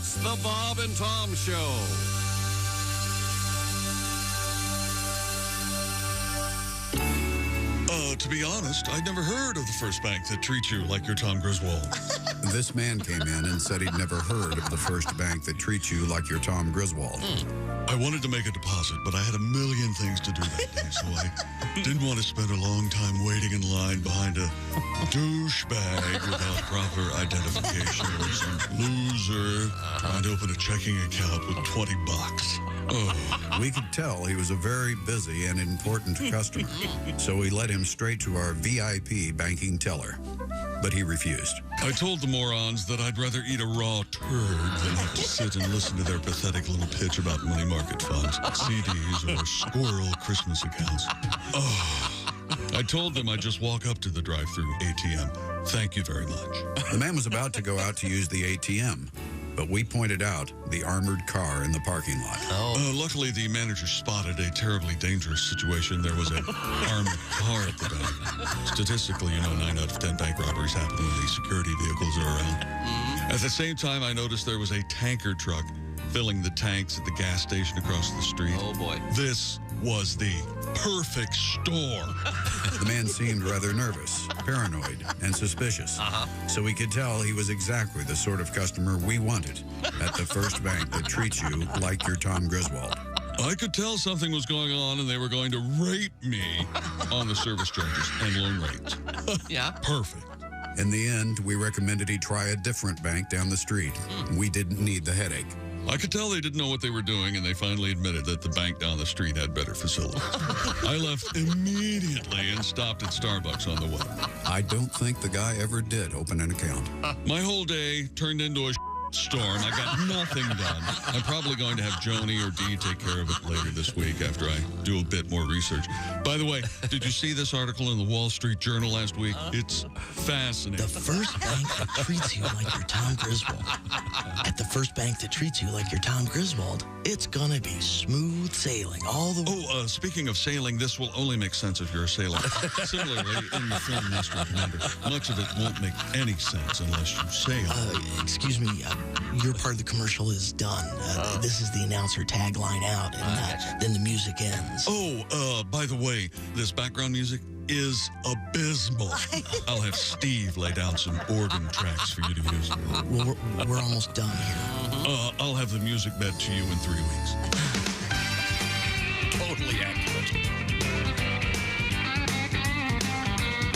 It's the Bob and Tom Show. To be honest, I'd never heard of the first bank that treats you like you're Tom Griswold. This man came in and said he'd never heard of the first bank that treats you like you're Tom Griswold. I wanted to make a deposit, but I had a million things to do that day, so I didn't want to spend a long time waiting in line behind a douchebag without proper identification or some loser trying to open a checking account with $20. Oh. We could tell he was a very busy and important customer, so we led him straight to our VIP banking teller. But he refused. I told the morons that I'd rather eat a raw turd than have to sit and listen to their pathetic little pitch about money market funds, CDs, or squirrel Christmas accounts. Oh. I told them I'd just walk up to the drive-thru ATM. Thank you very much. The man was about to go out to use the ATM, but we pointed out the armored car in the parking lot. Luckily, the manager spotted a terribly dangerous situation. There was an armored car at the bank. Statistically, 9 out of 10 bank robberies happen when the security vehicles are around. At the same time, I noticed there was a tanker truck filling the tanks at the gas station across the street. Oh, boy. This was the perfect store. The man seemed rather nervous, paranoid, and suspicious. So we could tell he was exactly the sort of customer we wanted at the first bank that treats you like you're Tom Griswold. I could tell something was going on and they were going to rape me on the service charges and loan rates. Yeah. Perfect. In the end, we recommended he try a different bank down the street. We didn't need the headache. I could tell they didn't know what they were doing, and they finally admitted that the bank down the street had better facilities. I left immediately and stopped at Starbucks on the way. I don't think the guy ever did open an account. My whole day turned into a storm. I got nothing done. I'm probably going to have Joni or Dee take care of it later this week after I do a bit more research. By the way, did you see this article in the Wall Street Journal last week? It's fascinating. The first bank that treats you like you're Tom Griswold. At the first bank that treats you like you're Tom Griswold, it's gonna be smooth sailing all the way. Oh, speaking of sailing, this will only make sense if you're a sailor. Similarly, in the film Master Commander, much of it won't make any sense unless you sail. Excuse me, your part of the commercial is done. This is the announcer tagline out, and then the music ends. Oh, by the way, this background music is abysmal. I'll have Steve lay down some organ tracks for you to use. Well, we're almost done here. I'll have the music bed to you in 3 weeks. Totally accurate.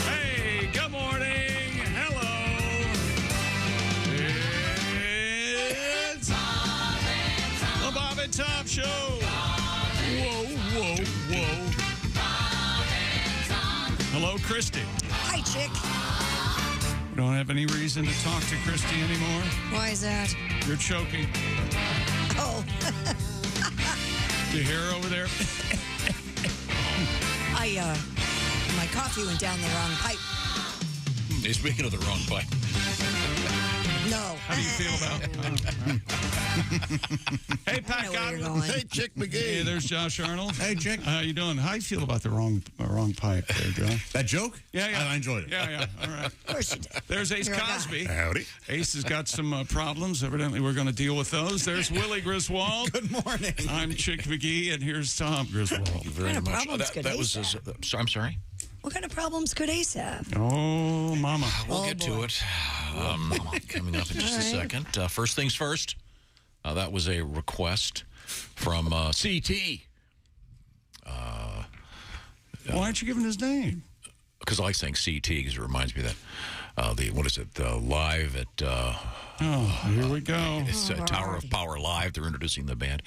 Hey, good morning. Hello. It's the Bob and Tom Show. Whoa, whoa, whoa. Hello, Christy. Hi, chick. We don't have any reason to talk to Christy anymore. Why is that? You're choking. Oh, You hear her over there? my coffee went down the wrong pipe. Hey, speaking of the wrong pipe. No. How do you feel about it? Hey, Pat I know where Godwin. you're going. Hey, Chick McGee. Hey, there's Josh Arnold. Hey, Chick. How you doing? How you feel about the wrong pipe there, Joe? That joke? Yeah. I enjoyed it. Yeah. All right. Of course you did. There's Ace You're a guy. Cosby. Howdy. Ace has got some problems. Evidently, we're going to deal with those. There's Willie Griswold. Good morning. I'm Chick McGee, and here's Tom Griswold. Very What kind of much. problems could that was Ace his, I'm sorry. What kind of problems could Ace have? Oh, mama. We'll Oh, get boy. to it coming up in just a second. First things first, that was a request from CT. Why aren't you giving his name? Because I like saying CT because it reminds me that live at Here we go. it's Tower of Power Live. They're introducing the band.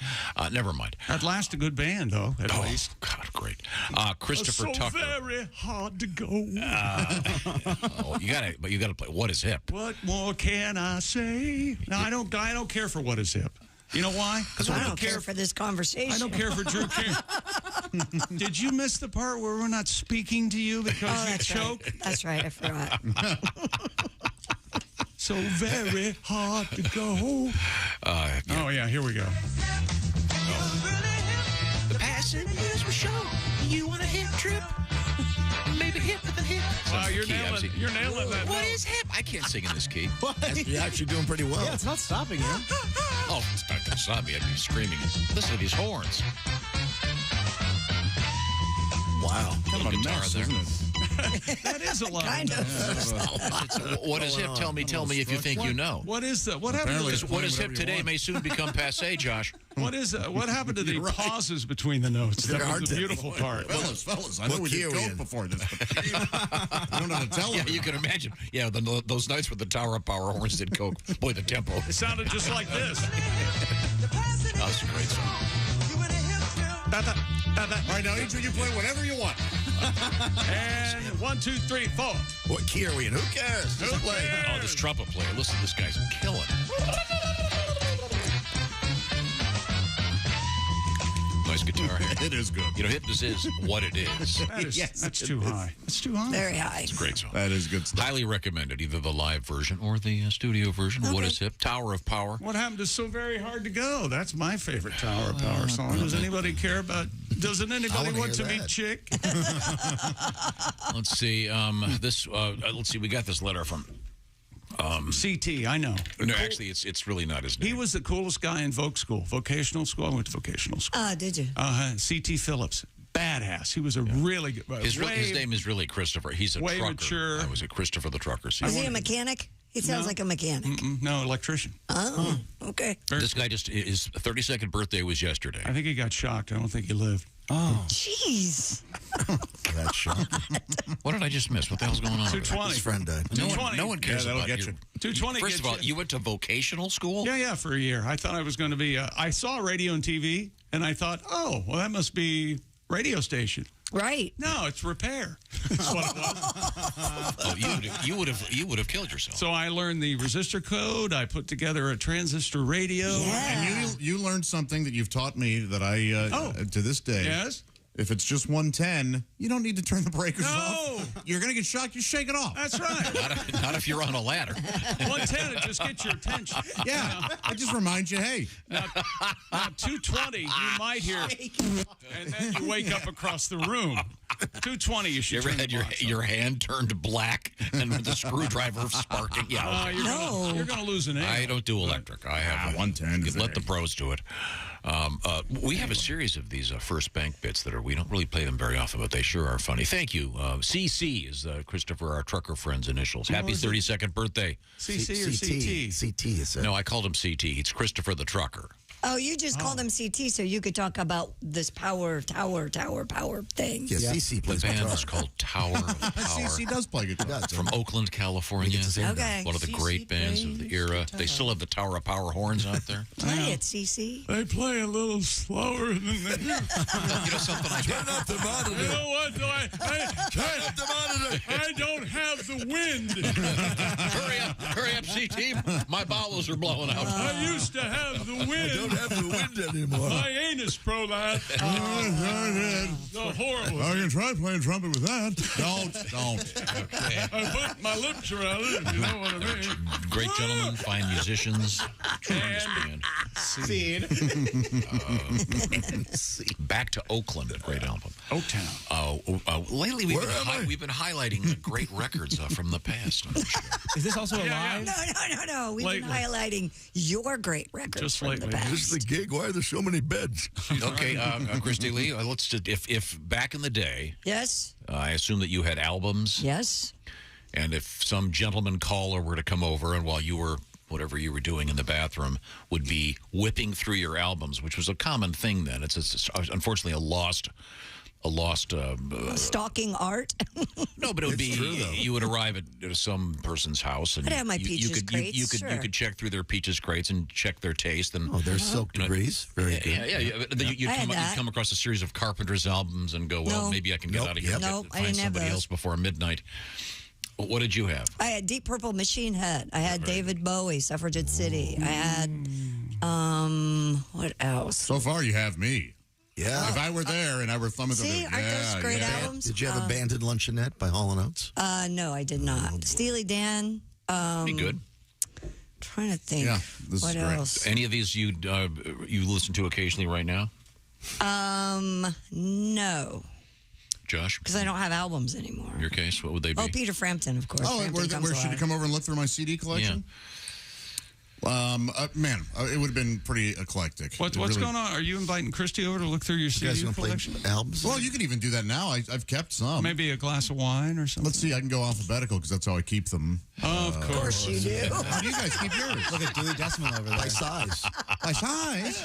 Never mind. At last, a good band, though, at least. God, great. Christopher so Tucker. very hard to go. You gotta play What Is Hip. What more can I say? No, I don't care for What Is Hip. You know why? Because I don't care for this conversation. I don't care for Drew King. Did you miss the part where we're not speaking to you because you that's choke? right. That's right. I forgot. So very hard to go. Yeah. Oh, yeah, here we go. The passengers were show you want a hip trip. Maybe hip with a hip. Wow, you're Key, nailing, obviously. you're nailing that. What note. is hip? I can't sing in this key. You're actually doing pretty well. Yeah, it's not stopping you. Oh, it's not going to stop me. I'd be screaming. Listen to these horns. Wow. Kind of a guitar mess, there. isn't it? That is a lot. Kind of. What is hip? Tell me if you think you know. What is that? What happened to Apparently the, What is whatever hip you today want. may soon become passé, Josh. what happened to the pauses between the notes? That There was aren't the any beautiful part. Fellas, I know What we key did are we coke in? before this, but you don't have to tell Yeah, them. you can imagine. Yeah, those nights with the Tower of Power horns did coke. Boy, the tempo. It sounded just like this. That was a great song. Da-da, da-da. All right, now each of you play whatever you want. And 1, 2, 3, 4. What key are we in? Who cares? Just play. Oh, this trumpet player. Listen, this guy's killing. Nice guitar here. It is good. You know, hip is what it is. That's too high. That's too high. Very high. Great song. That is good stuff. Highly recommended, either the live version or the studio version. What is hip? Tower of Power. What happened to So Very Hard to Go? That's my favorite Tower of Power song. Does anybody care about... Doesn't anybody wanna want to hear meet that. Chick? Let's see. Let's see. We got this letter from. CT, I know. No, actually, it's really not his name. He was the coolest guy in vocational school. I went to vocational school. Did you? CT Phillips. Badass. He was a really good... His name is really Christopher. He's a way trucker. mature. I was a Christopher the trucker. Is he a mechanic? He sounds like a mechanic. No, electrician. Oh, okay. This guy his 32nd birthday was yesterday. I think he got shocked. I don't think he lived. Jeez. That's shocking. What did I just miss? What the hell's going on? over there? 220. His friend died. No one cares Yeah, that'll about get you. 220 First of all, gets you went to vocational school? Yeah, for a year. I thought I was going to be... I saw radio and TV, and I thought, oh, well, that must be radio station. Right. No, it's repair. That's what it was. Oh, you would have killed yourself. So I learned the resistor code. I put together a transistor radio. Yeah. And you learned something that you've taught me that I, to this day. Yes? If it's just 110, you don't need to turn the breakers No. off. You're going to get shocked. You shake it off. That's right. Not if you're on a ladder. 110, it just gets your attention. Yeah. It just reminds you, hey. Now 220, you might hear, and then you wake up across the room. 220, you should You ever turn had the box your hand turned black and with the screwdriver sparking? Yeah. Okay. You're gonna lose an egg. I don't do electric. I have 110 is Let the there. pros do it. We have a series of these First Bank bits that we don't really play them very often, but they sure are funny. Thank you. CC is Christopher, our trucker friend's initials. Happy 32nd birthday. CC or CT? CT, you said. No, I called him CT. It's Christopher the trucker. Oh, you just called him CT so you could talk about this power thing. Yeah, CC The plays band guitar. is called Tower of Power. CC does play guitar. From Oakland, California. He gets his hand Okay. One of the great bands of the era. They still have the Tower of Power horns out there. Play it, CC. They play a little slower than they do. You know something? Turn up the monitor. You know what? I don't have the wind. Hurry up, CT. My bowels are blowing out. I used to have the wind. Don't have the wind anymore. My anus prolapsed. So horrible. I can try playing trumpet with that. Don't. I put my lips around it, if you know what I mean. Great gentlemen, fine musicians. Tremendous band. Back to Oakland, a great album. Oaktown. Lately, we've been highlighting great records from the past on the show. Is this also alive? No. We've been Lately. highlighting your great records Just from the lately. past. This is the gig. Why are there so many beds? Okay, Christy Lee, let's just, if back in the day, Yes. I assume that you had albums, Yes. and if some gentleman caller were to come over, and while you were whatever you were doing in the bathroom, would be whipping through your albums, which was a common thing then. It's unfortunately a lost. Stalking art. No, but it would be true, though. you would arrive at some person's house, and I'd have my you Peaches could crates, you sure. could check through their Peaches crates and check their taste, and Oh, there's Silk Degrees. Very good. yeah. You'd I had that. come across a series of Carpenter's albums and go, well, No. maybe I can get Nope. out of here and Nope, I find didn't have somebody those. else before midnight. What did you have? I had Deep Purple Machine Head. I had David Bowie, Suffragette City. I had, what else? So far, you have me. Yeah. If I were there and I were thumbing See, through aren't those great albums? Did you have Abandoned Luncheonette by Hall & Oates? No, I did not. Steely Dan. Be good. Trying to think. Yeah, this is what great. else? Any of these you listen to occasionally right now, No, Josh? because I don't have albums anymore. In your case, what would they be? Oh, Peter Frampton, of course. Oh, Frampton comes where should you alive. come over and look through my CD collection? Man, it would have been pretty eclectic. What's really going on? Are you inviting Christy over to look through your You guys CD gonna play collection? albums? Well, you can even do that now. I've kept some. Maybe a glass of wine or something? Let's see. I can go alphabetical because that's how I keep them. Of course you do. How do you guys keep yours? Look at Dewey Decimal over there. By size. By size.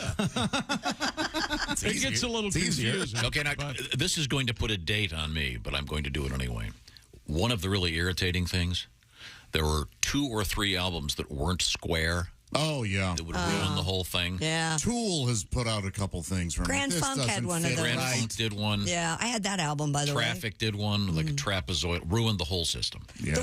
It gets a little confusing. Okay, now, this is going to put a date on me, but I'm going to do it anyway. One of the really irritating things, there were 2 or 3 albums that weren't square. Oh, yeah. That would ruin the whole thing. Yeah. Tool has put out a couple things from Grand This Funk had doesn't one of fit those. Grand right. Funk did one. Yeah, I had that album, by the way. Traffic did one, like a trapezoid. Ruined the whole system. Yeah.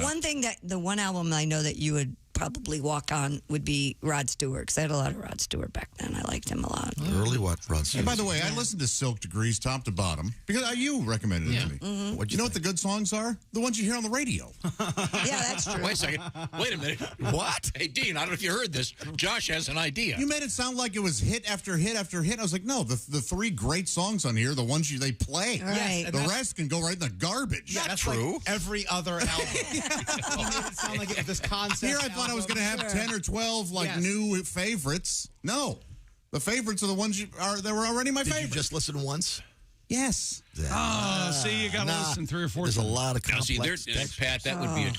The one album I know that you would probably walk on would be Rod Stewart, because I had a lot of Rod Stewart back then. I liked him a lot. Early what, Rod Stewart? And by the way, I listened to Silk Degrees top to bottom because you recommended it to me. Mm-hmm. You know what the good songs are? The ones you hear on the radio. Yeah, that's true. Wait a second. Wait a minute. What? Hey, Dean, I don't know if you heard this. Josh has an idea. You made it sound like it was hit after hit after hit. I was like, no, the 3 great songs on here, the ones they play. Right. The rest can go right in the garbage. Yeah, that's true. Like every other album. He made it sound like it was this concept. Here I thought I was going to have 10 or 12 new favorites. No. The favorites are the ones that were already my Did favorites. you just listen once? Yes. See, you got to listen 3 or 4 There's a times. lot of Now, complex see, there's textures. Pat. That would be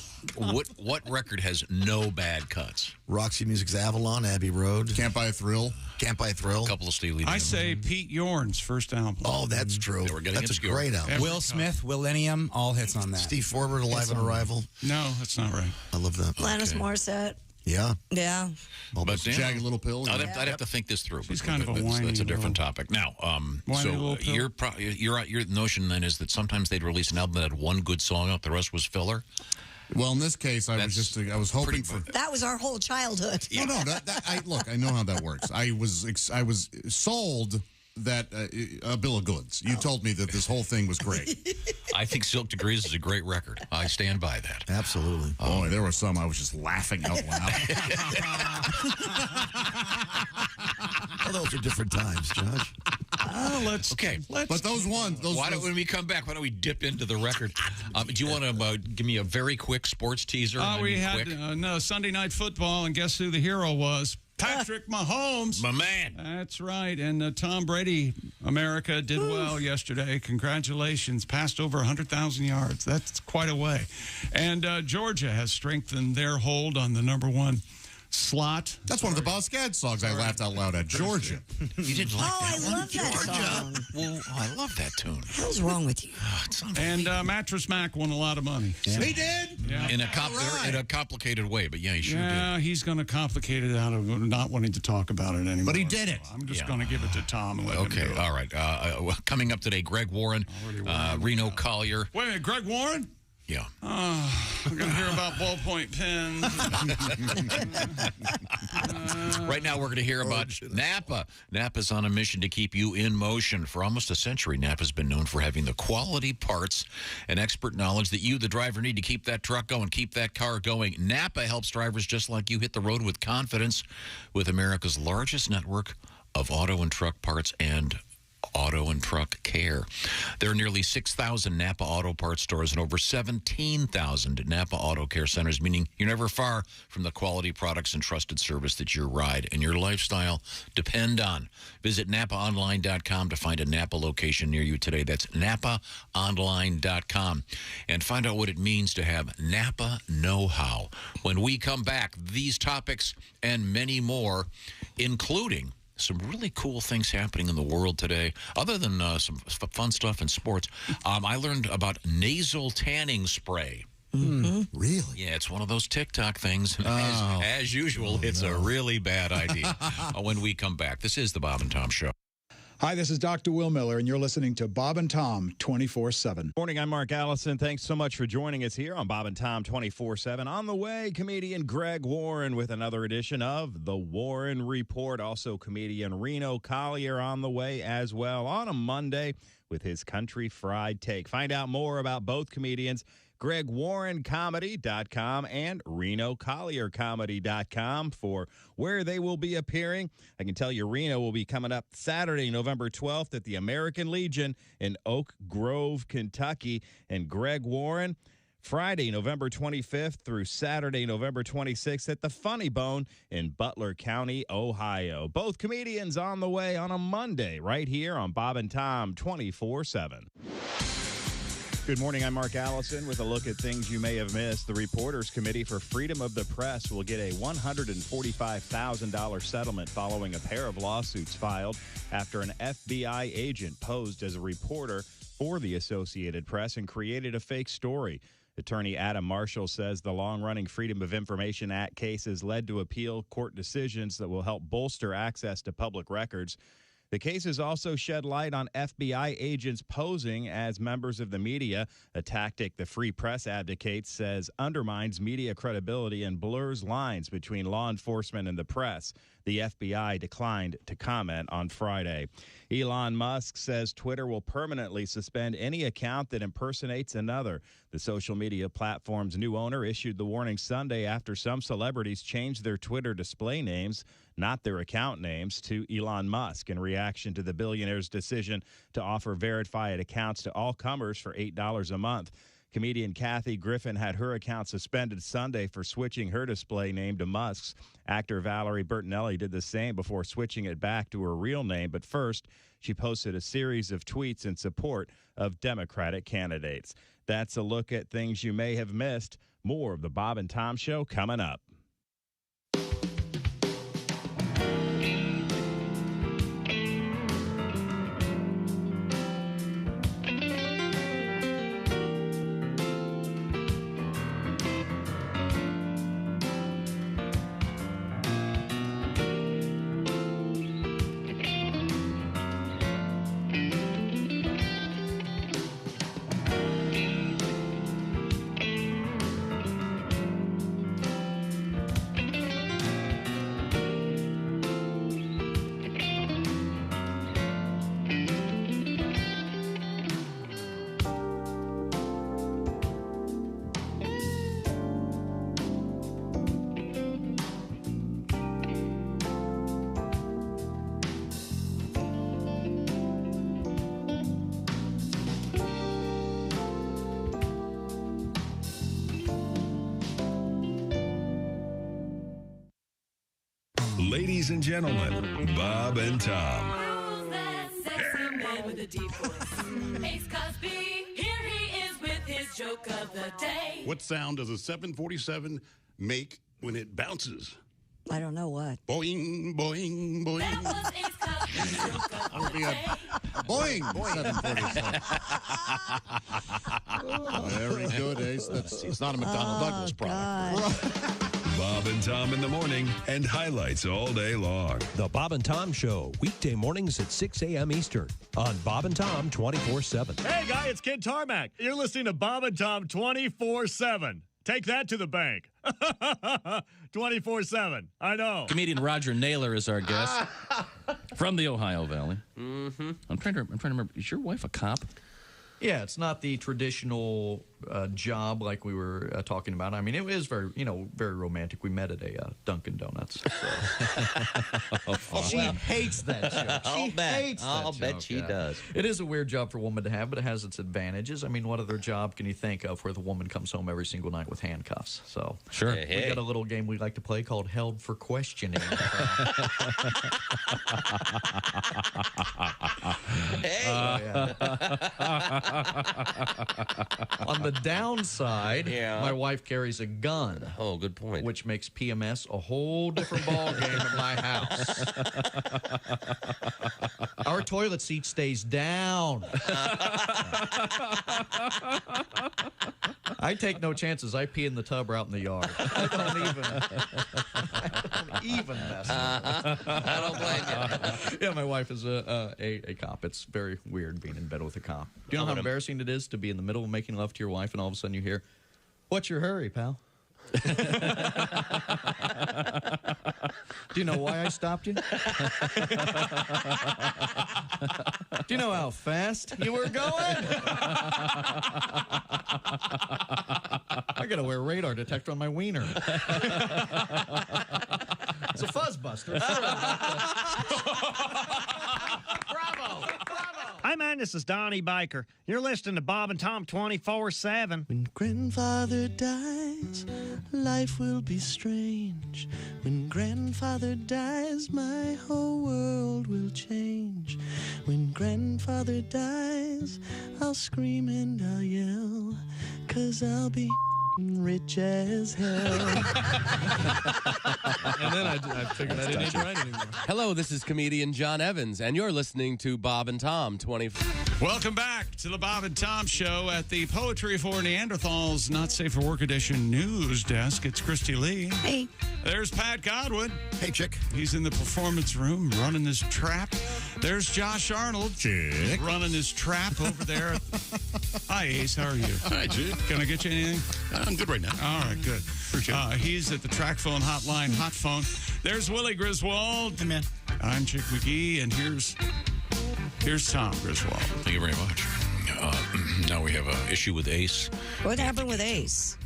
what record has no bad cuts? Roxy Music's Avalon, Abbey Road. Can't Buy a Thrill. Can't Buy a Thrill. A couple of Steely Dan. I say Pete Yorn's first album. Oh, that's true. They were getting That's a obscure. great album. Will Smith, Millennium, all hits on that. Steve Forbert, Alive on Arrival. No, that's not right. I love that. Alanis Morissette. Yeah. Yeah. But Dan, Jagged Little Pill. I'd have to think this through. She's but- kind of a but whiny That's a different little- topic. Now, Whiny little so pill. your notion then is that sometimes they'd release an album that had one good song out, the rest was filler. Well, in this case, I was hoping for. That was our whole childhood. No. Look, I know how that works. I was sold that a bill of goods. You told me that this whole thing was great. I think Silk Degrees is a great record. I stand by that. Absolutely. Boy, there were some I was just laughing out loud. Well, those are different times, Josh. Let's But those ones, When we come back, why don't we dip into the record? Do you want to give me a very quick sports teaser? we had Sunday Night Football, and guess who the hero was? Patrick Mahomes. My man. That's right. And Tom Brady, America, did well yesterday. Congratulations. Passed over 100,000 yards. That's quite a way. And Georgia has strengthened their hold on the #1 slot. That's one of the Boss Gad songs I laughed out loud at. Georgia. You didn't like Oh, I that one? love that song. Well, I love that tune. What's wrong with you? And Mattress Mac won a lot of money. He did? Yeah. In a complicated way, but yeah, he sure Yeah, he's going to complicate it out of not wanting to talk about it anymore. But he did it. I'm just going to give it to Tom and let him Okay, do it. all right. Coming up today, Greg Warren, Reno Collier. Wait a minute, Greg Warren? Yeah. We're going to hear about ballpoint pens. Right now, we're going to hear about Napa. Napa's on a mission to keep you in motion. For almost a century, Napa's been known for having the quality parts and expert knowledge that you, the driver, need to keep that truck going, keep that car going. Napa helps drivers just like you hit the road with confidence with America's largest network of auto and truck parts and auto and truck care. There are nearly 6,000 Napa Auto Parts stores and over 17,000 Napa Auto Care centers, meaning you're never far from the quality products and trusted service that your ride and your lifestyle depend on. Visit NapaOnline.com to find a Napa location near you today. That's NapaOnline.com. And find out what it means to have Napa know-how. When we come back, these topics and many more, including some really cool things happening in the world today. Other than some fun stuff in sports, I learned about nasal tanning spray. Mm-hmm. Really? Yeah, it's one of those TikTok things. As usual, it's a really bad idea. When we come back, this is the Bob and Tom Show. Hi, this is Dr. Will Miller, and you're listening to Bob and Tom 24/7. Morning, I'm Mark Allison. Thanks so much for joining us here on Bob and Tom 24/7. On the way, comedian Greg Warren with another edition of The Warren Report. Also, comedian Reno Collier on the way as well on a Monday with his Country Fried Take. Find out more about both comedians, GregWarrenComedy.com and RenoCollierComedy.com for where they will be appearing. I can tell you Reno will be coming up Saturday, November 12th at the American Legion in Oak Grove, Kentucky. And Greg Warren, Friday, November 25th through Saturday, November 26th at the Funny Bone in Butler County, Ohio. Both comedians on the way on a Monday right here on Bob and Tom 24/7. Good morning, I'm Mark Allison with a look at things you may have missed. The Reporters Committee for Freedom of the Press will get a $145,000 settlement following a pair of lawsuits filed after an FBI agent posed as a reporter for the Associated Press and created a fake story. Attorney Adam Marshall says the long-running Freedom of Information Act cases led to appeal court decisions that will help bolster access to public records. The cases also shed light on FBI agents posing as members of the media, a tactic the Free Press advocates says undermines media credibility and blurs lines between law enforcement and the press. The FBI declined to comment on Friday. Elon Musk says Twitter will permanently suspend any account that impersonates another. The social media platform's new owner issued the warning Sunday after some celebrities changed their Twitter display names, not their account names, to Elon Musk in reaction to the billionaire's decision to offer verified accounts to all comers for $8 a month. Comedian Kathy Griffin had her account suspended Sunday for switching her display name to Musk's. Actor Valerie Bertinelli did the same before switching it back to her real name. But first, she posted a series of tweets in support of Democratic candidates. That's a look at things you may have missed. More of the Bob and Tom Show coming up. Ladies and gentlemen, Bob and Tom. Who's that sexy man with a deep voice? Ace Cosby, here he is with his joke of the day. What sound does a 747 make when it bounces? I don't know what. Boing, boing, boing. That was Ace Cosby's joke of the day. Boing, 747. Very good, Ace. It's not a McDonnell Douglas product. Bob and Tom in the morning and highlights all day long. The Bob and Tom Show, weekday mornings at 6 a.m. Eastern on Bob and Tom 24/7. Hey, guy, it's Kid Tarmac. You're listening to Bob and Tom 24/7. Take that to the bank. 24/7. I know. Comedian Roger Naylor is our guest from the Ohio Valley. Mm-hmm. I'm trying to remember. Is your wife a cop? Yeah, it's not the traditional job like we were talking about. I mean, it is very, very romantic. We met at a Dunkin' Donuts. So. She hates that joke. I'll bet she does. It is a weird job for a woman to have, but it has its advantages. I mean, what other job can you think of where the woman comes home every single night with handcuffs? So sure, we got a little game we like to play called Held for Questioning. On the downside, my wife carries a gun. Oh, good point. Which makes PMS a whole different ball game at my house. Our toilet seat stays down. I take no chances. I pee in the tub or out in the yard. I don't even mess with it. I don't blame you. Yeah, my wife is a cop. It's very weird being in bed with a cop. Do you know how embarrassing it is to be in the middle of making love to your wife and all of a sudden you hear, "What's your hurry, pal?" Do you know why I stopped you? Do you know how fast you were going? I gotta wear a radar detector on my wiener. It's a fuzzbuster. I'm 9. This is Donnie Baker. You're listening to Bob and Tom 24/7. When grandfather dies, life will be strange. When grandfather dies, my whole world will change. When grandfather dies, I'll scream and I'll yell, 'cause I'll be rich as hell. And then I figured I didn't need to write anymore. Hello, this is comedian John Evans, and you're listening to Bob and Tom 24. Welcome back to the Bob and Tom Show at the Poetry for Neanderthals Not Safe for Work Edition news desk. It's Christy Lee. Hey. There's Pat Godwin. Hey, Chick. He's in the performance room running his trap. There's Josh Arnold. Chick. Running his trap over there. Hi, Ace. How are you? Hi, Chick. Can I get you anything? I'm good right now. All right, good. He's at the track phone hotline, hot phone. There's Willie Griswold. Hey, man. I'm Chick McGee, and here's Tom Griswold. Thank you very much. Now we have an issue with Ace. What happened with Ace?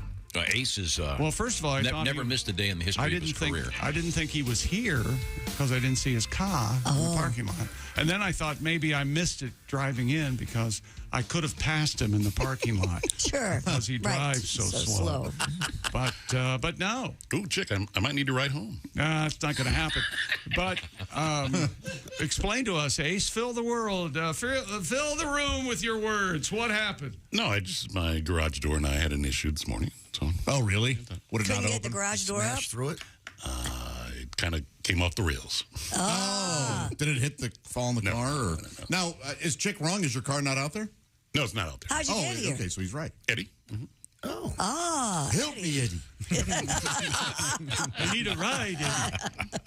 Ace is Well, first of all, I thought never missed a day in the history of his career. I didn't think he was here because I didn't see his car in the parking lot. And then I thought maybe I missed it driving in because I could have passed him in the parking lot. Sure. Because he Right. drives so slow. But no. Ooh, Chick, I might need to ride home. It's not going to happen. But explain to us, Ace. Fill the world. Fill the room with your words. What happened? No, my garage door and I had an issue this morning. So. Oh, really? Would it Couldn't not get open? the garage door up? Smashed through it? It kind of came off the rails. Oh. Did it hit fall in the car? Or? No. Now, is Chick wrong? Is your car not out there? No, it's not out there. How'd you get here? Okay, so he's right. Eddie? Oh. Help me, Eddie. I need a ride,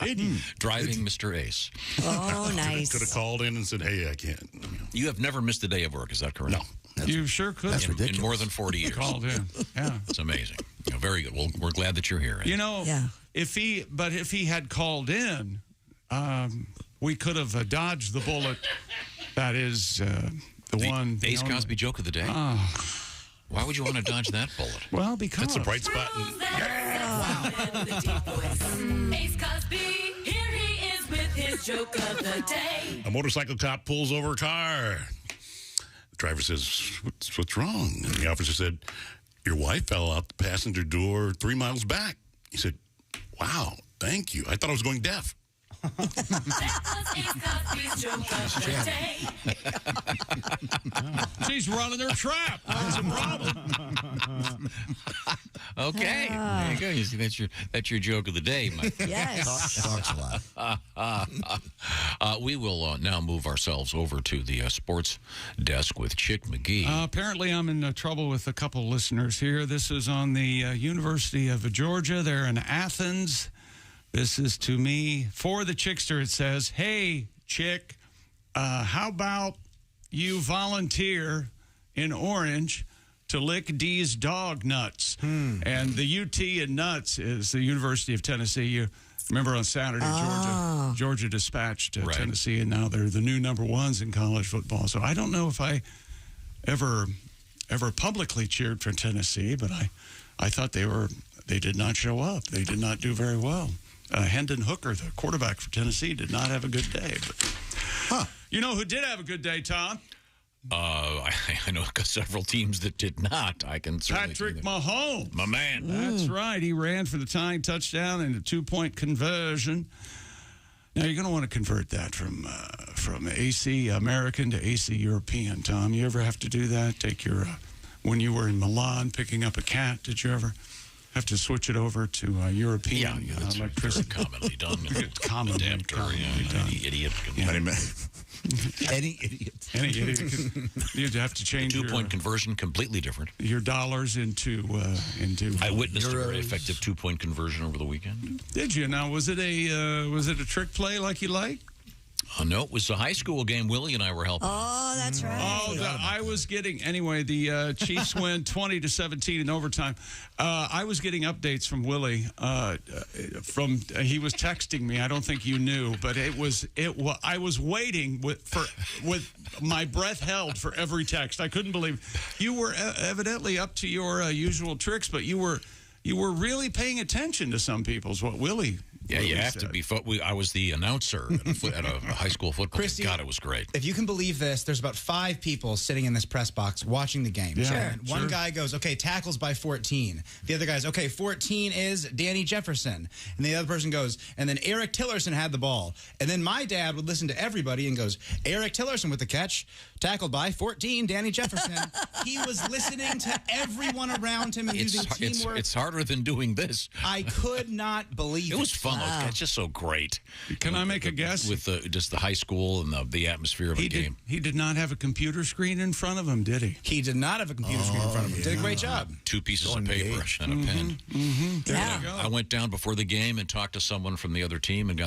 Eddie. Driving Mr. Ace. Oh, nice. Could have called in and said, hey, I can't. You have never missed a day of work, is that correct? No. You sure could. That's in ridiculous. more than 40 years. Called in. Yeah. It's amazing. Very good. Well, we're glad that you're here. You know, Yeah. if he had called in, we could have dodged the bullet. That is the one. Ace Cosby joke of the day? Why would you want to dodge that bullet? Well, because That's a bright spot. Ace Cosby, here he is with his joke of the day. A motorcycle cop pulls over a car. The driver says, what's wrong? And the officer said, your wife fell out the passenger door 3 miles back. He said, wow, thank you. I thought I was going deaf. That was Ace Cosby's joke of the day. she's running her trap. That's a problem. Okay. There you go. You see, that's your joke of the day, my friend. Yes. Talks a lot. We will now move ourselves over to the sports desk with Chick McGee. Apparently, I'm in trouble with a couple listeners here. This is on the University of Georgia. They're in Athens. This is to me. For the Chickster, it says, hey, Chick, how about you volunteer in Orange to lick D's dog nuts? And the UT in nuts is the University of Tennessee. You remember on Saturday, Georgia dispatched Tennessee, and now they're the new number ones in college football. So I don't know if I ever publicly cheered for Tennessee, but I thought they did not show up. They did not do very well. Hendon Hooker, the quarterback for Tennessee, did not have a good day. But, you know who did have a good day, Tom? I know several teams that did not. I can certainly Patrick Mahomes. My man. That's right. He ran for the tying touchdown and a 2-point conversion. Now, you're going to want to convert that from AC American to AC European, Tom. You ever have to do that? Take your, when you were in Milan picking up a cat, did you ever have to switch it over to European electricity? Very commonly done. It's commonly done. Any idiot can Any idiot. Any idiot. You'd have to change your 2-point conversion, completely different. Your dollars into. I witnessed a very effective 2-point conversion over the weekend. Did you? Now, was it a trick play like you like? No, it was a high school game. Willie and I were helping. Oh, that's right. I was getting anyway. The Chiefs win 20-17 in overtime. I was getting updates from Willie. He was texting me. I don't think you knew, but I was waiting with my breath held for every text. I couldn't believe you were evidently up to your usual tricks, but you were really paying attention to some people's what Willie Yeah, you have to be. I was the announcer at a high school football Christy, game. God, it was great. If you can believe this, there's about 5 people sitting in this press box watching the game. Yeah, And one guy goes, okay, tackles by 14. The other guy's, okay, 14 is Danny Jefferson. And the other person goes, and then Eric Tillerson had the ball. And then my dad would listen to everybody and goes, Eric Tillerson with the catch, tackled by 14, Danny Jefferson. He was listening to everyone around him and using teamwork. It's harder than doing this. I could not believe it. It was fun. It's just so great. Can I make a guess? With just the high school and the atmosphere of a game. He did not have a computer screen in front of him, did he? He did not have a computer screen in front of him. Did a great job. 2 pieces of paper and a pen. Yeah. I went down before the game and talked to someone from the other team and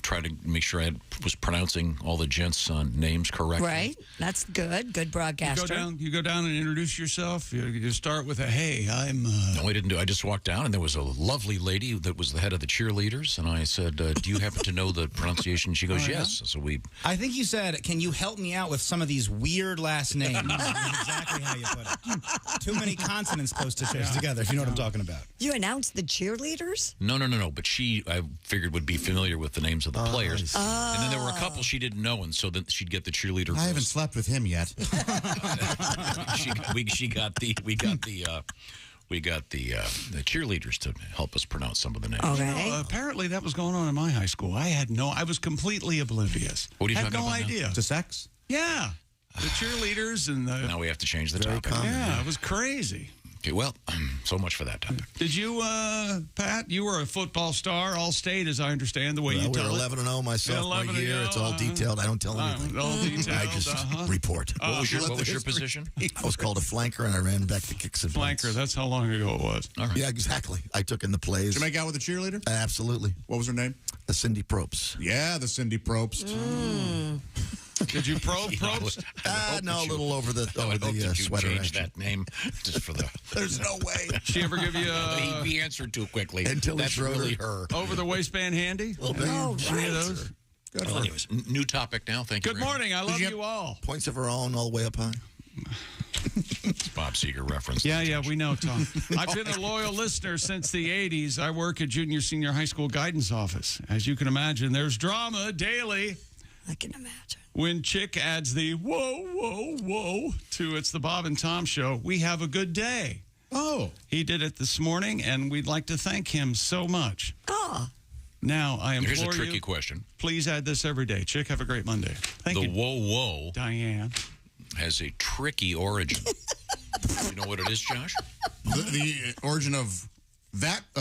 tried to make sure I was pronouncing all the gents' names correctly. Right. That's good. Good broadcaster. You go down and introduce yourself. You start with a, hey, I'm... No, I didn't do. I just walked down and there was a lovely lady that was the head of the cheerleaders, and I said, "Do you happen to know the pronunciation?" She goes, "Yes." So I think you said, "Can you help me out with some of these weird last names?" That's exactly how you put it. Too many consonants close to together. If you know what I'm talking about. You announced the cheerleaders? No. But I figured, would be familiar with the names of the players. And then there were a couple she didn't know, and so then she'd get the cheerleader. I haven't slept with him yet. We got the cheerleaders to help us pronounce some of the names. Okay. Apparently that was going on in my high school. I was completely oblivious. What are you had talking no about now? idea. To sex? Yeah. The cheerleaders and the... Now we have to change the topic. Yeah, it was crazy. Okay, well, so much for that topic. Did you, Pat? You were a football star, all state, as I understand the way you we tell were it. 11-0 my sophomore year. It's all detailed. I don't tell anything. All detailed. I just report. What was your position? I was called a flanker, and I ran back the kicks and punts. Flanker, that's how long ago it was. All right. Yeah, exactly. I took in the plays. Did you make out with a cheerleader? Absolutely. What was her name? Cindy Probst. Yeah, the Cindy Probst. Did you Probst? No, a little over the sweater. Change that name just for the... There's no way. She ever give you a... He answered too quickly. Until that's really her. Over the waistband handy? A little bit. Oh, Any of those? Good Well, anyways, new topic now. Thank you. Good morning. I love you all. Points of her own all the way up high. It's Bob Seger reference. Yeah, we know, Tom. I've been a loyal listener since the 80s. I work at junior, senior high school guidance office. As you can imagine, there's drama daily. I can imagine. When Chick adds the whoa, whoa, whoa to It's the Bob and Tom Show, we have a good day. Oh. He did it this morning, and we'd like to thank him so much. Now, I implore you. Here's a tricky question. Please add this every day. Chick, have a great Monday. Thank you. The whoa, whoa Diane has a tricky origin. You know what it is, Josh? The origin of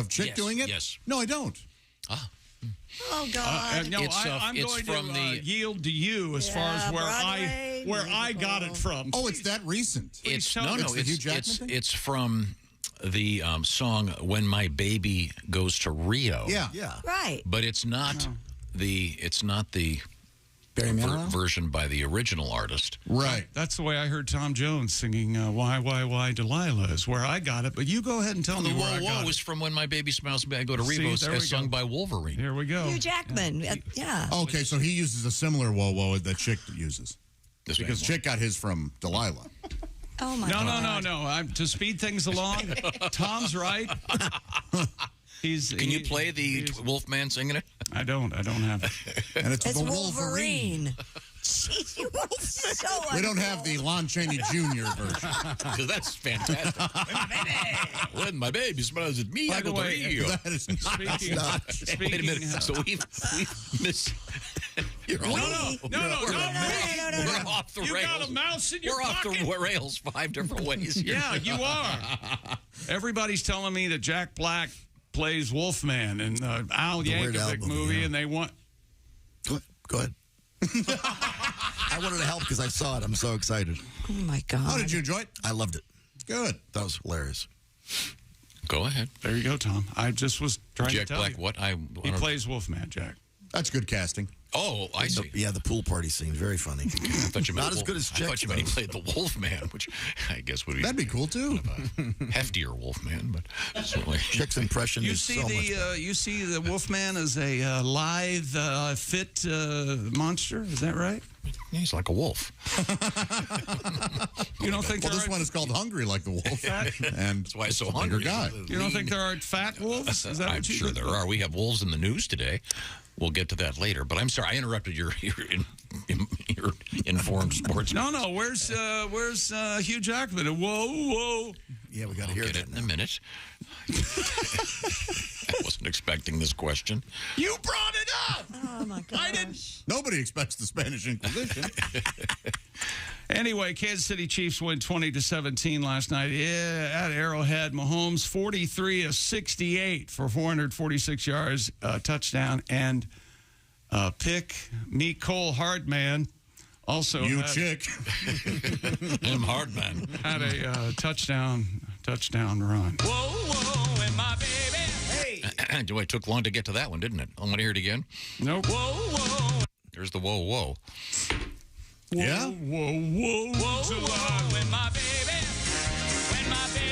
Chick doing it? Yes. No, I don't. Oh God! No, I'm going to yield to you as far as where I got it from. Oh, it's that recent. It's the Hugh Jackman thing? It's from the song "When My Baby Goes to Rio." Yeah. Right. But it's not the Barry Manilow? version by the original artist. Right. That's the way I heard Tom Jones singing Why, Delilah is where I got it. But you go ahead and tell me where I got it. Was from When My Baby Smiles Bad Go to Rio, as sung by Wolverine. Here we go. Hugh Jackman. Yeah. Okay, so he uses a similar whoa that Chick uses. This because Chick got his from Delilah. Oh, my God. No. To speed things along, Tom's right. Can you play the Wolfman singing it? I don't have it. And it's the Wolverine. Jeez, you are so we don't have the Lon Chaney Jr. version. Because that's fantastic. When my baby smiles at me, I go to Rio. That is speaking. Wait a minute. So we've missed. No. We're off the rails. You got a mouse in your pocket. We're off the rails 5 different ways here. Yeah, you are. Everybody's telling me that Jack Black plays Wolfman in the Al Yankovic movie, and they want... Go ahead. I wanted to help because I saw it. I'm so excited. Oh, my God. How did you enjoy it? I loved it. Good. That was hilarious. Go ahead. There you go, Tom. I just was trying Jack to tell Black, you. what? He plays Wolfman, Jack. That's good casting. Oh, I see. Yeah, the pool party scene, very funny. I thought you meant Not as good as I thought Chicks, you meant he though. played the Wolfman, which I guess would be That'd be cool too. heftier Wolfman, but certainly Chick's impression You is see so much the better. you see the Wolfman as a lithe, fit monster. Is that right? he's like a wolf. You don't think Well, there this are one is called Hungry Like the Wolf, and That's why it's so bigger hungry. guy. You don't think there are fat wolves? Is that I'm what you sure think? there are. We have wolves in the news today. We'll get to that later. But I'm sorry, I interrupted your informed sports. No. Where's Hugh Jackman? Whoa. Yeah, we got to I'll hear get that it in a minute. I wasn't expecting this question. You brought it up. Oh my gosh. Nobody expects the Spanish Inquisition. Anyway, Kansas City Chiefs win 20-17 last night at Arrowhead. Mahomes 43 of 68 for 446 yards, touchdown, and pick. Meet Cole Hardman. Also, You had, chick. Him Hardman had a touchdown run. Whoa, and my baby. Hey. Boy, it took long to get to that one, didn't it? I want to hear it again. Nope. Whoa. There's the whoa. Yeah? Whoa. When my baby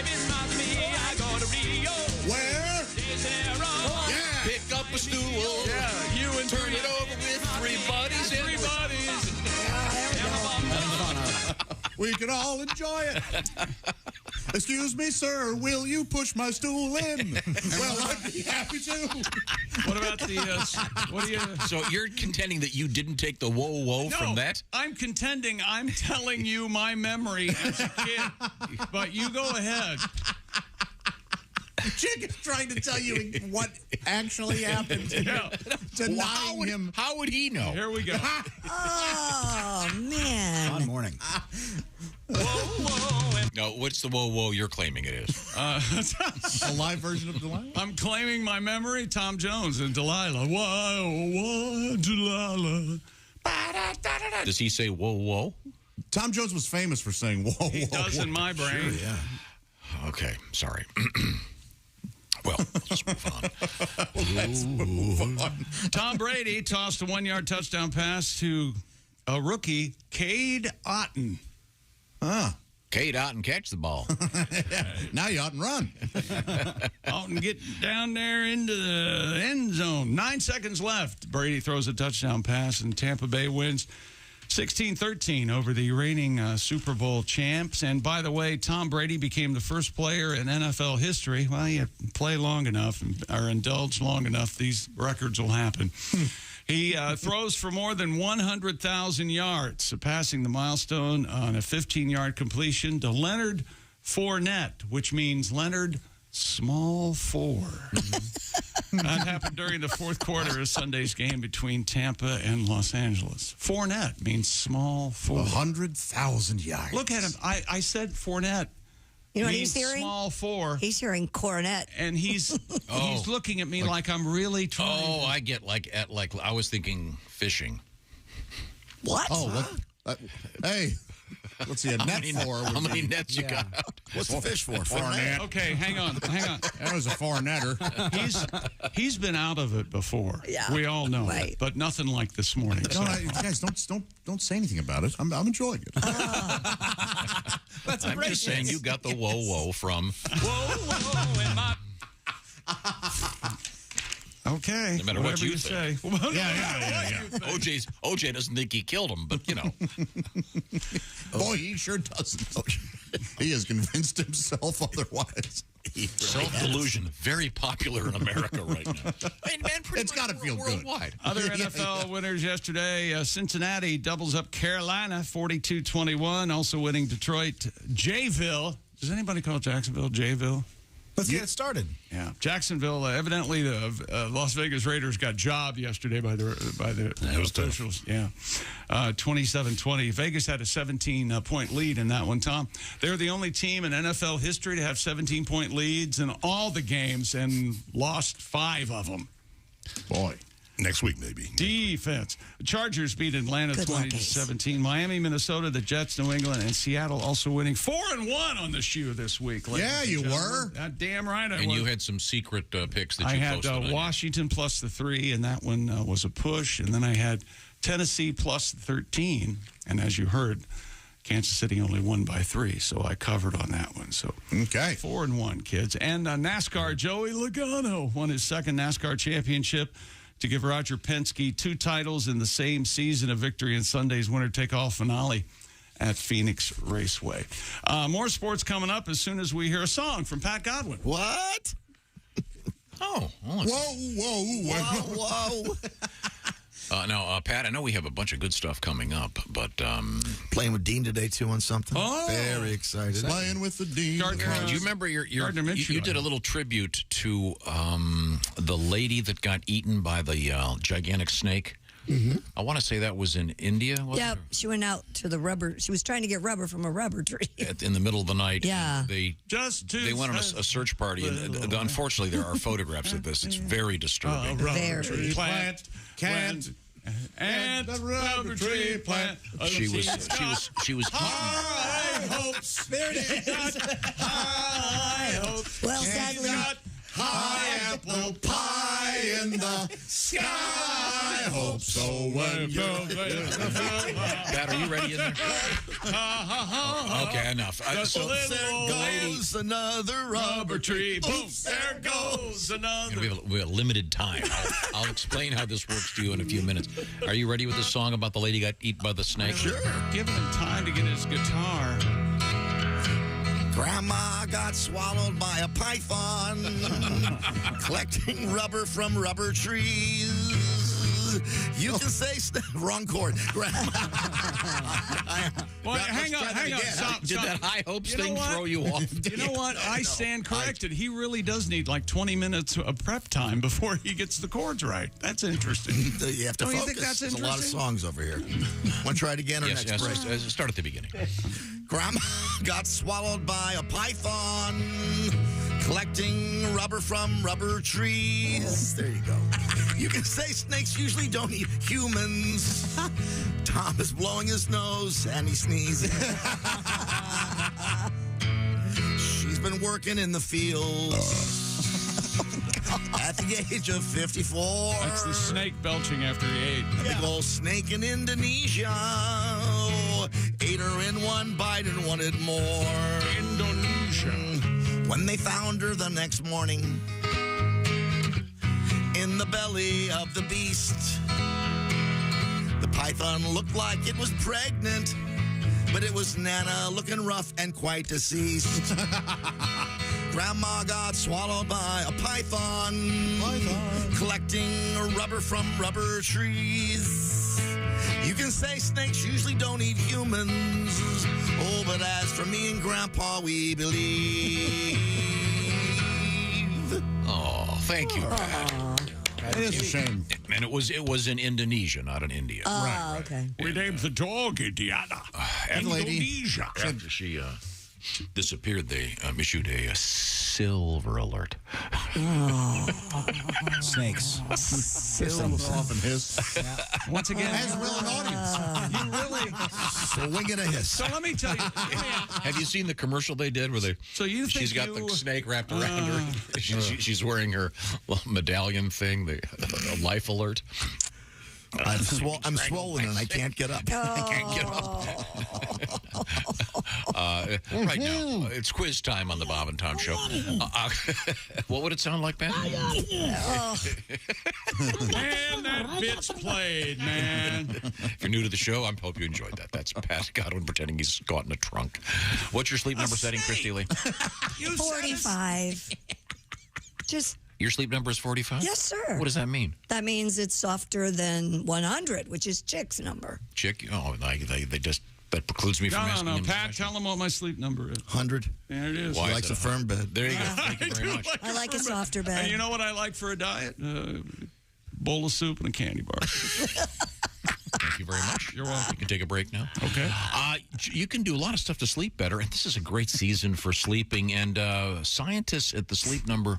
smiles at me, I go to Rio. Where? De Janeiro. Yeah. Pick up a stool. Yeah, you and Turn it over with three buddies. We can all enjoy it. Excuse me, sir. Will you push my stool in? Well, I'd be happy to. What about the? What do you? So you're contending that you didn't take the whoa from that? I'm contending. I'm telling you my memory as a kid, but you go ahead. Chick is trying to tell you what actually happened. Yeah. Denying him. How would he know? Here we go. Oh man. Good morning. No, what's the whoa you're claiming it is? A live version of Delilah? I'm claiming my memory. Tom Jones and Delilah. Whoa, Delilah. Does he say whoa? Tom Jones was famous for saying whoa. He does in my brain. Sure, yeah. Okay, sorry. Well, let's move on. Tom Brady tossed a 1-yard touchdown pass to a rookie, Cade Otton. Cade Otton catch the ball. Now you ought to run. Otton get down there into the end zone. 9 seconds left. Brady throws a touchdown pass, and Tampa Bay wins 16-13 over the reigning Super Bowl champs. And by the way, Tom Brady became the first player in NFL history. Well, you play long enough or indulge long enough, these records will happen. He throws for more than 100,000 yards, surpassing the milestone on a 15-yard completion to Leonard Fournette, which means Leonard Small Four. That happened during the fourth quarter of Sunday's game between Tampa and Los Angeles. Fournette means small four. 100,000 yards. Look at him. I said Fournette. You know what means he's hearing? Small four. He's hearing cornet. And he's looking at me like I'm really trying. Oh, I get like I was thinking fishing. What? Oh, what? Hey, let's see, a net for. How many nets you got? What's the fish for? Fournette. Okay, hang on. That was a four-netter. He's been out of it before. Yeah. We all know Right. it, but nothing like this morning. So. Guys, don't say anything about it. I'm enjoying it. That's I'm just saying you got the whoa from. Whoa, and my Okay. No matter whatever what you say. think. Well, Yeah. OJ doesn't think he killed him, but you know. Boy, he sure doesn't. He has convinced himself otherwise. Self-delusion, very popular in America right now. It's got to feel good. Worldwide. Other NFL winners yesterday, Cincinnati doubles up Carolina 42-21. Also winning Detroit, Jayville. Does anybody call Jacksonville Jayville? Let's get it started. Yeah, Jacksonville. Evidently, the Las Vegas Raiders got jobbed yesterday by the officials. Yeah, 27-20. Vegas had a 17-point lead in that one. Tom, they're the only team in NFL history to have 17-point leads in all the games and lost 5 of them. Boy. Next week, maybe. Defense. The Chargers beat Atlanta 20-17. Miami, Minnesota, the Jets, New England, and Seattle also winning 4-1 on the shoe this week. Yeah, you were. Damn right I was. And you had some secret picks that I you had posted. Washington plus the 3, and that one was a push. And then I had Tennessee plus the 13. And as you heard, Kansas City only won by 3, so I covered on that one. So okay, 4-1, kids. And NASCAR, Joey Logano won his second NASCAR championship to give Roger Penske 2 titles in the same season, a victory in Sunday's winner-take-all finale at Phoenix Raceway. More sports coming up as soon as we hear a song from Pat Godwin. What? Whoa. Now, Pat, I know we have a bunch of good stuff coming up, but... Playing with Dean today, too, on something. Oh! Very excited. Playing with the Dean. Do you remember you did a little tribute to the lady that got eaten by the gigantic snake? Mm-hmm. I want to say that was in India, wasn't Yeah, it? she went out to the rubber. She was trying to get rubber from a rubber tree. In the middle of the night. Yeah. They went on a search party, and unfortunately, there are photographs of this. It's very disturbing. Rubber tree plant can't... And the rubber tree plant. She was high hopes. There it is. High hopes. Well, sadly, high apple pie in the sky. I hope so. When Pat, are you ready in there? Okay, enough. So there goes another rubber tree. Boom! There goes another. We have a limited time. I'll explain how this works to you in a few minutes. Are you ready with the song about the lady got eaten by the snake? Sure. Giving him time to get his guitar. Grandma got swallowed by a python, collecting rubber from rubber trees. You can say wrong chord. Grandma. Well, hang on. Stop. Did that high hopes thing throw you off? You know what? I stand corrected. He really does need like 20 minutes of prep time before he gets the chords right. That's interesting. You have to Don't focus. you think that's There's a lot of interesting? songs over here. Want to try it again or Yes, next break? start at the beginning. Grandma got swallowed by a python, collecting rubber from rubber trees. There you go. You can say snakes usually don't eat humans. Tom is blowing his nose and he sneezes. She's been working in the fields at the age of 54. That's the snake belching after he ate. A big old snake in Indonesia ate her in one bite and wanted more. Indonesia. When they found her the next morning in the belly of the beast, the python looked like it was pregnant, but it was Nana looking rough and quite deceased. Grandma got swallowed by a python, collecting rubber from rubber trees. You can say snakes usually don't eat humans. Oh, but as for me and Grandpa, we believe. Oh, thank you, Pat. It's a shame. And it was in Indonesia, not in India. Oh, okay. We named the dog Indiana. Indonesia. After she disappeared, they issued a silver alert. Snakes. Off and hiss. Once again, As will an audience. you really. Swing and a hiss. So let me tell you. Have you seen the commercial they did where they? So you think she's got you- the snake wrapped around her. She's wearing her medallion thing, the life alert. I'm swollen and I can't get up. I can't get up. Right now, it's quiz time on the Bob and Tom Show. What would it sound like, Ben? Man, that bit's played, man. If you're new to the show, I hope you enjoyed that. That's Pat Godwin pretending he's caught in a trunk. What's your sleep number setting, Christy Lee? 45. Just Your sleep number is 45? yes, sir. What does that mean? That means it's softer than 100, which is Chick's number. Chick? Oh, they just, that precludes me from asking No. him. Pat, tell him what my sleep number is. 100. There it is. Why He is likes it a firm bed. There you go. Thank you very much. I like a softer bed. And you know what I like for a diet? Bowl of soup and a candy bar. Thank you very much. You're welcome. You can take a break now. Okay. You can do a lot of stuff to sleep better, and this is a great season for sleeping. And scientists at the Sleep Number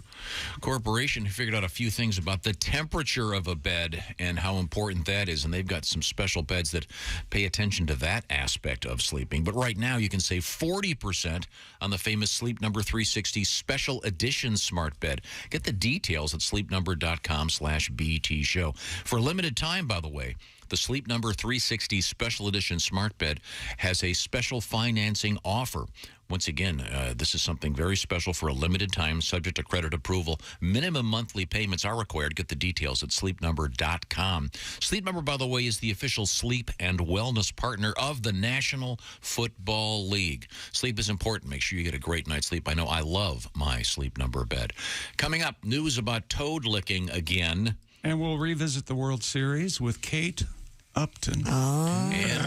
Corporation have figured out a few things about the temperature of a bed and how important that is. And they've got some special beds that pay attention to that aspect of sleeping. But right now, you can save 40% on the famous Sleep Number 360 Special Edition Smart Bed. Get the details at sleepnumber.com/BT Show. For a limited time, by the way, the Sleep Number 360 Special Edition Smart Bed has a special financing offer. Once again, this is something very special for a limited time, subject to credit approval. Minimum monthly payments are required. Get the details at sleepnumber.com. Sleep Number, by the way, is the official sleep and wellness partner of the National Football League. Sleep is important. Make sure you get a great night's sleep. I know I love my Sleep Number bed. Coming up, news about toad licking again. And we'll revisit the World Series with Kate Upton. And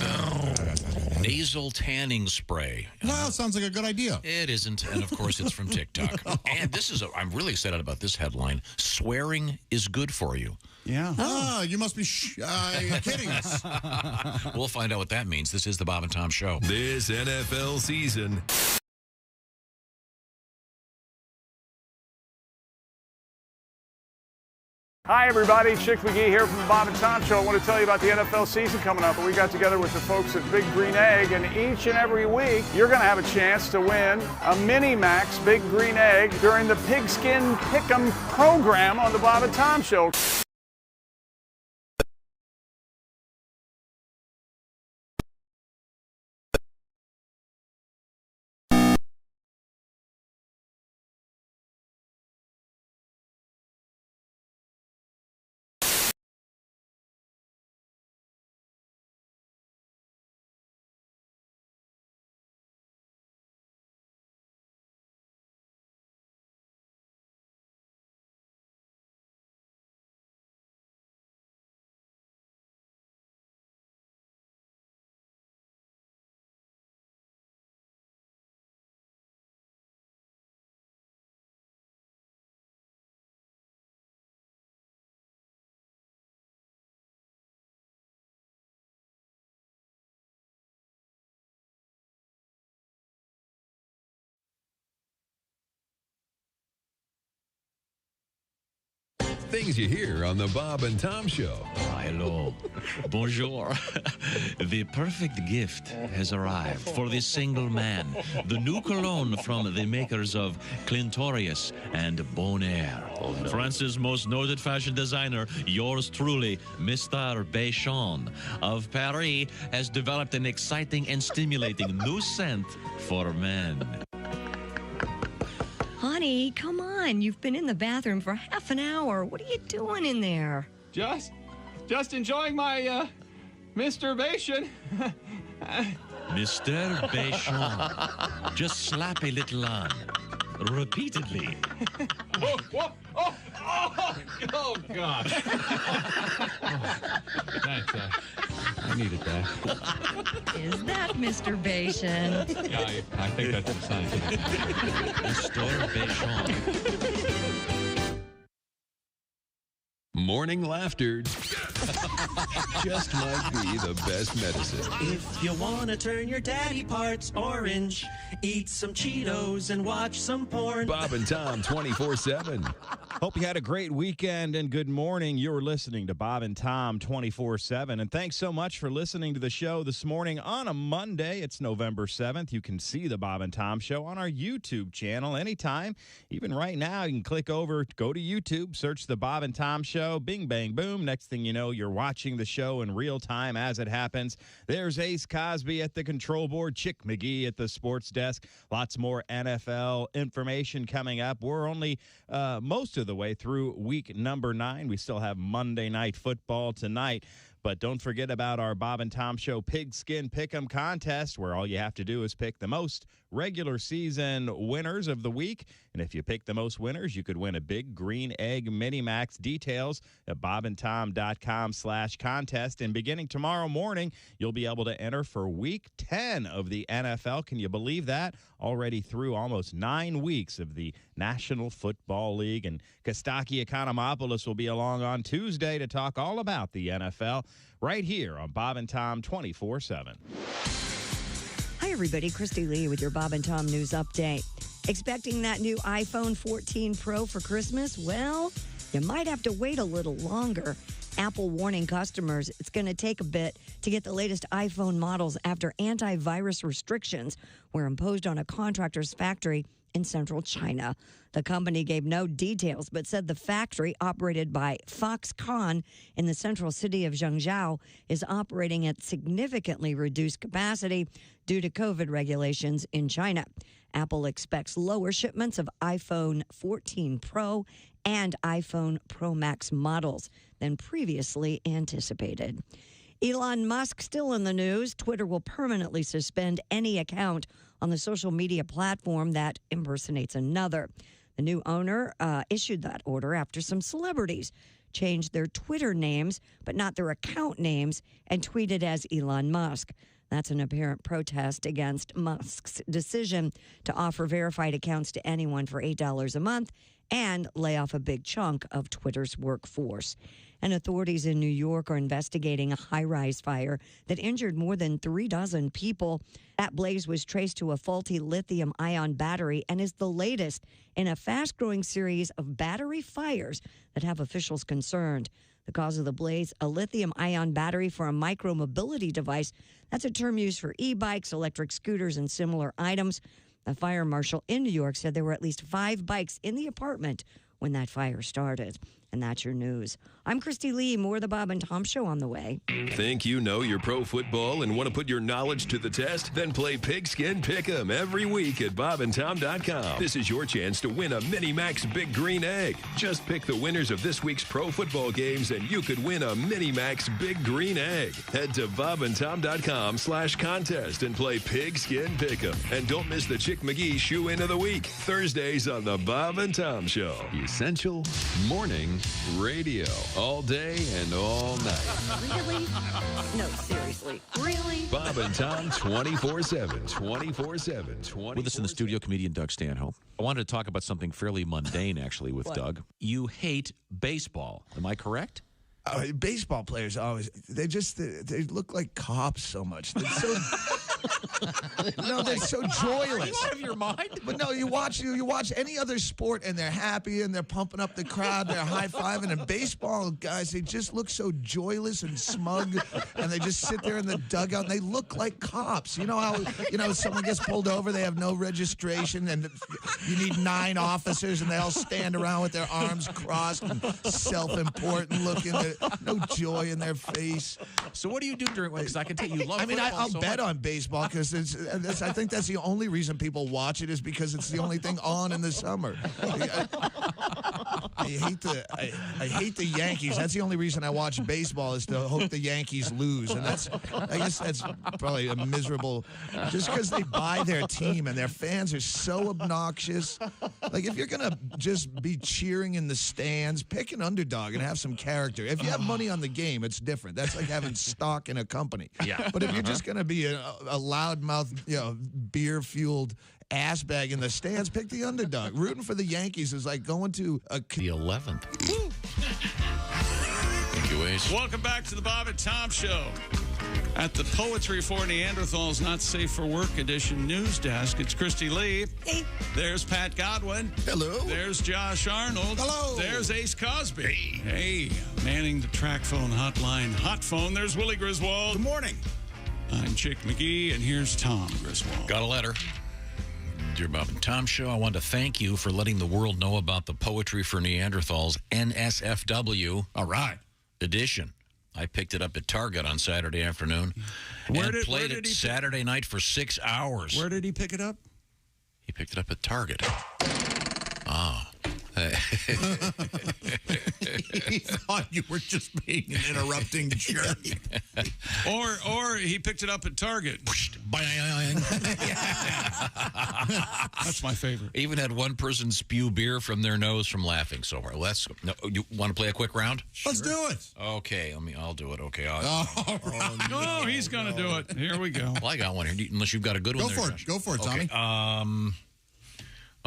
nasal tanning spray. Wow, sounds like a good idea. It isn't, and of course it's from TikTok. And this is, I'm really excited about this headline. Swearing is good for you. Yeah. Oh, you must be kidding us. We'll find out what that means. This is the Bob and Tom Show. This NFL season. Hi, everybody. Chick McGee here from the Bob and Tom Show. I want to tell you about the NFL season coming up. We got together with the folks at Big Green Egg, and each and every week, you're going to have a chance to win a Mini Max Big Green Egg during the Pigskin Pick'em program on the Bob and Tom Show. Things you hear on the Bob and Tom Show. Hello. Bonjour. The perfect gift has arrived for this single man. The new cologne from the makers of Clintorius and Bonaire. Oh, no. France's most noted fashion designer, yours truly, Mr. Béchon of Paris, has developed an exciting and stimulating new scent for men. Honey, come on. You've been in the bathroom for half an hour. What are you doing in there? Just enjoying my masturbation. Mr. Béchon. Just slap a little on. Repeatedly. Oh, God. That's, I needed that. Is that Mr. Béchon? Yeah, I think that's the sign. Mr. Béchon. Morning laughter just might be the best medicine. If you want to turn your daddy parts orange, eat some Cheetos and watch some porn. Bob and Tom 24/7. Hope you had a great weekend and good morning. You're listening to Bob and Tom 24/7. And thanks so much for listening to the show this morning on a Monday. It's November 7th. You can see the Bob and Tom Show on our YouTube channel anytime. Even right now, you can click over, go to YouTube, search the Bob and Tom Show, bing, bang, boom. Next thing you know, you're watching the show in real time as it happens. There's Ace Cosby at the control board, Chick McGee at the sports desk. Lots more NFL information coming up. We're only most of the way through week number 9. We still have Monday Night Football tonight. But don't forget about our Bob and Tom Show Pigskin Pick'em contest, where all you have to do is pick the most regular season winners of the week. And if you pick the most winners, you could win a big green egg mini max. Details at bobandtom.com/contest. And beginning tomorrow morning, you'll be able to enter for week 10 of the NFL. Can you believe that? Already through almost 9 weeks of the National Football League. And Kostaki Economopoulos will be along on Tuesday to talk all about the NFL right here on Bob and Tom 24/7. Hi, everybody. Christy Lee with your Bob and Tom News Update. Expecting that new iPhone 14 Pro for Christmas? Well, you might have to wait a little longer. Apple warning customers it's going to take a bit to get the latest iPhone models after antivirus restrictions were imposed on a contractor's factory in central China. The company gave no details, but said the factory, operated by Foxconn in the central city of Zhengzhou, is operating at significantly reduced capacity due to COVID regulations in China. Apple expects lower shipments of iPhone 14 Pro and iPhone Pro Max models than previously anticipated. Elon Musk still in the news. Twitter will permanently suspend any account on the social media platform that impersonates another. The new owner issued that order after some celebrities changed their Twitter names, but not their account names, and tweeted as Elon Musk. That's an apparent protest against Musk's decision to offer verified accounts to anyone for $8 a month and lay off a big chunk of Twitter's workforce. And authorities in New York are investigating a high-rise fire that injured more than 36 people. That blaze was traced to a faulty lithium-ion battery and is the latest in a fast-growing series of battery fires that have officials concerned. The cause of the blaze, a lithium-ion battery for a micro-mobility device. That's a term used for e-bikes, electric scooters, and similar items. A fire marshal in New York said there were at least 5 bikes in the apartment when that fire started. And that's your news. I'm Christy Lee. More of the Bob and Tom Show on the way. Think you know your pro football and want to put your knowledge to the test? Then play Pigskin Pick'em every week at bobandtom.com. This is your chance to win a Mini Max Big Green Egg. Just pick the winners of this week's pro football games and you could win a Mini Max Big Green Egg. Head to bobandtom.com/contest and play Pigskin Pick'em. And don't miss the Chick McGee Shoe In of the Week. Thursdays on the Bob and Tom Show. Essential Morning Radio. All day and all night. Really? No, seriously. Really? Bob and Tom 24/7. 24/7. With us in the studio, comedian Doug Stanhope. I wanted to talk about something fairly mundane, actually, with Doug. You hate baseball. Am I correct? Baseball players always they look like cops so much. They're so they're so joyless. Are you out of your mind? But no, you watch any other sport and they're happy and they're pumping up the crowd, they're high-fiving. And baseball guys, they just look so joyless and smug, and they just sit there in the dugout and they look like cops. You know how someone gets pulled over, they have no registration, and you need 9 officers, and they all stand around with their arms crossed and self-important looking. No joy in their face. So what do you do during? Because I can tell you love. I mean, I'll so bet much. on baseball because I think that's the only reason people watch it is because it's the only thing on in the summer. I hate the Yankees. That's the only reason I watch baseball is to hope the Yankees lose, and I guess that's probably a miserable. Just because they buy their team and their fans are so obnoxious. Like if you're gonna just be cheering in the stands, pick an underdog and have some character. If you have money on the game, it's different. That's like having stock in a company. Yeah. But if you're just gonna be a loudmouth, beer fueled ass bag in the stands, pick the underdog. Rooting for the Yankees is like going to the 11th. Thank you, Ace. Welcome back to the Bob and Tom Show. At the Poetry for Neanderthals Not Safe for Work edition news desk, it's Christy Lee. Hey. There's Pat Godwin. Hello. There's Josh Arnold. Hello. There's Ace Cosby. Hey. Manning the track phone hotline. Hot phone. There's Willie Griswold. Good morning. I'm Chick McGee, and here's Tom Griswold. Got a letter. Dear Bob and Tom Show, I want to thank you for letting the world know about the Poetry for Neanderthals NSFW edition. I picked it up at Target on Saturday afternoon and played it Saturday night for 6 hours. Where did he pick it up? He picked it up at Target. He thought you were just being an interrupting jerk. Or he picked it up at Target. That's my favorite. Even had one person spew beer from their nose from laughing so hard. You want to play a quick round? Let's do it. Okay, I'll do it. Okay. No, he's going to do it. Here we go. Well, I got one here, unless you've got a good one. Go for it, Tommy.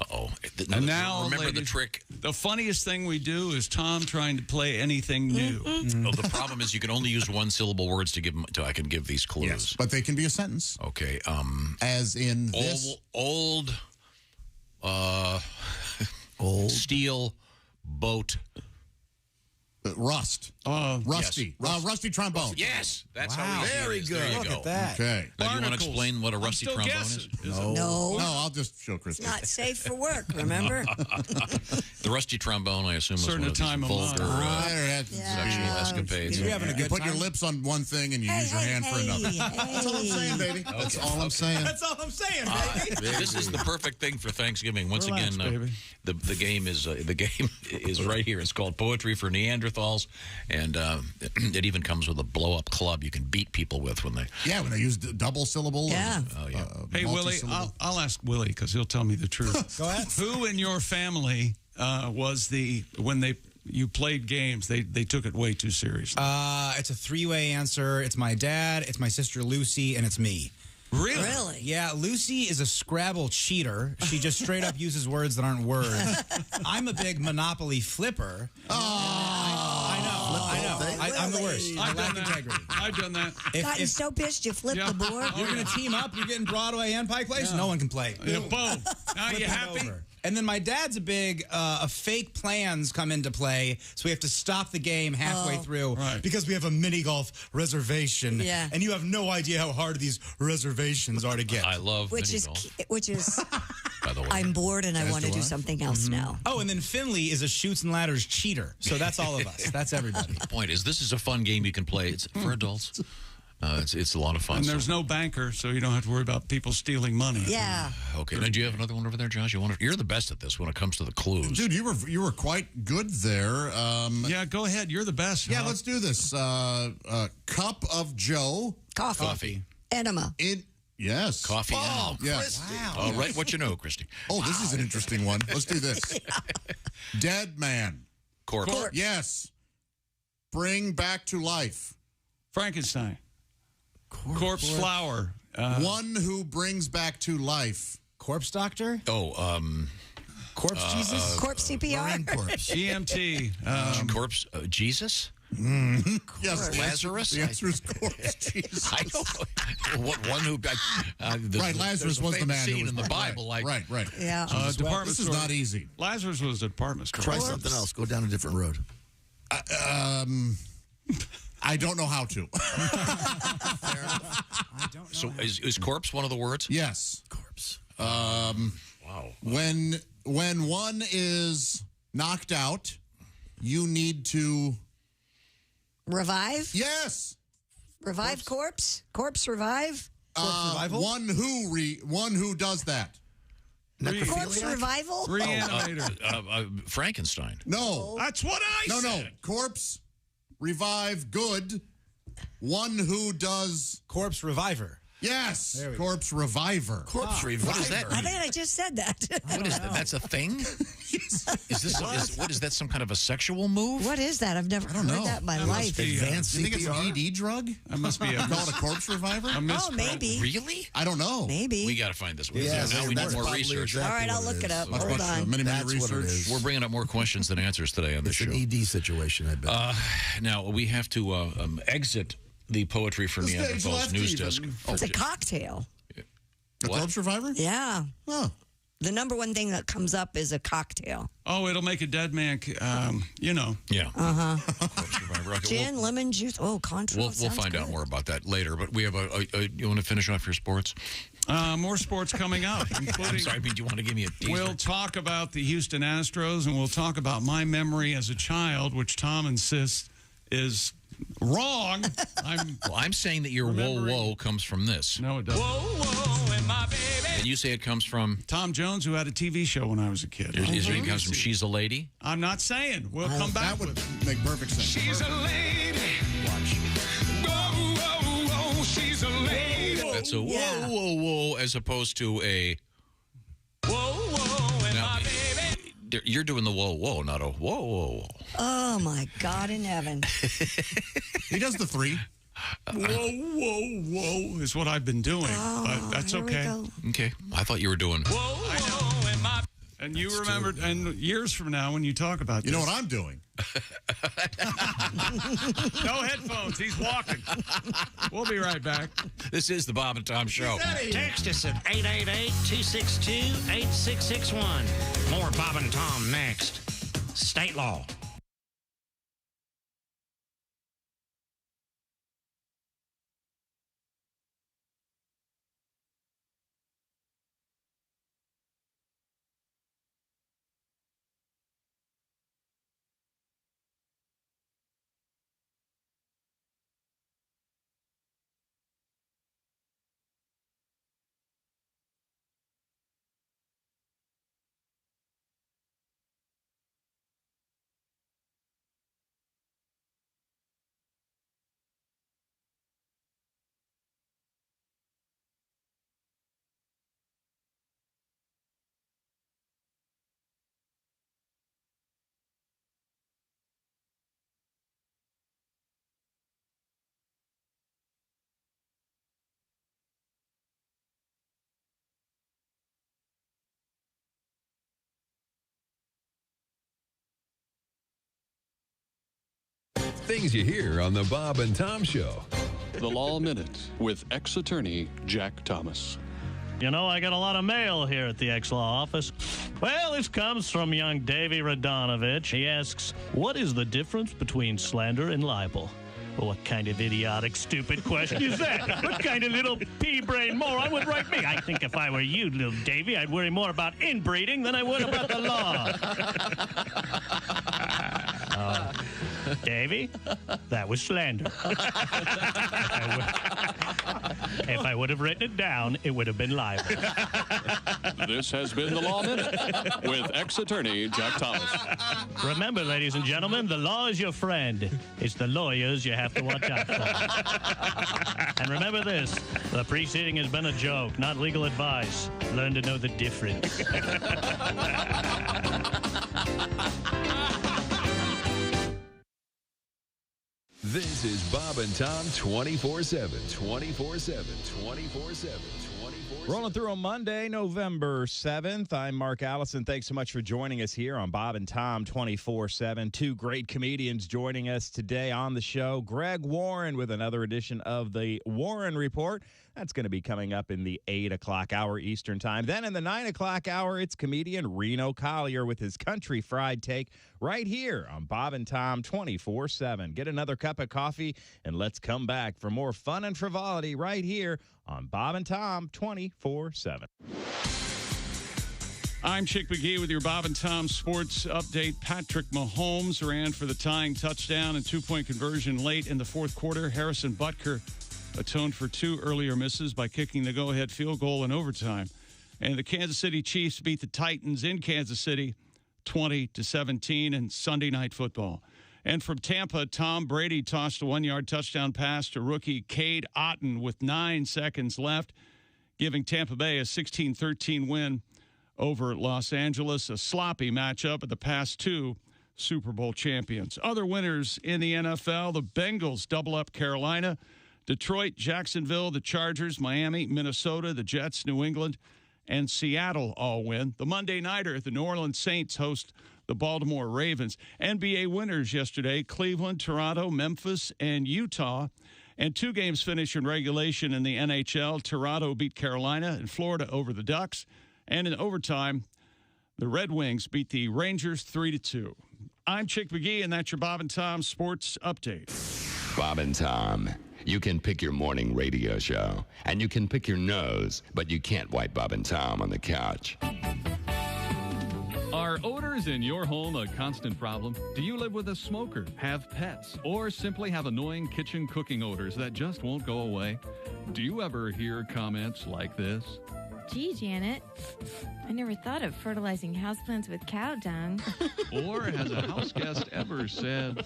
Uh-oh. And now, remember ladies, the trick. The funniest thing we do is Tom trying to play anything new. No, the problem is you can only use one-syllable words to give them. I can give these clues. Yes, but they can be a sentence. Okay. As in this. Old steel boat. Rust. Rusty. Yes. Rusty trombone. Yes. That's Wow. how we Very use it. good. There you Look go. at that. Okay. Now, do you want to explain what a rusty trombone is? No. No, I'll just show Christy. Not safe for work, remember? The rusty trombone, I assume, is Certain one of time these of vulgar Sexual escapades. You're having a good put your lips on one thing and you use your hand for another. That's all I'm saying, baby. That's all I'm saying. That's all I'm saying, baby. This is the perfect thing for Thanksgiving. Once Relax, again, the game is right here. It's called Poetry for Neanderthals, and it even comes with a blow-up club you can beat people with when they. Yeah, when they use double syllable. Yeah. Hey, Willie, I'll ask Willie because he'll tell me the truth. Go ahead. Who in your family was when you played games, they took it way too seriously? It's a three-way answer. It's my dad, it's my sister Lucy, and it's me. Really? Yeah, Lucy is a Scrabble cheater. She just straight up uses words that aren't words. I'm a big Monopoly flipper. I know. I'm the worst. I lack integrity. I've done that. Gotten so pissed you flipped the board. You're going to team up. You're getting Broadway and Pike Place. No one can play. Yeah, boom. Now you happy? Over. And then my dad's a big fake plans come into play, so we have to stop the game halfway through because we have a mini golf reservation. Yeah. And you have no idea how hard these reservations are to get. I love Which is, by the way. I'm bored and I want to do something else now. Oh, and then Finley is a shoots and ladders cheater. So that's all of us. That's everybody. The point is, this is a fun game you can play. It's for adults. It's a lot of fun. And there's no banker, so you don't have to worry about people stealing money. Yeah. Okay. Now, do you have another one over there, Josh? You're the best at this when it comes to the clues. Dude, you were quite good there. Yeah, go ahead. You're the best. Yeah, let's do this. Cup of Joe. Coffee. Enema. Yes. Coffee. Oh, yes. Wow. Right, what you know, Christy. Oh, this is an interesting one. Let's do this. Dead man. Corpse. Yes. Bring back to life. Frankenstein. Corpse flower. One who brings back to life. Corpse doctor? Oh, Corpse Jesus? Corpse CPR? Corpse. EMT. Corpse Jesus? Yes, Lazarus? The answer is corpse Jesus. I know. One who. Right, Lazarus was the man who scene was in the Bible. Right. Yeah. Department this store. is not easy. Lazarus was a department store. Try something else. Go down a different road. I don't know how to. Fair enough. I don't know. So is corpse one of the words? Yes. Corpse. Wow. When one is knocked out, you need to Revive? Yes. Revive corpse? Corpse revive? Revival? One who does that. Corpse revival? Reanimator. Frankenstein. No. That's what I said. No. Corpse revive good. One who does Corpse reviver. Yes. Corpse reviver. Corpse reviver. What does that I mean? think I just said that. What is that? That's a thing? Is that some kind of a sexual move? What is that? I've never heard know. that in my That life. must be, Advanced You think it's an CPR? ED drug? That must be a Called a corpse reviver? Oh, maybe. Really? I don't know. Maybe. We got to find this. Yeah, now we need that's more probably research. exactly All right, I'll what look it up. Much, Hold on. many That's what it research. is. We're bringing up more questions than answers today on this It's show. an ED situation, I bet. Now, we have to exit the Poetry for The stage Neanderthals left news even. desk. It's a cocktail. A corpse reviver? Yeah. Oh. The number one thing that comes up is a cocktail. Oh, it'll make a dead man, Yeah. Corpse reviver. Okay, Gin, lemon juice. Oh, contra. we'll find out more about that later. But we have you want to finish off your sports? more sports coming up, including... I'm sorry, do you want to give me a teaser? We'll talk about the Houston Astros, and we'll talk about my memory as a child, which Tom insists is wrong. I'm saying that your whoa-whoa comes from this. No, it doesn't. Whoa, whoa, and my baby And you say it comes from Tom Jones, who had a TV show when I was a kid. Is it comes from She's a Lady? I'm not saying. We'll come back. That would make perfect sense. She's a lady. Watch. Whoa, whoa, whoa, she's a lady. That's a whoa, whoa, whoa, as opposed to a Whoa, whoa, and Now, my baby. You're doing the whoa, whoa, not a whoa, whoa, whoa. Oh, my God in heaven. He does the 3. Whoa, whoa, whoa is what I've been doing, but that's here we okay. go. Okay, I thought you were doing. Whoa, whoa, and my And you remembered, and years from now when you talk about You this. know what I'm doing? No headphones. He's walking. We'll be right back. This is the Bob and Tom Show. Text us at 888-262-8661. More Bob and Tom next. State law. Things you hear on the Bob and Tom Show. The Law Minute with ex-attorney Jack Thomas. You know, I got a lot of mail here at the ex-law office. Well, this comes from young Davey Radonovich. He asks, what is the difference between slander and libel? Well, what kind of idiotic, stupid question is that? What kind of little pea-brain moron would write me? I think if I were you, little Davey, I'd worry more about inbreeding than I would about the law. Davey, that was slander. If I would have written it down, it would have been libel. This has been the Law Minute with ex-attorney Jack Thomas. Remember, ladies and gentlemen, the law is your friend. It's the lawyers you have to watch out for. And remember this, the preceding has been a joke, not legal advice. Learn to know the difference. This is Bob and Tom 24/7. 24/7. 24/7. Rolling through on Monday, November 7th. I'm Mark Allison. Thanks so much for joining us here on Bob and Tom 24/7. Two great comedians joining us today on the show. Greg Warren with another edition of the Warren Report. That's going to be coming up in the 8 o'clock hour Eastern time. Then in the 9 o'clock hour, it's comedian Reno Collier with his Country Fried Take right here on Bob and Tom 24/7. Get another cup of coffee and let's come back for more fun and frivolity right here on Bob and Tom 24/7. I'm Chick McGee with your Bob and Tom Sports Update. Patrick Mahomes ran for the tying touchdown and two-point conversion late in the fourth quarter. Harrison Butker atoned for two earlier misses by kicking the go-ahead field goal in overtime. And the Kansas City Chiefs beat the Titans in Kansas City 20-17 in Sunday Night Football. And from Tampa, Tom Brady tossed a one-yard touchdown pass to rookie Cade Otton with 9 seconds left, giving Tampa Bay a 16-13 win over Los Angeles, a sloppy matchup of the past two Super Bowl champions. Other winners in the NFL, the Bengals double up Carolina, Detroit, Jacksonville, the Chargers, Miami, Minnesota, the Jets, New England, and Seattle all win. The Monday Nighter, the New Orleans Saints host the Baltimore Ravens. NBA winners yesterday, Cleveland, Toronto, Memphis, and Utah. And two games finished in regulation in the NHL. Toronto beat Carolina and Florida over the Ducks. And in overtime, the Red Wings beat the Rangers 3-2. I'm Chick McGee, and that's your Bob and Tom Sports Update. Bob and Tom. You can pick your morning radio show, and you can pick your nose, but you can't wipe Bob and Tom on the couch. Are odors in your home a constant problem? Do you live with a smoker, have pets, or simply have annoying kitchen cooking odors that just won't go away? Do you ever hear comments like this? Gee, Janet, I never thought of fertilizing houseplants with cow dung. Or has a house guest ever said,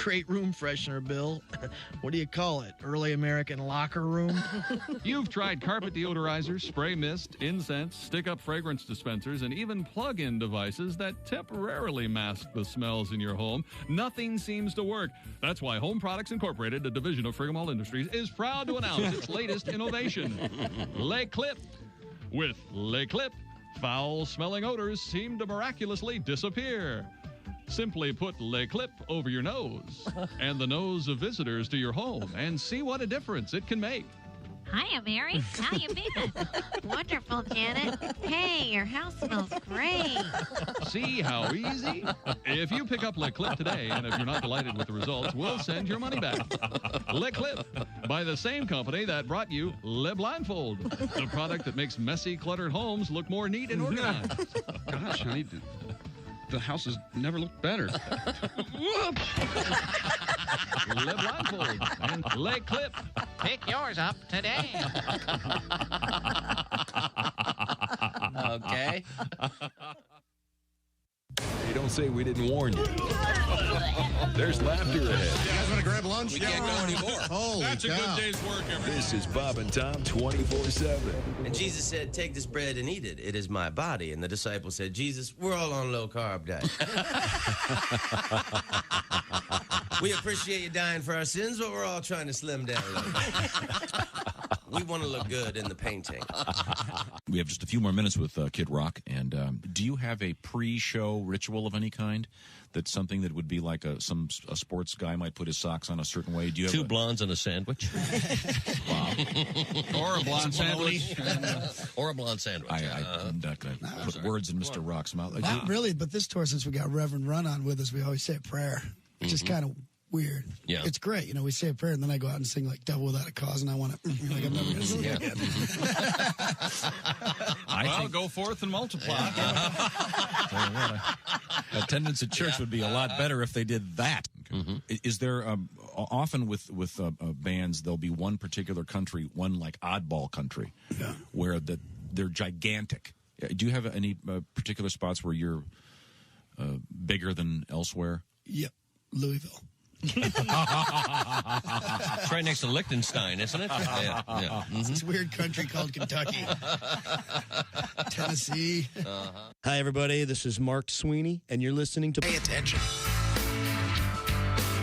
Great room freshener, Bill. What do you call it? Early American locker room? You've tried carpet deodorizers, spray mist, incense, stick-up fragrance dispensers, and even plug-in devices that temporarily mask the smells in your home. Nothing seems to work. That's why Home Products Incorporated, a division of Frigamall Industries, is proud to announce its latest innovation, Le Clip. With Le Clip, foul-smelling odors seem to miraculously disappear. Simply put Le Clip over your nose and the nose of visitors to your home and see what a difference it can make. Hiya, Mary. How you been? Wonderful, Janet. Hey, your house smells great. See how easy? If you pick up Le Clip today, and if you're not delighted with the results, we'll send your money back. Le Clip, by the same company that brought you Le Blindfold, the product that makes messy, cluttered homes look more neat and organized. Gosh, honey, the house has never looked better. Le Blindfold and Le Clip. Pick yours up today. Okay. Hey, don't say we didn't warn you. There's laughter ahead. You guys want to grab lunch? We can't go anymore. Holy That's a cow. good day's work, everybody. This is Bob and Tom 24/7. And Jesus said, take this bread and eat it. It is my body. And the disciples said, Jesus, we're all on low-carb diet. We appreciate you dying for our sins, but we're all trying to slim down a little bit. We want to look good in the painting. We have just a few more minutes with Kid Rock. And do you have a pre-show ritual of any kind? That's something that would be like a sports guy might put his socks on a certain way. Do you have Two blondes and a sandwich. Or a blonde sandwich. Or a blonde sandwich. I'm not going to put words in Mr. Rock's mouth. Not really, but this tour, since we got Reverend Run on with us, we always say a prayer. It's just kind of weird. Yeah. It's great. We say a prayer, and then I go out and sing like Devil Without a Cause, and I want to, like, I'm never going to sing again. Well, go forth and multiply. Attendance at church would be a lot better if they did that. Is there often with bands there'll be one particular country, one like oddball country, where they're gigantic. Do you have any particular spots where you're bigger than elsewhere? Yep, Louisville. It's right next to Liechtenstein, isn't it? Yeah. It's this weird country called Kentucky. Tennessee. Hi, everybody. This is Mark Sweeney, and you're listening to Pay attention.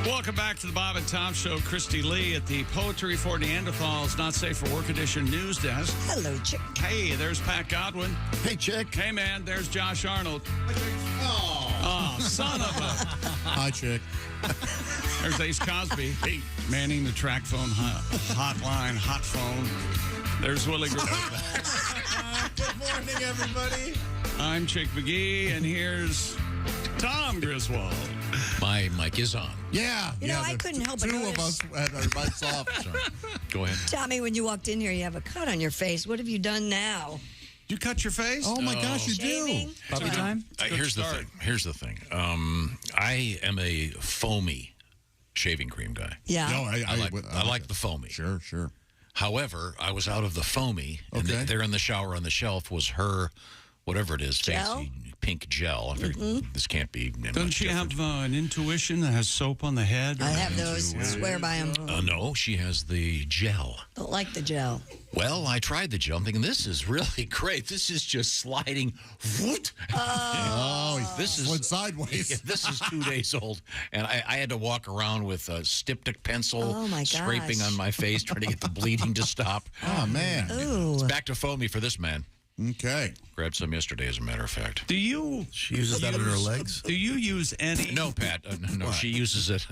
Welcome back to the Bob and Tom Show. Christy Lee at the Poetry for Neanderthals Not Safe for Work Edition news desk. Hello, Chick. Hey, there's Pat Godwin. Hey, Chick. Hey, man, there's Josh Arnold. Oh, son of a... Hi, Chick. There's Ace Cosby. Hey, manning the track phone hotline, hot phone. There's Willie Griswold. Good morning, everybody. I'm Chick McGee, and here's Tom Griswold. My mic is on. Yeah. I couldn't help but Two notice. of us had our mics off. Sorry. Go ahead. Tommy, when you walked in here, you have a cut on your face. What have you done now? You cut your face? Oh, my gosh, you Shaving? do. Puppy time? Here's the thing. I am a foamy shaving cream guy. Yeah. No, I like the foamy. Sure. However, I was out of the foamy, and there in the shower on the shelf was her, whatever it is, Gel? fancy pink gel. I figured this can't be. Doesn't she have an intuition that has soap on the head? I have those. Swear by them. No, she has the gel. Don't like the gel. Well, I tried the gel. I'm thinking, this is really great. This is just sliding. This is went sideways. This is 2 days old. And I had to walk around with a styptic pencil, scraping on my face, trying to get the bleeding to stop. Oh, man. Ooh. It's back to foamy for this man. Okay. Grabbed some yesterday, as a matter of fact. Do you? She uses that on her legs? Do you use any? No, Pat. No, she uses it.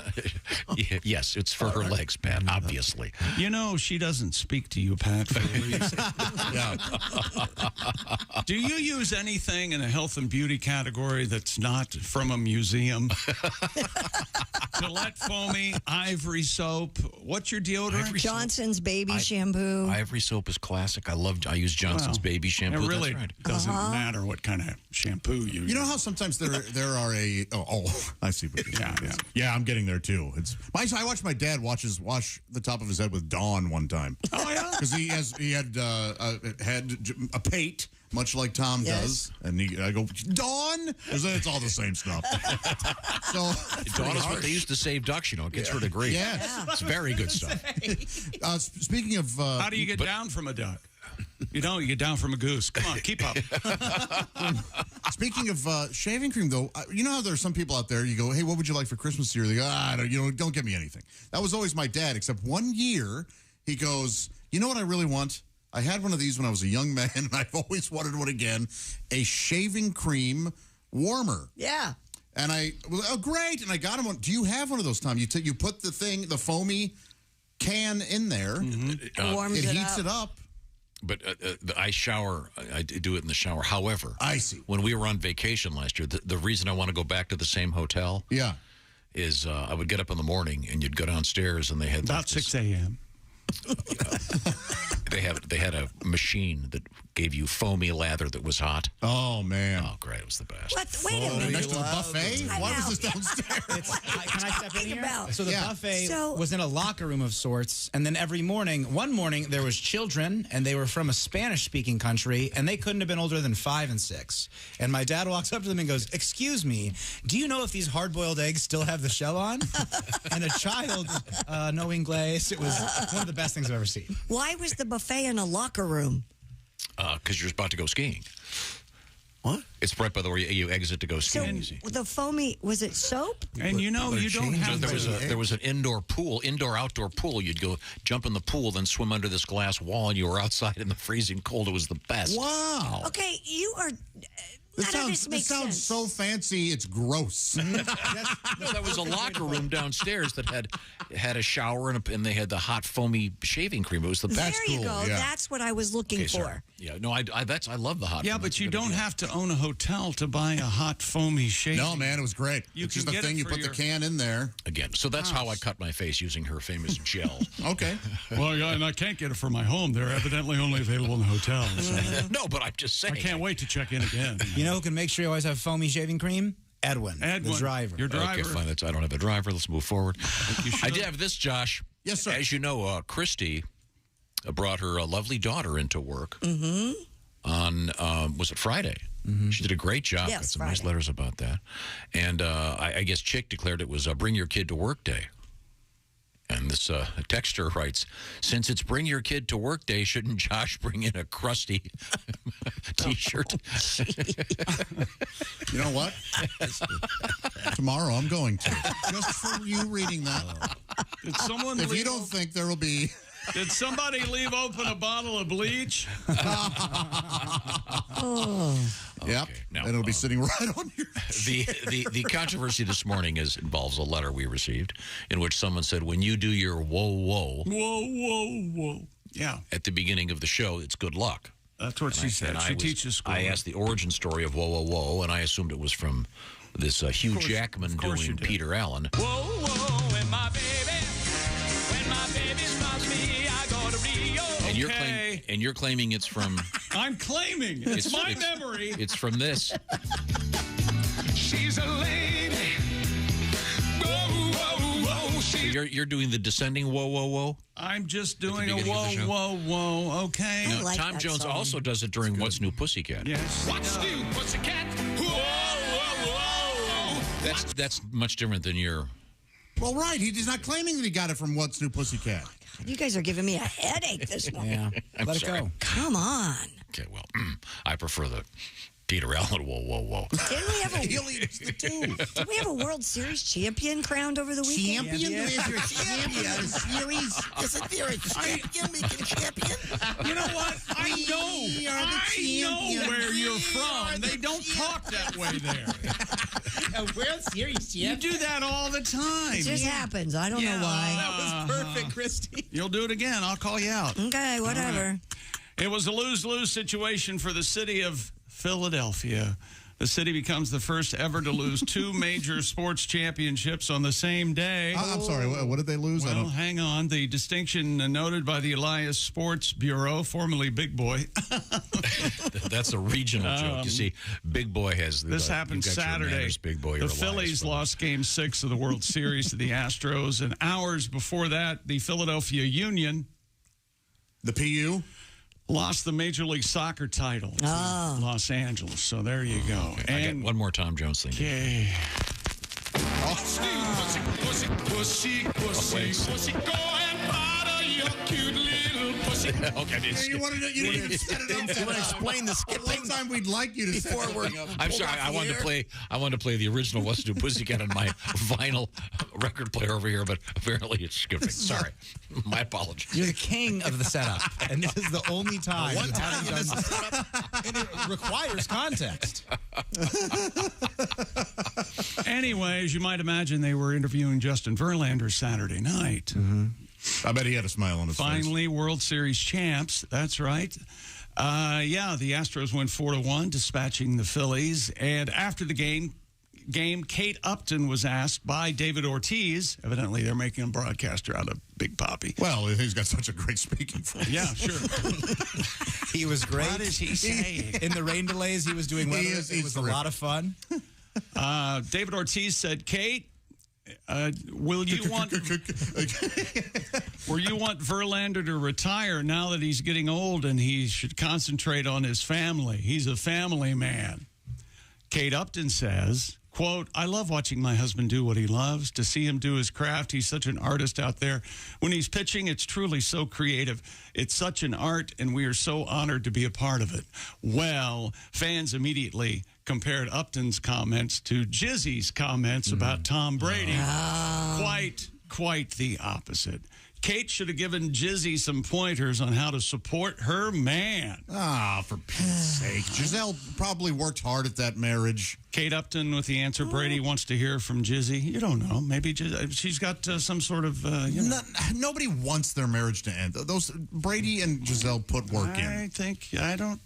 Yes, it's for her legs, Pat, obviously. You know, she doesn't speak to you, Pat, for a reason. Yeah. Do you use anything in a health and beauty category that's not from a museum? Gillette Foamy, Ivory Soap. What's your deodorant? Johnson's Baby Shampoo. Ivory Soap is classic. I use Johnson's Baby Shampoo. It really That's right. doesn't matter what kind of shampoo you use. You know how sometimes there are I see what you're saying. Yeah, I'm getting there too. I watched my dad wash the top of his head with Dawn one time. Oh yeah. because he had a pate, much like Tom does, and I go, Dawn. It's all the same stuff. So Dawn is what they used to save ducks. It gets rid of grease. Yes. It's very good stuff. Speaking of, how do you get down from a duck? You don't. You get down from a goose. Come on, keep up. Speaking of shaving cream, though, you know how there are some people out there, you go, hey, what would you like for Christmas this year? They go, don't get me anything. That was always my dad, except one year he goes, you know what I really want? I had one of these when I was a young man, and I've always wanted one again, a shaving cream warmer. Yeah. And I was, oh, great, and I got him one. Do you have one of those, Tom? You put the foamy can in there. Mm-hmm. It heats it up. But I shower. I do it in the shower. However, I see. When we were on vacation last year, the reason I want to go back to the same hotel, is I would get up in the morning and you'd go downstairs and they had about 6 a.m. They had a machine that gave you foamy lather that was hot. Oh man! Oh great, it was the best. What? Wait a minute. Next to the buffet? Why was this downstairs? Can I step in here? About. So the buffet was in a locker room of sorts, and then one morning there was children, and they were from a Spanish-speaking country, and they couldn't have been older than 5 and 6. And my dad walks up to them and goes, "Excuse me, do you know if these hard-boiled eggs still have the shell on?" And a child, no inglés. It was one of the best things I've ever seen. Why was the buffet in a locker room? Because you're about to go skiing. What? It's right by the way you exit to go skiing. So the foamy, was it soap? And you don't have there was an indoor-outdoor pool. You'd go jump in the pool, then swim under this glass wall, and you were outside in the freezing cold. It was the best. Wow. Okay, you are... This sounds so fancy, it's gross. No, that was a locker room downstairs that had a shower and they had the hot foamy shaving cream. It was the best. There you go. Yeah. That's what I was looking for. Sorry. Yeah, no, I love the hot. Yeah, but you don't have to own a hotel to buy a hot foamy shaving. No, man, it was great. It's just the thing, you put the can in there. Again, so that's how I cut my face, using her famous gel. Okay. Well, yeah, and I can't get it for my home. They're evidently only available in hotels. So. No, but I'm just saying. I can't wait to check in again. You know who can make sure you always have foamy shaving cream? Edwin, the driver. Your driver. Okay, fine. I don't have a driver. Let's move forward. I did have this, Josh. Yes, sir. As you know, Christy brought her lovely daughter into work on, was it Friday? She did a great job. Yes, got some Friday. nice letters about that. And I guess Chick declared it was Bring Your Kid to Work Day. And this texter writes, since it's Bring Your Kid to Work Day, shouldn't Josh bring in a crusty T-shirt? You know what? Tomorrow I'm going to. Just for you reading that. Did someone if you don't think there will be... Did somebody leave open a bottle of bleach? Yep. Now, and it'll be sitting right on your the controversy this morning involves a letter we received in which someone said, when you do your whoa, yeah, at the beginning of the show, it's good luck. That's what she said. She teaches school. I asked the origin story of whoa, and I assumed it was from this Hugh Jackman doing Peter Allen. Whoa, and my baby, when my baby smiles me, I go to Rio. And you're claiming it's from... I'm claiming. It's my memory. It's from this. She's a lady. Whoa. So you're doing the descending whoa. I'm just doing a whoa. Okay. You know, Tom Jones also does it during What's New Pussycat. Yes. What's new, Pussycat? Whoa. That's much different than your... Well, right. He's not claiming that he got it from What's New Pussycat. You guys are giving me a headache this morning. Yeah. Let it sorry. go. Come on. Okay, well, I prefer the Peter Allen whoa. Didn't we have did we have a World Series champion crowned over the weekend? Champion? Is there a champion series? Isn't there a champion making champion? You know what? I know where you're from. They don't talk that way there. A World Series You champion. do that all the time. It just happens. I don't know why. That was perfect, Christy. You'll do it again. I'll call you out. Okay, whatever. It was a lose-lose situation for the city of Philadelphia. The city becomes the first ever to lose 2 major sports championships on the same day. I'm sorry, what did they lose? Well, hang on. The distinction noted by the Elias Sports Bureau, formerly Big Boy. That's a regional joke. You see, Big Boy has... This happened Saturday. Manners, Big Boy, the Phillies lost Game 6 of the World Series to the Astros, and hours before that, the Philadelphia Union The PU? Lost the Major League Soccer title to Los Angeles. So there you go. Okay. I got one more Tom Jones thing. Okay. Okay, you wanted to set it up. You want to explain the skipping? One time we'd like you to set it up. I'm sorry. I wanted to play the original "What's New Pussycat" on my vinyl record player over here, but apparently it's skipping. Sorry, my apologies. You're the king of the setup, and this is the only time. One you time haven't done setup, and it requires context. Anyway, as you might imagine, they were interviewing Justin Verlander Saturday night. I bet he had a smile on his face. Finally, World Series champs. That's right. Yeah, the Astros went 4-1, dispatching the Phillies. And after the game, Kate Upton was asked by David Ortiz. Evidently, they're making a broadcaster out of Big Papi. Well, he's got such a great speaking voice. Yeah, sure. He was great. What is he saying? In the rain delays, he was doing weather. It was a lot of fun. David Ortiz said, Kate, will you want Verlander to retire now that he's getting old and he should concentrate on his family? He's a family man. Kate Upton says, quote, I love watching my husband do what he loves, to see him do his craft. He's such an artist out there. When he's pitching, it's truly so creative. It's such an art, and we are so honored to be a part of it. Well, fans immediately compared Upton's comments to Jizzy's comments about Tom Brady. Quite the opposite. Kate should have given Jizzy some pointers on how to support her man. For Pete's sake. Giselle probably worked hard at that marriage. Kate Upton with the answer Brady wants to hear from Jizzy. You don't know. Maybe she's got some sort of, Nobody wants their marriage to end. Those Brady and Giselle put work in. I don't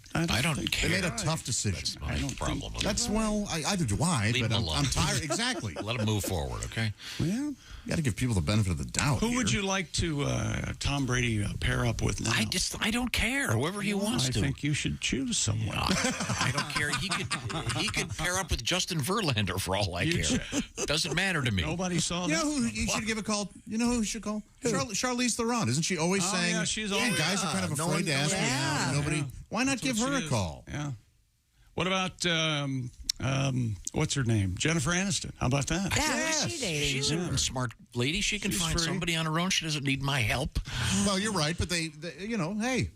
care. They made a tough decision. That's my problem. Either do I, Leave but them I'm alone. tired. Exactly. Let them move forward, okay? Well, you got to give people the benefit of the doubt. Who would you like to Tom Brady pair up with now? I don't care. Whoever he wants to. I think you should choose someone. I don't care. He could pair up with Justin Verlander for all I care. Doesn't matter to me. Nobody saw that. You know who you should give a call? You know who you should call? Charlize Theron. Isn't she always saying? Yeah, she's always. Guys are kind of afraid to ask me out. Nobody. Why not give her a call? Yeah. What about what's her name? Jennifer Aniston. How about that? Yeah, who's she dating? She's a smart lady. She can find somebody on her own. She doesn't need my help. Well, you're right, but they hey.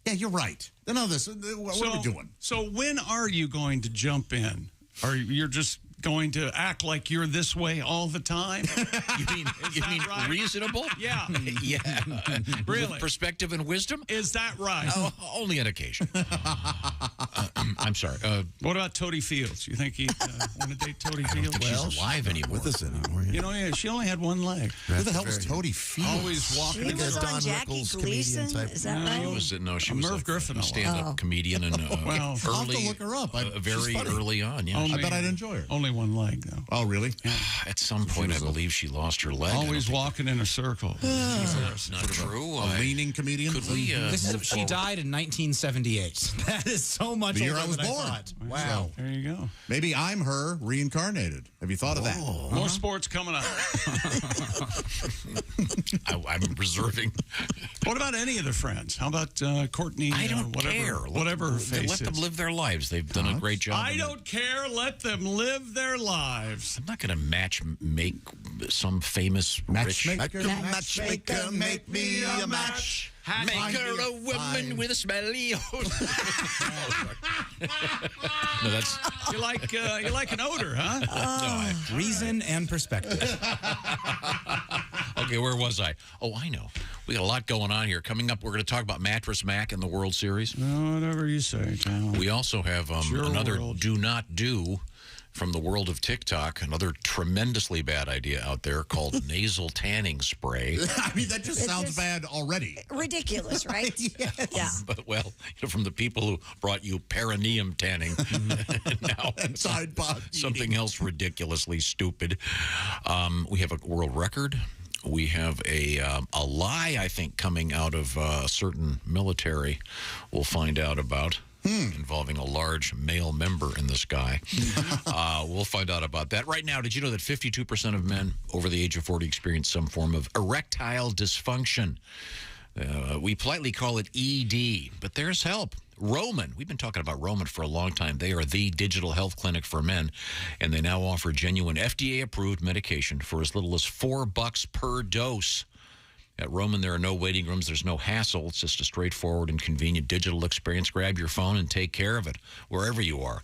Yeah, you're right. None of this. What are we doing? So when are you going to jump in? Or you're just going to act like you're this way all the time? You mean right? Reasonable? Yeah. Yeah. Really? With perspective and wisdom? Is that right? Only on occasion. I'm sorry. What about Toady Fields? You think he'd want to date Toady Fields? She's alive anymore. With us anymore. You know, yeah, she only had one leg. Who the hell was Toady Fields? Always walking. She was on Jackie Gleason. Is that right? She was Merv Griffin, a stand-up comedian, and I'll have to look her up. Very early on. Yeah, I bet I'd enjoy her. Only one leg, though. Oh, really? At some point, I believe she lost her leg. Always walking in a circle. Not true. A leaning comedian. Could we? She died in 1978. That is so much The year older I was than born. thought. Wow. There you go. Maybe I'm her reincarnated. Have you thought of that? More sports coming up. I'm reserving. What about any of the friends? How about Courtney? I don't care. Whatever her face Let them is. live their lives. They've done a great job. I don't care. Let them live their lives. I'm not going to make some famous Matchmaker, matchmaker, make me a match. Make her a woman with a smelly No, that's you like an odor, huh? No, reason and perspective. Okay, where was I? Oh, I know. We got a lot going on here. Coming up, we're going to talk about Mattress Mac in the World Series. Whatever you say, Tom. We also have another world. do not do from the world of TikTok, another tremendously bad idea out there called nasal tanning spray. I mean, that just sounds bad already. Ridiculous, right? Yes. Yeah. But, well, from the people who brought you perineum tanning, now side pod something else ridiculously stupid. We have a world record. We have a lie, I think, coming out of a certain military we'll find out about. Involving a large male member in the sky. We'll find out about that. Right now, did you know that 52% of men over the age of 40 experience some form of erectile dysfunction? We politely call it ED, but there's help. Roman. We've been talking about Roman for a long time. They are the digital health clinic for men, and they now offer genuine FDA-approved medication for as little as $4 per dose. At Roman, there are no waiting rooms. There's no hassle. It's just a straightforward and convenient digital experience. Grab your phone and take care of it wherever you are.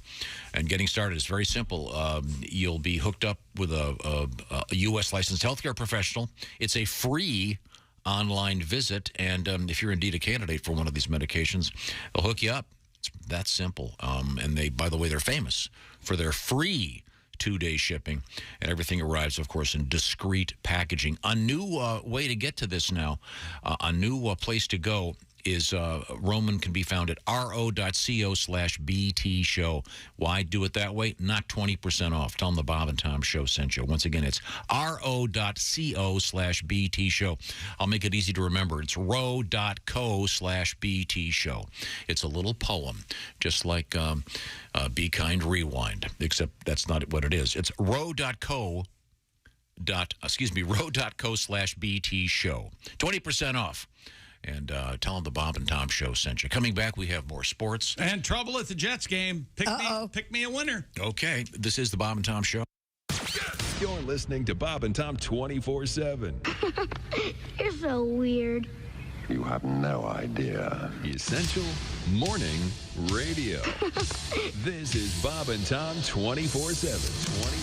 And getting started is very simple. You'll be hooked up with a U.S. licensed healthcare professional. It's a free online visit, and if you're indeed a candidate for one of these medications, they'll hook you up. It's that simple. And they, by the way, they're famous for their free 2-day shipping, and everything arrives, of course, in discreet packaging. A new way to get to this now, a new place to go is Roman can be found at ro.co/BT show. Why do it that way? Not 20% off. Tell them the Bob and Tom Show sent you. Once again, it's ro.co/BT show. I'll make it easy to remember. It's ro.co/BT show. It's a little poem, just like Be Kind Rewind, except that's not what it is. It's ro.co/BT show. 20% off. And tell them the Bob and Tom Show sent you. Coming back, we have more sports. And trouble at the Jets game. Pick me a winner. Okay, this is the Bob and Tom Show. You're listening to Bob and Tom 24/7. You're so weird. You have no idea. Essential Morning Radio. This is Bob and Tom 24/7.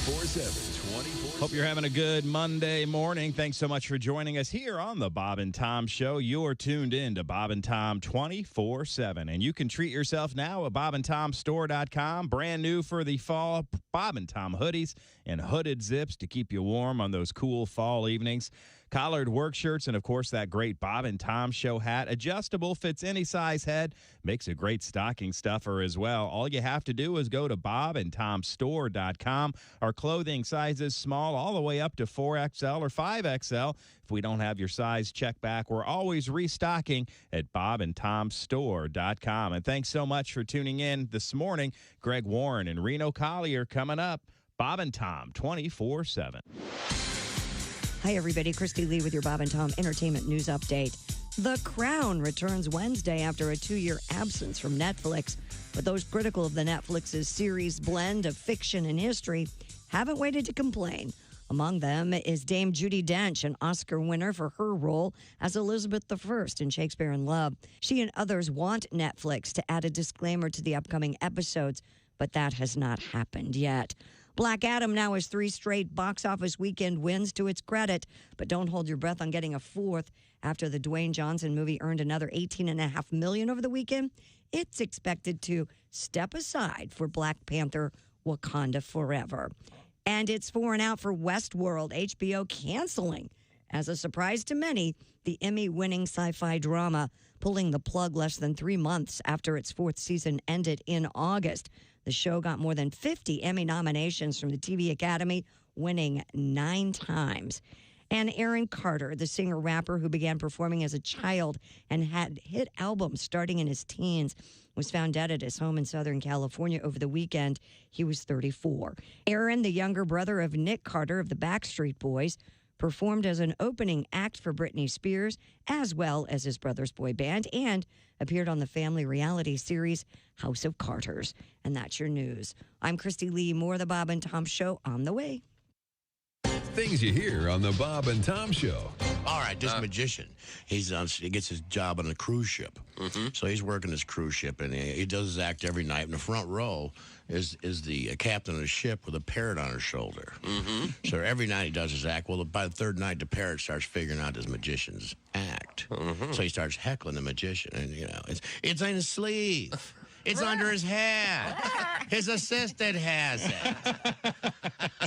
24/7. Hope you're having a good Monday morning. Thanks so much for joining us here on the Bob and Tom Show. You're tuned in to Bob and Tom 24/7. And you can treat yourself now at bobandtomstore.com. Brand new for the fall, Bob and Tom hoodies and hooded zips to keep you warm on those cool fall evenings. Collared work shirts, and, of course, that great Bob and Tom Show hat. Adjustable, fits any size head, makes a great stocking stuffer as well. All you have to do is go to bobandtomstore.com. Our clothing sizes small all the way up to 4XL or 5XL. If we don't have your size, check back. We're always restocking at bobandtomstore.com. And thanks so much for tuning in this morning. Greg Warren and Reno Collier coming up. Bob and Tom 24/7. Hi, everybody. Christy Lee with your Bob and Tom Entertainment News Update. The Crown returns Wednesday after a 2-year absence from Netflix. But those critical of the Netflix's series blend of fiction and history haven't waited to complain. Among them is Dame Judi Dench, an Oscar winner for her role as Elizabeth I in Shakespeare in Love. She and others want Netflix to add a disclaimer to the upcoming episodes, but that has not happened yet. Black Adam now has 3 straight box office weekend wins to its credit, but don't hold your breath on getting a 4th. After the Dwayne Johnson movie earned another $18.5 million over the weekend, it's expected to step aside for Black Panther: Wakanda Forever. And it's 4 and out for Westworld, HBO canceling, as a surprise to many, the Emmy-winning sci-fi drama, pulling the plug less than 3 months after its 4th season ended in August. The show got more than 50 Emmy nominations from the TV Academy, winning 9 times. And Aaron Carter, the singer-rapper who began performing as a child and had hit albums starting in his teens, was found dead at his home in Southern California over the weekend. He was 34. Aaron, the younger brother of Nick Carter of the Backstreet Boys, performed as an opening act for Britney Spears, as well as his brother's boy band, and appeared on the family reality series House of Carters. And that's your news. I'm Christy Lee. More of the Bob and Tom Show on the way. Things you hear on the Bob and Tom Show. All right, this magician, he gets his job on a cruise ship. So he's working this cruise ship, and he does his act every night. In the front row is the captain of the ship with a parrot on her shoulder. So every night he does his act. Well, by the 3rd night, the parrot starts figuring out his magician's act. So he starts heckling the magician, and it's in his sleeve. It's under his hat. His assistant has it.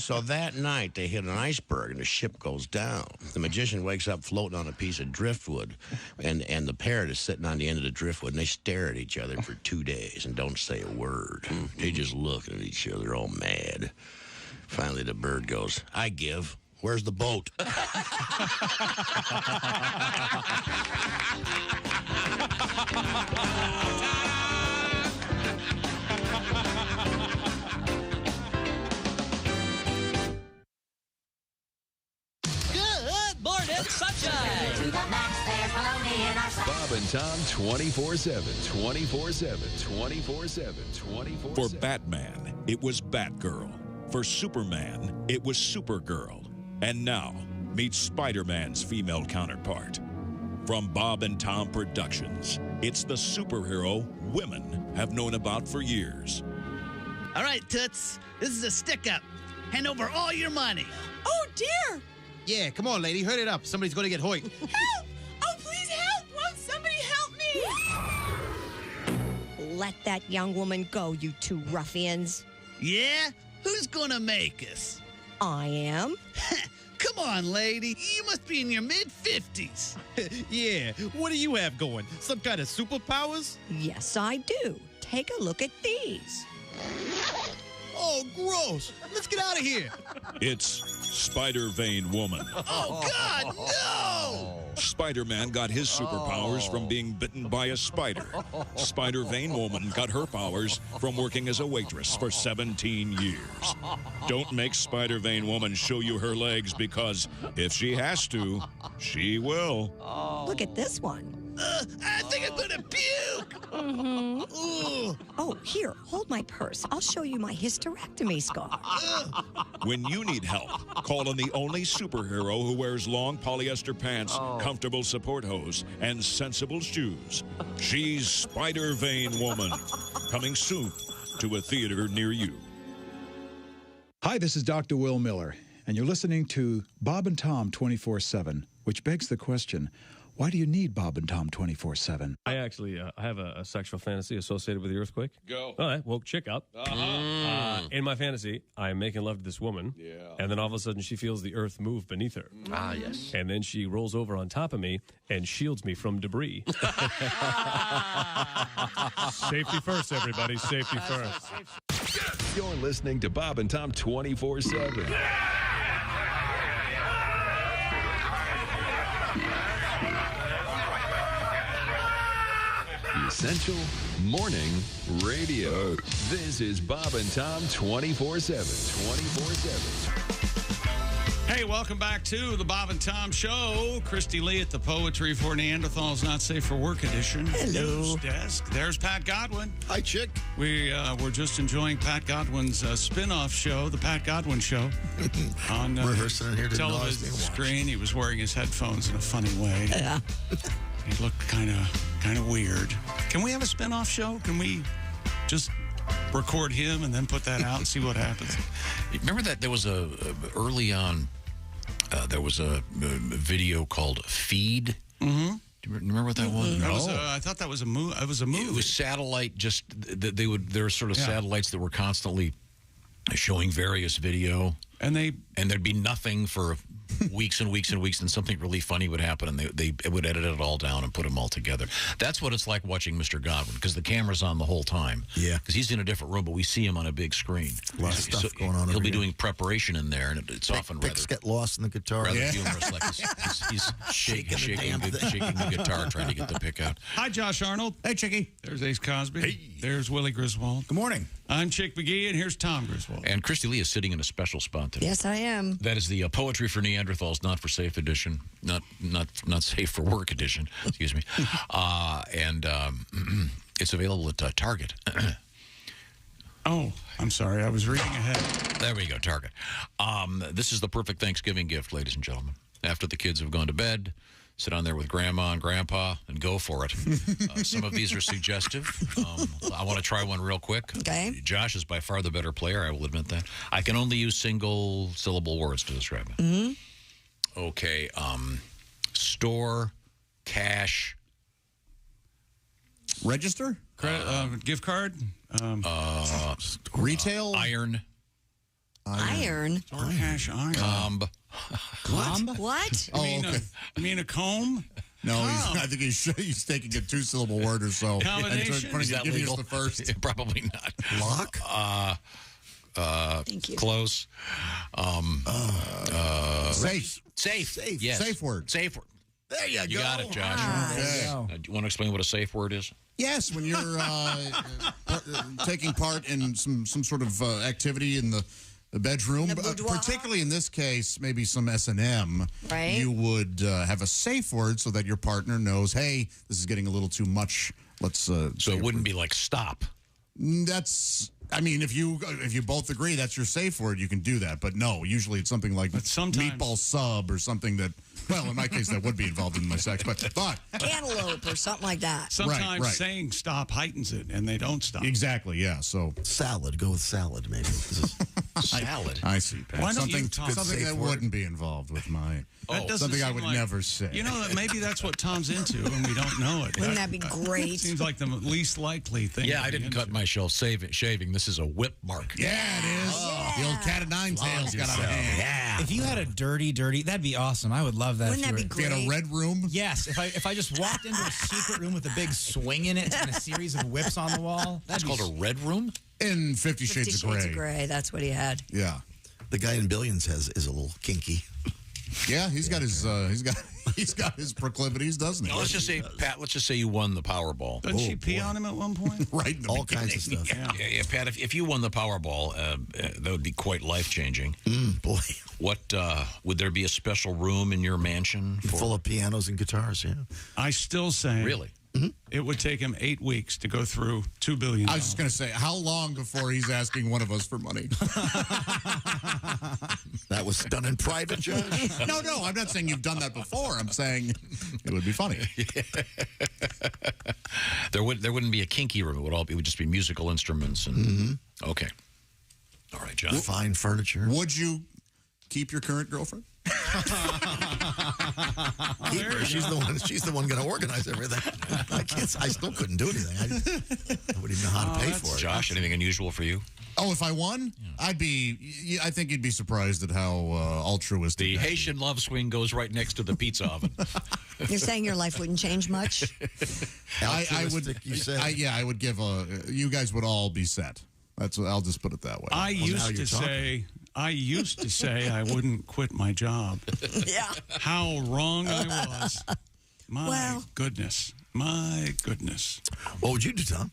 So that night, they hit an iceberg, and the ship goes down. The magician wakes up floating on a piece of driftwood, and the parrot is sitting on the end of the driftwood, and they stare at each other for 2 days and don't say a word. They just look at each other all mad. Finally, the bird goes, "I give. Where's the boat?" Good morning, sunshine. Bob Bob and Tom 24/7, 24/7, 24/7, 24/7. For Batman, it was Batgirl. For Superman, it was Supergirl. And now, meet Spider-Man's female counterpart. From Bob and Tom Productions, it's the superhero women have known about for years. All right, Toots, this is a stick-up. Hand over all your money. Oh, dear. Yeah, come on, lady. Hurry it up. Somebody's going to get hoiked. Help! Oh, please help! Won't somebody help me? Let that young woman go, you two ruffians. Yeah? Who's going to make us? I am. Come on, lady. You must be in your mid-50s. Yeah, what do you have going? Some kind of superpowers? Yes, I do. Take a look at these. Oh, gross. Let's get out of here. It's Spider-Vane Woman. Oh, God, no! Spider-Man got his superpowers from being bitten by a spider. Spider-Vane Woman got her powers from working as a waitress for 17 years. Don't make Spider-Vane Woman show you her legs, because if she has to, she will. Look at this one. I think I'm gonna puke. Oh, here, hold my purse. I'll show you my hysterectomy scar. When you need help, call on the only superhero who wears long polyester pants, comfortable support hose, and sensible shoes. She's Spider-Vane Woman. Coming soon to a theater near you. Hi, this is Dr. Will Miller, and you're listening to Bob and Tom 24/7, which begs the question, why do you need Bob and Tom 24/7? I actually have a sexual fantasy associated with the earthquake. Go. All right, woke chick up. In my fantasy, I'm making love to this woman. Yeah. And then all of a sudden, she feels the earth move beneath her. Ah, yes. And then she rolls over on top of me and shields me from debris. Safety first, everybody. Safety first. You're listening to Bob and Tom 24/7. Essential Morning Radio. This is Bob and Tom 24/7. 24/7. Hey, welcome back to the Bob and Tom Show. Christy Lee at the Poetry for Neanderthals Not Safe for Work edition. Hello. News desk. There's Pat Godwin. Hi, chick. We were just enjoying Pat Godwin's spin-off show, The Pat Godwin Show, on rehearsing in here to television screen. He was wearing his headphones in a funny way. Yeah. He looked kind of weird. Can we have a spin-off show? Can we just record him and then put that out and see what happens? Remember that there was early on, there was a video called Feed. Mm-hmm. Do you remember what that was? I thought that was a movie. It was a movie. It was satellite. Just there were sort of satellites that were constantly showing various video, and there'd be nothing for weeks and weeks and weeks, and something really funny would happen, and they would edit it all down and put them all together. That's what it's like watching Mr. Godwin, because the camera's on the whole time. Yeah. Because he's in a different room, but we see him on a big screen. A lot of stuff going on He'll over be here. doing preparation in there, and it's often Picks get lost in the guitar. rather humorous. Like he's shaking the guitar, trying to get the pick out. Hi, Josh Arnold. Hey, Chickie. There's Ace Cosby. Hey. There's Willie Griswold. Good morning. I'm Chick McGee, and here's Tom Griswold. And Christy Lee is sitting in a special spot today. Yes, I am. That is the Poetry for Neanderthals Not for Safe edition, not safe for work edition. Excuse me, and it's available at Target. Oh, I'm sorry, I was reading ahead. There we go, Target. This is the perfect Thanksgiving gift, ladies and gentlemen. After the kids have gone to bed, sit on there with Grandma and Grandpa and go for it. Some of these are suggestive. I want to try one real quick. Okay. Josh is by far the better player, I will admit that. I can only use single-syllable words to describe it. Mm-hmm. Okay, store, cash. Register? Credit, gift card? Retail? Iron. Iron? Store, cash, iron. Comb. What? Oh, okay. You mean a comb? No, I think he's taking a two-syllable word or so. Combination? Is that giving legal? us the first. Probably not. Lock? Thank you. Close. Safe. Safe. Yes. Safe word. Safe word. There you go. You got it, Josh. Okay. Do you want to explain what a safe word is? Yes, when you're taking part in some sort of activity in the The bedroom, The boudoir. particularly in this case, maybe some S&M. Right. You would have a safe word so that your partner knows, hey, this is getting a little too much. Let's. So it wouldn't be like stop. That's. I mean, if you both agree that's your safe word, you can do that. But no, usually it's something like meatball sub or something that. Well, in my case, that would be involved in my sex, but Cantaloupe or something like that. Sometimes right. saying stop heightens it, and they don't stop. Exactly, yeah. So salad, go with salad, maybe. Salad. I see, Pat. Why don't something you, Tom? something that wouldn't be involved with my. That doesn't something I seem would like- never say. You know, maybe that's what Tom's into, and we don't know it. Wouldn't that be great? Seems like the least likely thing. Yeah, to I be didn't into. cut my shaving. This is a whip mark. Yeah, it is. The old cat of nine tails got out of hand. Yeah. If you had a dirty, that'd be awesome. I would love that. Wouldn't that be If you had a red room? Yes. If I just walked into a secret room with a big swing in it and a series of whips on the wall. That's called a red room? In 50 50 Shades of Shades Grey. of Grey. That's what he had. Yeah. The guy in Billions is a little kinky. Yeah, he's got his proclivities, doesn't he? Let's just say, Pat, you won the Powerball. Doesn't she pee on him at one point? Right in the All beginning. kinds of stuff. Yeah, Pat, if you won the Powerball, that would be quite life-changing. Boy. What, would there be a special room in your mansion? Full of pianos and guitars, yeah. I still say. Really? It would take him 8 weeks to go through $2 billion. I was just going to say, how long before he's asking one of us for money? That was done in private, Judge? No, I'm not saying you've done that before. I'm saying it would be funny. There wouldn't be a kinky room. It would just be musical instruments and okay. All right, John. Fine furniture. Would you keep your current girlfriend? Keep her. She's the one going to organize everything. I still couldn't do anything. I wouldn't even know how to pay for it. Josh, anything unusual for you? Oh, if I won, I think you'd be surprised at how altruistic. The Haitian love swing goes right next to the pizza oven. You're saying your life wouldn't change much? I would. You said. I would give you guys would all be set. I'll just put it that way. I used to say I wouldn't quit my job. Yeah. How wrong I was. My goodness. What would you do, Tom?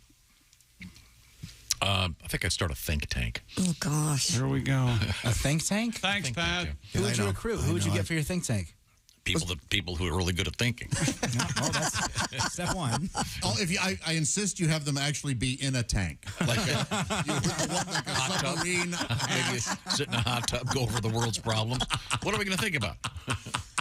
I think I'd start a think tank. Oh, gosh. There we go. A think tank? Thanks, Pat. Who would you recruit? Who would you get for your think tank? People who are really good at thinking. Oh, that's step one. Oh, I insist you have them actually be in a tank, like a Hot tub. submarine. Maybe sit in a hot tub, go over the world's problems. What are we going to think about?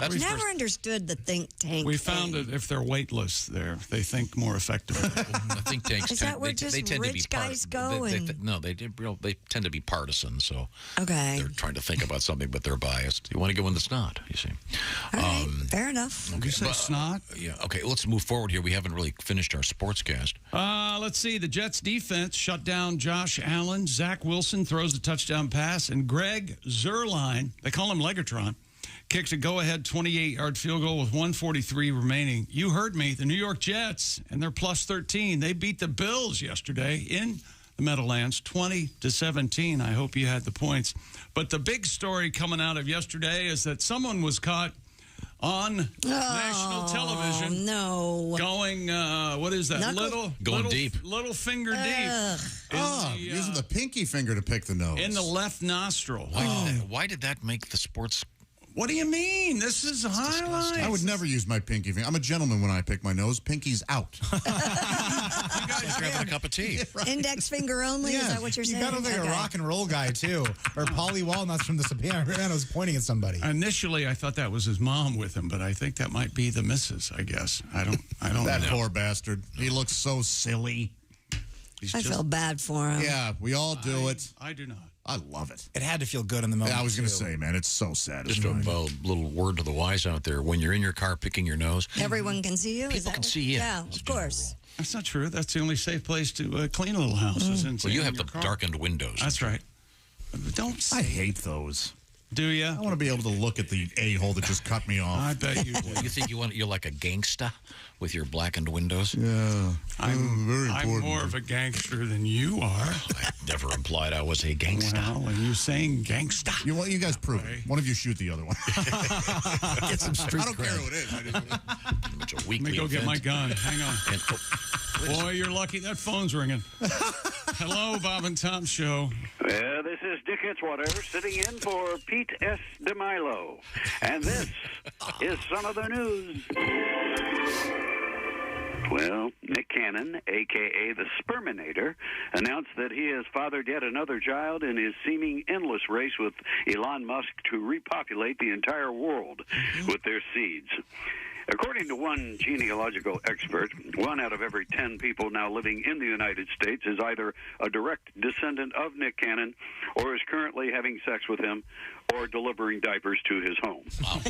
I've never understood the think tank. We found that if they're weightless, they think more effectively. The think tanks Is that where just tend to be rich guys go? They tend to be partisan, so Okay. they're trying to think about something, but they're biased. You want to get one that's not, you see. All right. Fair enough. You say snot? Yeah, okay, let's move forward here. We haven't really finished our sportscast. Let's see. The Jets defense shut down Josh Allen. Zach Wilson throws a touchdown pass, and Greg Zuerlein, they call him Legatron, kicks a go-ahead 28-yard field goal with 1:43 remaining. You heard me. The New York Jets, and they're plus 13. They beat the Bills yesterday in the Meadowlands, 20-17. I hope you had the points. But the big story coming out of yesterday is that someone was caught on national television. No. Going, what is that? Going deep. Little finger deep. Using the pinky finger to pick the nose. In the left nostril. Why did that make the sports? What do you mean? This is highlights. I would never use my pinky finger. I'm a gentleman when I pick my nose. Pinky's out. You guys are having a cup of tea. Index finger only? Is that what you're saying? You got to be a rock and roll guy, too. Or Polly Walnuts from the Sopranos pointing at somebody. Initially, I thought that was his mom with him, but I think that might be the missus, I guess. I don't That know. poor bastard. He looks so silly. I feel bad for him. Yeah, we all do it. I do not. I love it. It had to feel good in the moment. Yeah, I was going to too. say, man, it's so sad. Just a little word to the wise out there. When you're in your car picking your nose, Everyone can see you? People can see you. Yeah, of course. That's not true. That's the only safe place to clean a little house. Is in well, you in have your the car. darkened windows. That's right. Don't say. I hate those. Do you? I want to be able to look at the a-hole that just cut me off. I bet you do. You think you're like a gangsta with your blackened windows? Yeah. I'm very important. I'm more of a gangster than you are. I never implied I was a gangsta. Well, and you saying gangsta. You guys prove it. One of you shoot the other one. Get some street I don't care who it is. Let me go get my gun. Hang on. Boy, you're lucky that phone's ringing. Hello, Bob and Tom Show. This is Dick Hitzwater sitting in for Pete S. DeMilo. And this is some of the news. Well, Nick Cannon, a.k.a. the Sperminator, announced that he has fathered yet another child in his seeming endless race with Elon Musk to repopulate the entire world with their seeds. According to one genealogical expert, 1 out of every 10 people now living in the United States is either a direct descendant of Nick Cannon or is currently having sex with him or delivering diapers to his home. Wow.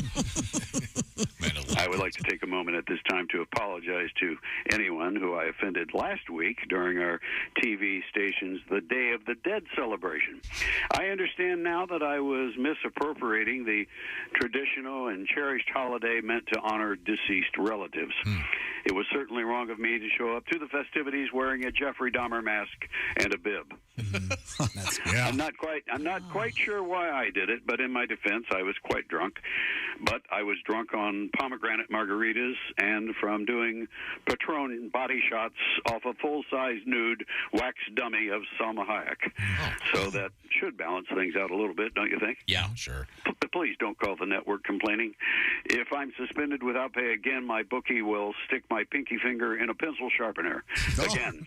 I would like to take a moment at this time to apologize to anyone who I offended last week during our TV station's The Day of the Dead celebration. I understand now that I was misappropriating the traditional and cherished holiday meant to honor deceased relatives. It was certainly wrong of me to show up to the festivities wearing a Jeffrey Dahmer mask and a bib. I'm not quite sure why I did it, but in my defense, I was quite drunk. But I was drunk on pomegranate margaritas and from doing Patron body shots off a full-size nude wax dummy of Salma Hayek. So that should balance things out a little bit, don't you think? Yeah, sure. Please don't call the network complaining. If I'm suspended without pay again, my bookie will stick my pinky finger in a pencil sharpener. Again.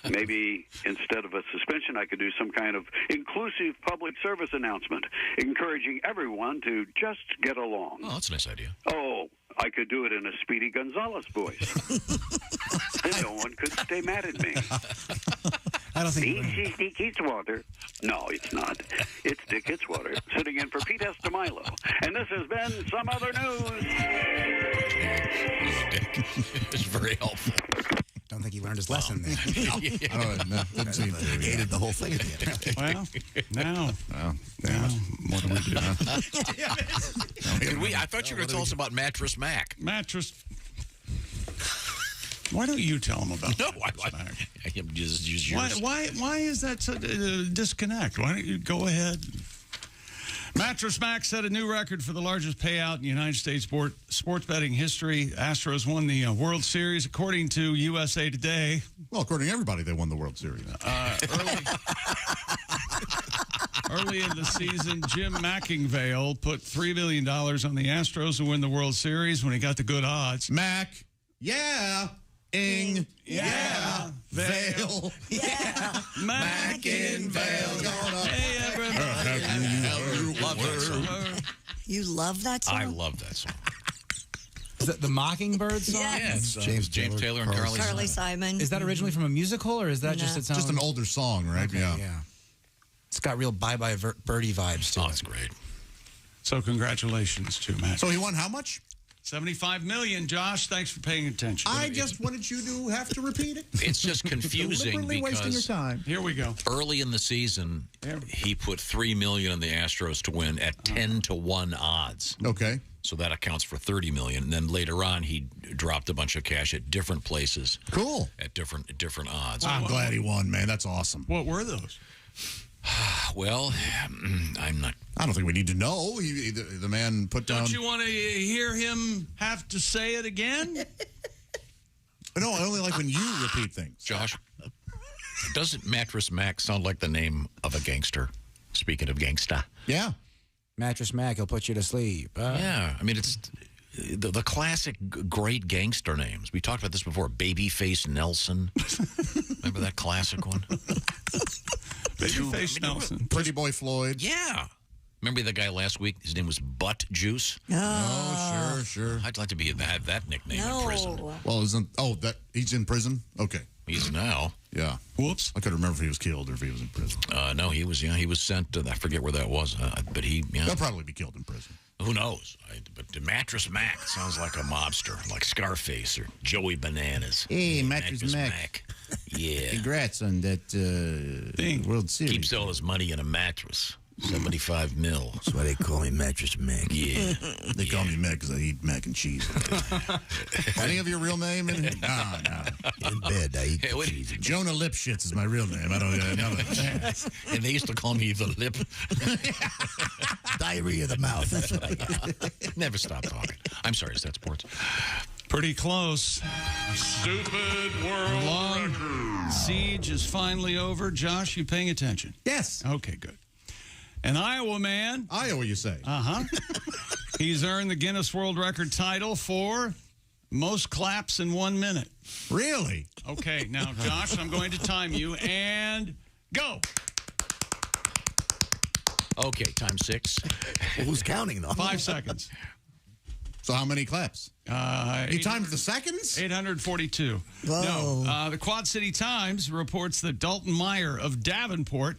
Maybe instead of a suspension, I could do some kind of inclusive public service announcement, encouraging everyone to just get along. Oh, that's a nice idea. Oh, I could do it in a Speedy Gonzales voice. Then no one could stay mad at me. I don't think This is Dick Hitzwater. No, it's not. It's Dick Hitzwater, sitting in for Pete S. DeMilo. And this has been Some Other News. It's very helpful. I don't think he learned his lesson there. I don't know. Didn't seem to. He hated the whole thing. Well, now what do we do? I thought you were going to tell us about Mattress Mac. Mattress. Why don't you tell them about No, Mattress Mac? I can just use yours. Why is that such a disconnect? Why don't you go ahead? Mattress Mac set a new record for the largest payout in United States sports betting history. Astros won the World Series, according to USA Today. Well, according to everybody, they won the World Series. Early in the season, Jim McIngvale put $3 million on the Astros to win the World Series when he got the good odds. Mac, yeah. Ing, yeah. Vale, yeah. Mac and Vale. Hey, You love that song? I love that song. Is that the Mockingbird song? Yes. Yeah, it's James Taylor and Carly Simon. Is that originally from a musical, or is that just its own? Just an older song, right? Okay, yeah. It's got real Bye Bye Birdie vibes to it. Oh, it's great. So congratulations to Mac. So he won how much? $75 million. Josh, thanks for paying attention. I just wanted you to have to repeat it. It's just confusing Deliberately wasting your because time. Here we go. early in the season, he put $3 million on the Astros to win at 10-1 odds. Okay. So that accounts for $30 million. And then later on, he dropped a bunch of cash at different places. Cool. At different odds. I'm glad he won, man. That's awesome. What were those? Well, I'm not. I don't think we need to know. The man put down. Don't you want to hear him have to say it again? No, I only like when you repeat things. Josh, doesn't Mattress Mac sound like the name of a gangster? Speaking of gangsta. Yeah. Mattress Mac, he'll put you to sleep. Yeah. I mean, it's the classic great gangster names. We talked about this before. Babyface Nelson. Remember that classic one? Babyface Nelson. Pretty Boy Floyd. Yeah. Remember the guy last week? His name was Butt Juice. Oh, sure. I'd like to have that nickname in prison. Well, he's in prison? Okay. He's now. Yeah. Whoops. I couldn't remember if he was killed or if he was in prison. No, he was. Yeah, he was sent to. I forget where that was. But he. Yeah. He'll probably be killed in prison. Who knows? But the Mattress Mac sounds like a mobster, like Scarface or Joey Bananas. Hey, Mattress Mac. Yeah. Congrats on that World Series. Keeps all his money in a mattress. 75 mil. That's why they call me Mattress Mac. Yeah. They call me Mac because I eat mac and cheese. Any of your real name? No. In bed, I eat cheese. Jonah Lipschitz is my real name. I don't know. And they used to call me the lip. Diarrhea of the mouth. That's what I got. Never stop talking. I'm sorry, is that sports? Pretty close. Stupid world Long siege is finally over. Josh, you paying attention? Yes. Okay, good. An Iowa man. Iowa, you say? Uh-huh. He's earned the Guinness World Record title for most claps in 1 minute. Really? Okay, now, Josh, I'm going to time you, and go. Okay, time 6. Well, who's counting, though? 5 seconds. So how many claps? You timed the seconds? 842. Whoa. No, the Quad City Times reports that Dalton Meyer of Davenport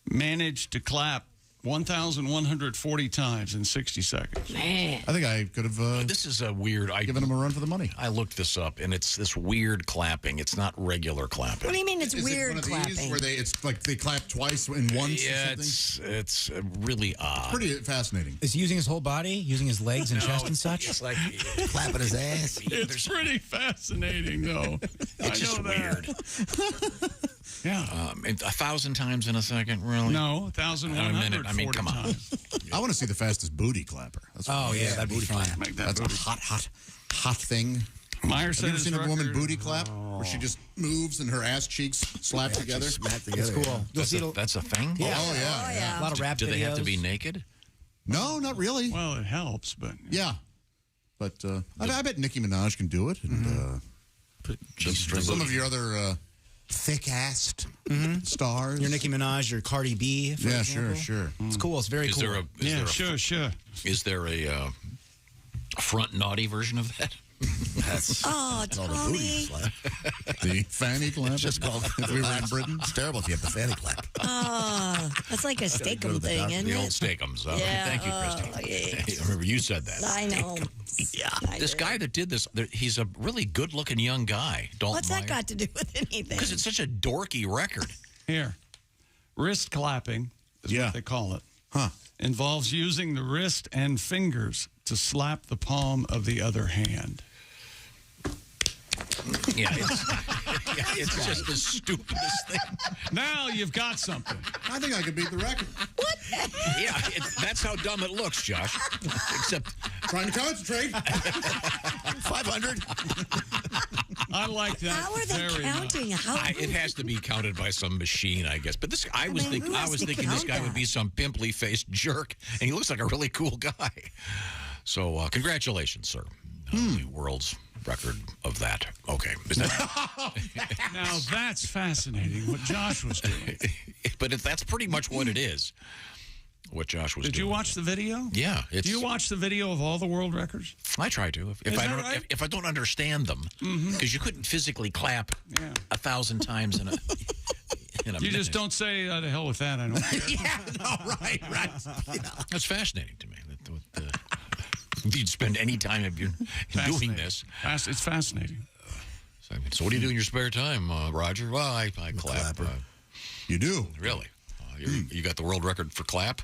managed to clap 1,140 times in 60 seconds. Man. I think I could have This is a weird. given him a run for the money. I looked this up, and it's this weird clapping. It's not regular clapping. What do you mean it's Is weird it one of clapping? these where it's like they clap twice in once Yeah, or something? it's really odd. Pretty fascinating. Is he using his whole body, using his legs and chest and such? It's like Clapping his ass. It's pretty fascinating, though. It's just weird. Yeah. 1,000 times in a second, really? No, 1,140 I mean, come on. times. I want to see the fastest booty clapper. That's Oh, yeah, that'd be booty fun. clap. That's a hot thing. Meyer Have said you ever his seen a woman record- booty clap where she just moves and her ass cheeks slap together? Smack That's together. cool. That's a thing? Yeah. Oh, yeah. A lot of rap Do they have to videos. be naked? No, not really. Well, it helps, but Yeah. But I bet Nicki Minaj can do it. And some of your other thick-assed stars. Your Nicki Minaj, your Cardi B, for Yeah, example. sure. It's cool. It's very Is cool. there a yeah, sure. Is there a front naughty version of that? That's Oh, all the booty Tommy. slap. The fanny clap. It's just called. If we were in Britain. It's terrible if you have the fanny clap. Oh, that's like a go to steakum the thing, doctor. isn't The old it? steakums. Yeah, Thank you, Christy. yeah. I remember you said that. I know. Yeah. This guy that did this, he's a really good-looking young guy. Dalton What's that Meyer. got to do with anything? Because it's such a dorky record. Here. Wrist clapping is what they call it. Huh. Involves using the wrist and fingers to slap the palm of the other hand. Yeah, it's just the stupidest thing. Now you've got something. I think I could beat the record. Yeah, that's how dumb it looks, Josh. Except trying to concentrate. 500. I like that. How are they very counting? much. How? it has to be counted by some machine, I guess. But I was who thinking has to this count guy would that? be some pimply faced jerk, and he looks like a really cool guy. So congratulations, sir. The world's record of that. Okay. Is that, Now that's fascinating what Josh was doing. but that's pretty much what it is. What Josh was Did doing. you watch the video? Yeah. Do you watch the video of all the world records? I try to. Is that right? If I don't understand them, because you couldn't physically clap 1,000 times in a You minute. just don't say, to hell with that, I don't care. Yeah, no, right. That's fascinating to me. If you'd spend any time in doing this. It's fascinating. So what do you do in your spare time, Roger? Well, I clap. You do? Really? You got the world record for clap?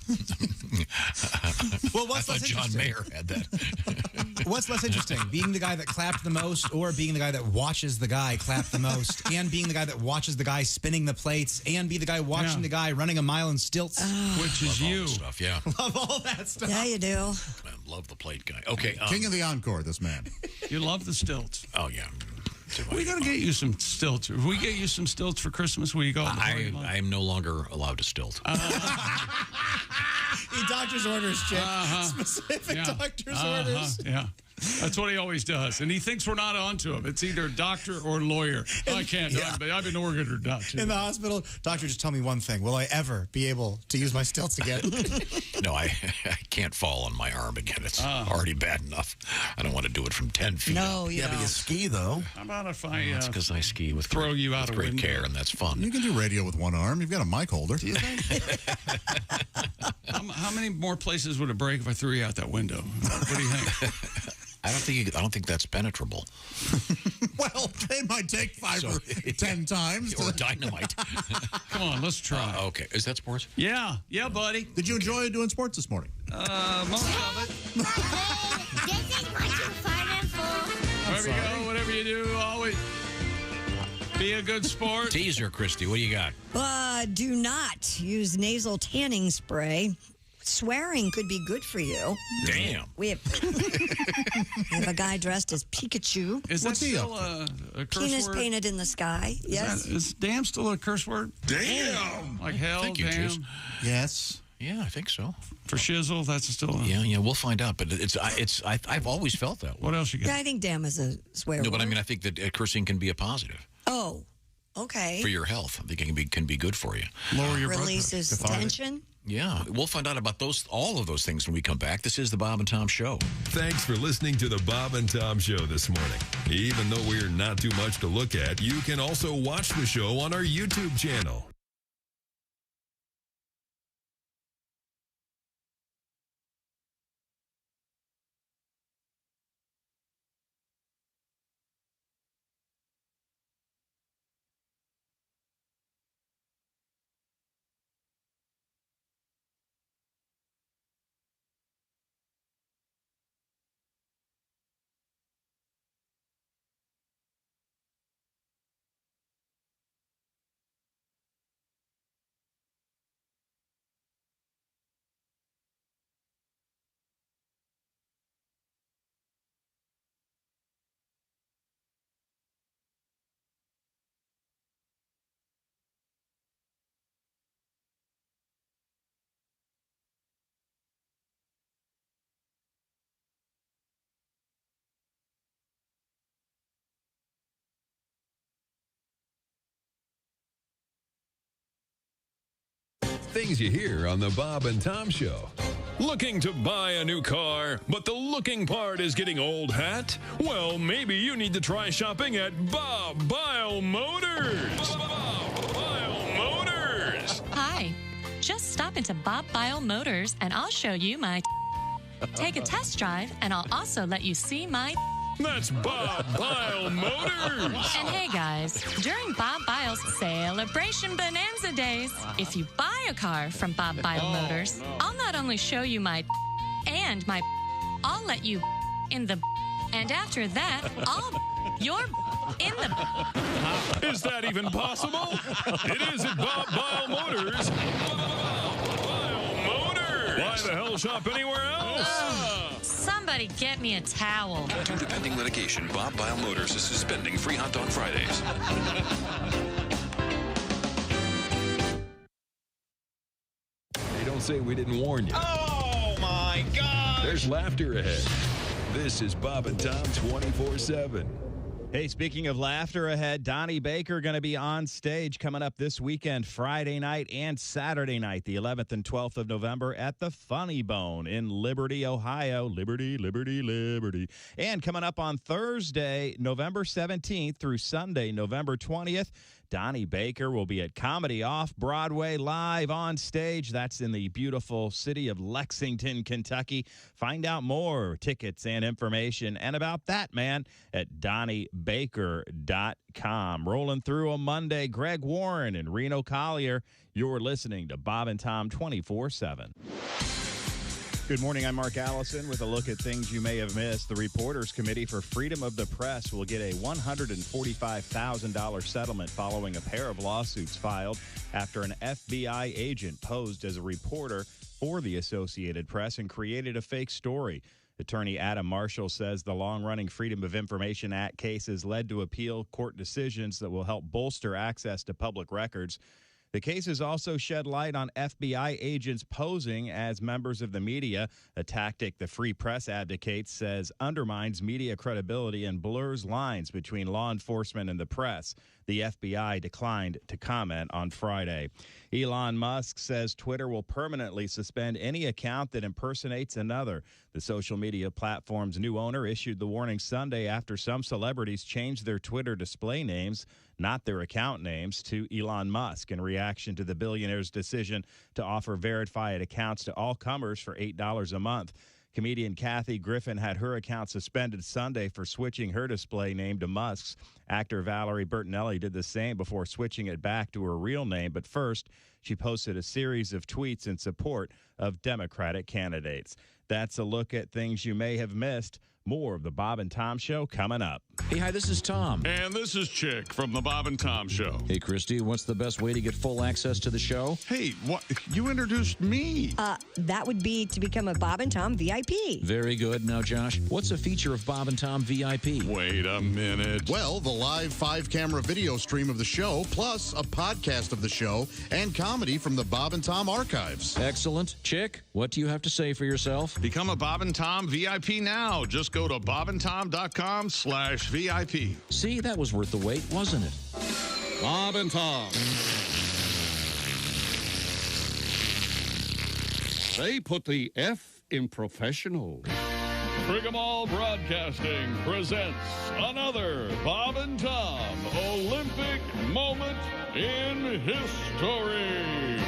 Well, what's I thought less John interesting? Mayer had that. What's less interesting, being the guy that clapped the most, or being the guy that watches the guy clap the most, and being the guy that watches the guy spinning the plates, and be the guy watching the guy running a mile in stilts? Which is Love all you. that stuff, yeah. Love all that stuff. Yeah, you do. I love the plate guy. Okay. King of the encore, this man. You love the stilts. Oh, yeah. We got to get you some stilts. If we get you some stilts for Christmas, will you go? I'm no longer allowed to stilt. He doctor's orders, Chip. Specific doctor's orders. Yeah. That's what he always does. And he thinks we're not onto him. It's either doctor or lawyer. I can't. I've been ordered or not. In the hospital, doctor, just tell me one thing. Will I ever be able to use my stilts again? No, I can't fall on my arm again. It's already bad enough. I don't want to do it from 10 feet. No, you Yeah, but you ski, though. How about if I That's because I ski with throw great, you out with a great window? care, and that's fun. You can do radio with one arm. You've got a mic holder. Do you think? How many more places would it break if I threw you out that window? What do you think? I don't think that's penetrable. Well, it might take 5 or 10 times. Or dynamite. Come on, let's try. Okay. Is that sports? Yeah, buddy. Did you enjoy doing sports this morning? Most of it. This is what you find and for. Wherever you go, whatever you do, always be a good sport. Teaser, Christy. What do you got? Do not use nasal tanning spray Swearing could be good for you. Damn. We have, we have a guy dressed as Pikachu. Is that still a curse Penis word? painted in the sky. Yes. Is damn still a curse word? Damn. Like hell, Thank you, damn. Juice. Yes. Yeah, I think so. For shizzle, that's still. Yeah, we'll find out. But I've always felt that way. What else you got? Yeah, I think damn is a swear No, but I word. mean, I think that cursing can be a positive Oh, okay. for your health. I think it can be good for you. Lower your Releases tension. Yeah, we'll find out about all of those things when we come back. This is the Bob and Tom Show. Thanks for listening to the Bob and Tom Show this morning. Even though we're not too much to look at, you can also watch the show on our YouTube channel. Things you hear on the Bob and Tom Show. Looking to buy a new car, but the looking part is getting old hat? Well, maybe you need to try shopping at Bob Bile Motors. Bob Bile Motors. Hi. Just stop into Bob Bile Motors and I'll show you my Take a test drive and I'll also let you see my That's Bob Bile Motors. And hey guys, during Bob Bile's Celebration Bonanza Days, if you buy a car from Bob Bile Motors, I'll not only show you my and my I'll let you in the and after that, you're in the Is that even possible? It is at Bob Bile Motors. Bob Bile Motors. Why the hell shop anywhere else? Somebody get me a towel. Due to pending litigation, Bob Bile Motors is suspending free hunt on Fridays. Hey, don't say we didn't warn you. Oh, my God. There's laughter ahead. This is Bob and Tom 24/7. Hey, speaking of laughter ahead, Donnie Baker going to be on stage coming up this weekend, Friday night and Saturday night, the 11th and 12th of November at the Funny Bone in Liberty, Ohio. Liberty, Liberty, Liberty. And coming up on Thursday, November 17th through Sunday, November 20th, Donnie Baker will be at Comedy Off-Broadway live on stage. That's in the beautiful city of Lexington, Kentucky. Find out more tickets and information and about that man at DonnieBaker.com. Rolling through a Monday, Greg Warren and Reno Collier. You're listening to Bob and Tom 24/7. Good morning. I'm Mark Allison with a look at things you may have missed. The Reporters Committee for Freedom of the Press will get a $145,000 settlement following a pair of lawsuits filed after an FBI agent posed as a reporter for the Associated Press and created a fake story. Attorney Adam Marshall says the long-running Freedom of Information Act cases led to appeal court decisions that will help bolster access to public records. The cases also shed light on FBI agents posing as members of the media, a tactic the Free Press advocates says undermines media credibility and blurs lines between law enforcement and the press. The FBI declined to comment on Friday. Elon Musk says Twitter will permanently suspend any account that impersonates another. The social media platform's new owner issued the warning Sunday after some celebrities changed their Twitter display names, not their account names, to Elon Musk in reaction to the billionaire's decision to offer verified accounts to all comers for $8 a month. Comedian Kathy Griffin had her account suspended Sunday for switching her display name to Musk's. Actor Valerie Bertinelli did the same before switching it back to her real name. But first, she posted a series of tweets in support of Democratic candidates. That's a look at things you may have missed. More of the Bob and Tom Show coming up. Hey, hi, this is Tom. And this is Chick from the Bob and Tom Show. Hey, Christy, what's the best way to get full access to the show? Hey, what? You introduced me. That would be to become a Bob and Tom VIP. Very good. Now, Josh, what's a feature of Bob and Tom VIP? Wait a minute. Well, the live 5-camera video stream of the show, plus a podcast of the show and comedy from the Bob and Tom archives. Excellent. Chick, what do you have to say for yourself? Become a Bob and Tom VIP now. Just go to bobandtom.com/VIP. See, that was worth the wait, wasn't it? Bob and Tom. They put the F in professional. Brigham Broadcasting presents another Bob and Tom Olympic moment in history.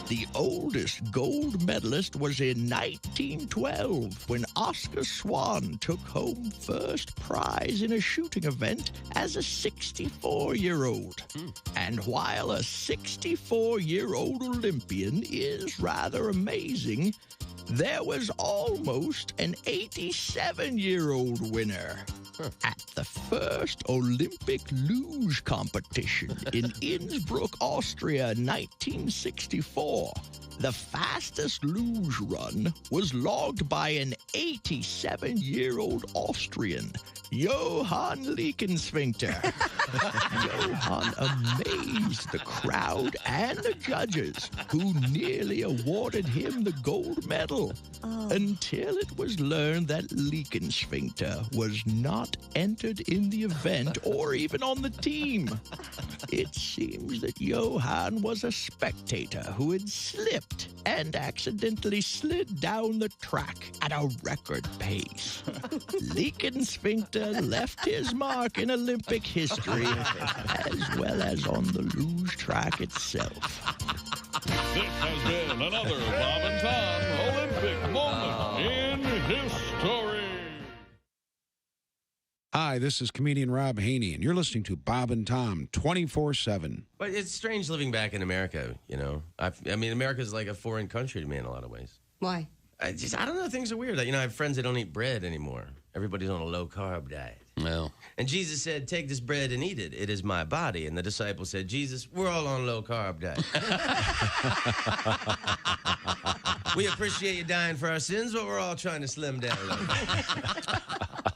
The oldest gold medalist was in 1912 when Oscar Swan took home first prize in a shooting event as a 64-year-old. And while a 64-year-old Olympian is rather amazing, there was almost an 87-year-old winner at the first Olympic luge competition in Innsbruck, Austria, 1964. The fastest luge run was logged by an 87-year-old Austrian, Johann Lickensfinkter. Johann amazed the crowd and the judges, who nearly awarded him the gold medal, until it was learned that Lickensfinkter was not entered in the event or even on the team. It seems that Johann was a spectator who had slipped and accidentally slid down the track at a record pace. Lickensfinkter left his mark in Olympic history, as well as on the luge track itself. This has been another Bob and Tom Olympic moment in history. Hi, this is comedian Rob Haney, and you're listening to Bob and Tom 24/7. But it's strange living back in America, you know. I mean, America's like a foreign country to me in a lot of ways. Why? I don't know, things are weird. You know, I have friends that don't eat bread anymore. Everybody's on a low-carb diet. Well. And Jesus said, take this bread and eat it. It is my body. And the disciples said, Jesus, we're all on a low-carb diet. We appreciate you dying for our sins, but we're all trying to slim down a little.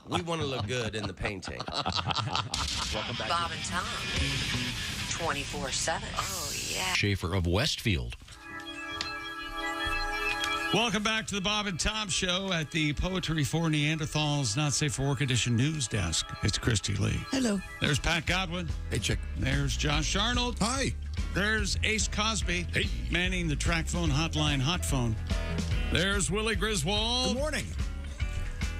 We want to look good in the painting. Welcome back. Bob and Tom, 24/7. Oh, yeah. Schaefer of Westfield. Welcome back to the Bob and Tom Show at the Poetry for Neanderthals Not Safe for Work Edition news desk. It's Christy Lee. Hello. There's Pat Godwin. Hey, Chick. There's Josh Arnold. Hi. There's Ace Cosby. Hey. Manning the track phone hotline hot phone. There's Willie Griswold. Good morning.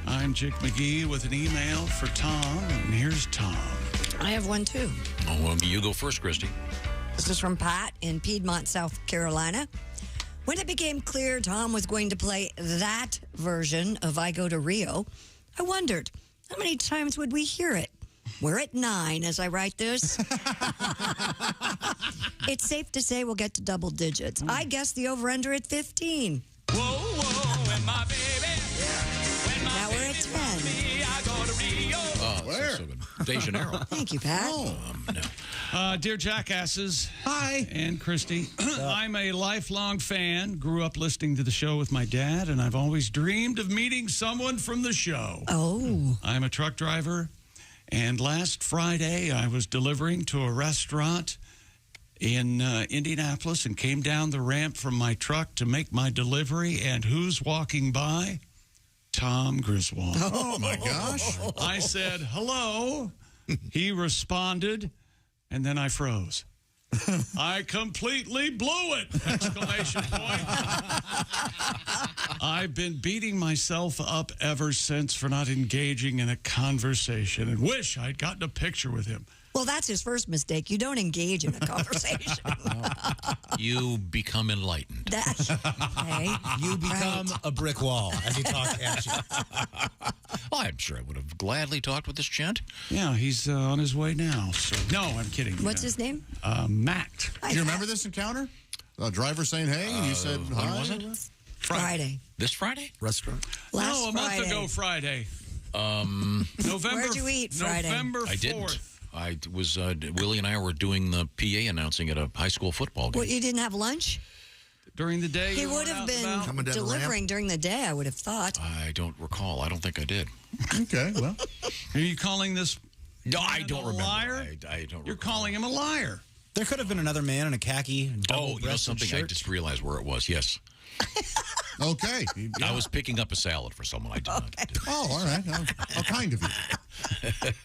I'm Chick McGee with an email for Tom, and here's Tom. I have one, too. Oh, well, you go first, Christy. This is from Pat in Piedmont, South Carolina. When it became clear Tom was going to play that version of I Go to Rio, I wondered, how many times would we hear it? We're at 9 as I write this. It's safe to say we'll get to double digits. I guess the over-under at 15. Whoa, whoa, and my baby. Now we're at 10. I go to Rio. Oh, where? So good. De Janeiro. Thank you, Pat. Dear jackasses. Hi. And Christy. I'm a lifelong fan. Grew up listening to the show with my dad, and I've always dreamed of meeting someone from the show. Oh. I'm a truck driver, and last Friday I was delivering to a restaurant in Indianapolis and came down the ramp from my truck to make my delivery, and who's walking by? Tom Griswold. Oh, my gosh. I said, hello. He responded, and then I froze. I completely blew it! Exclamation point. I've been beating myself up ever since for not engaging in a conversation and wish I'd gotten a picture with him. Well, that's his first mistake. You don't engage in a conversation. You become enlightened. That's okay. You become a brick wall as he talks at you. Well, I'm sure I would have gladly talked with this gent. Yeah, he's on his way now. So, no, I'm kidding. What's his name? Matt. Do you remember this encounter? A driver saying, hey, and you said, when hi? was it? Friday. This Friday? Restaurant. Last no, a month Friday. ago Friday. November. Where'd you eat Friday? November 4th. I didn't. I was Willie and I were doing the PA announcing at a high school football game. What, you didn't have lunch? During the day, He you would went have out and about? been delivering during the day, I would have thought. I don't recall. I don't think I did. Okay, well. Are you calling this No, I don't a remember. liar? I don't You're recall. calling him a liar. There could have been another man in a khaki Oh, you know double-breasted something? shirt. I just realized where it was. Yes. Okay. I was picking up a salad for someone. I did not. Oh, all right. How kind of you.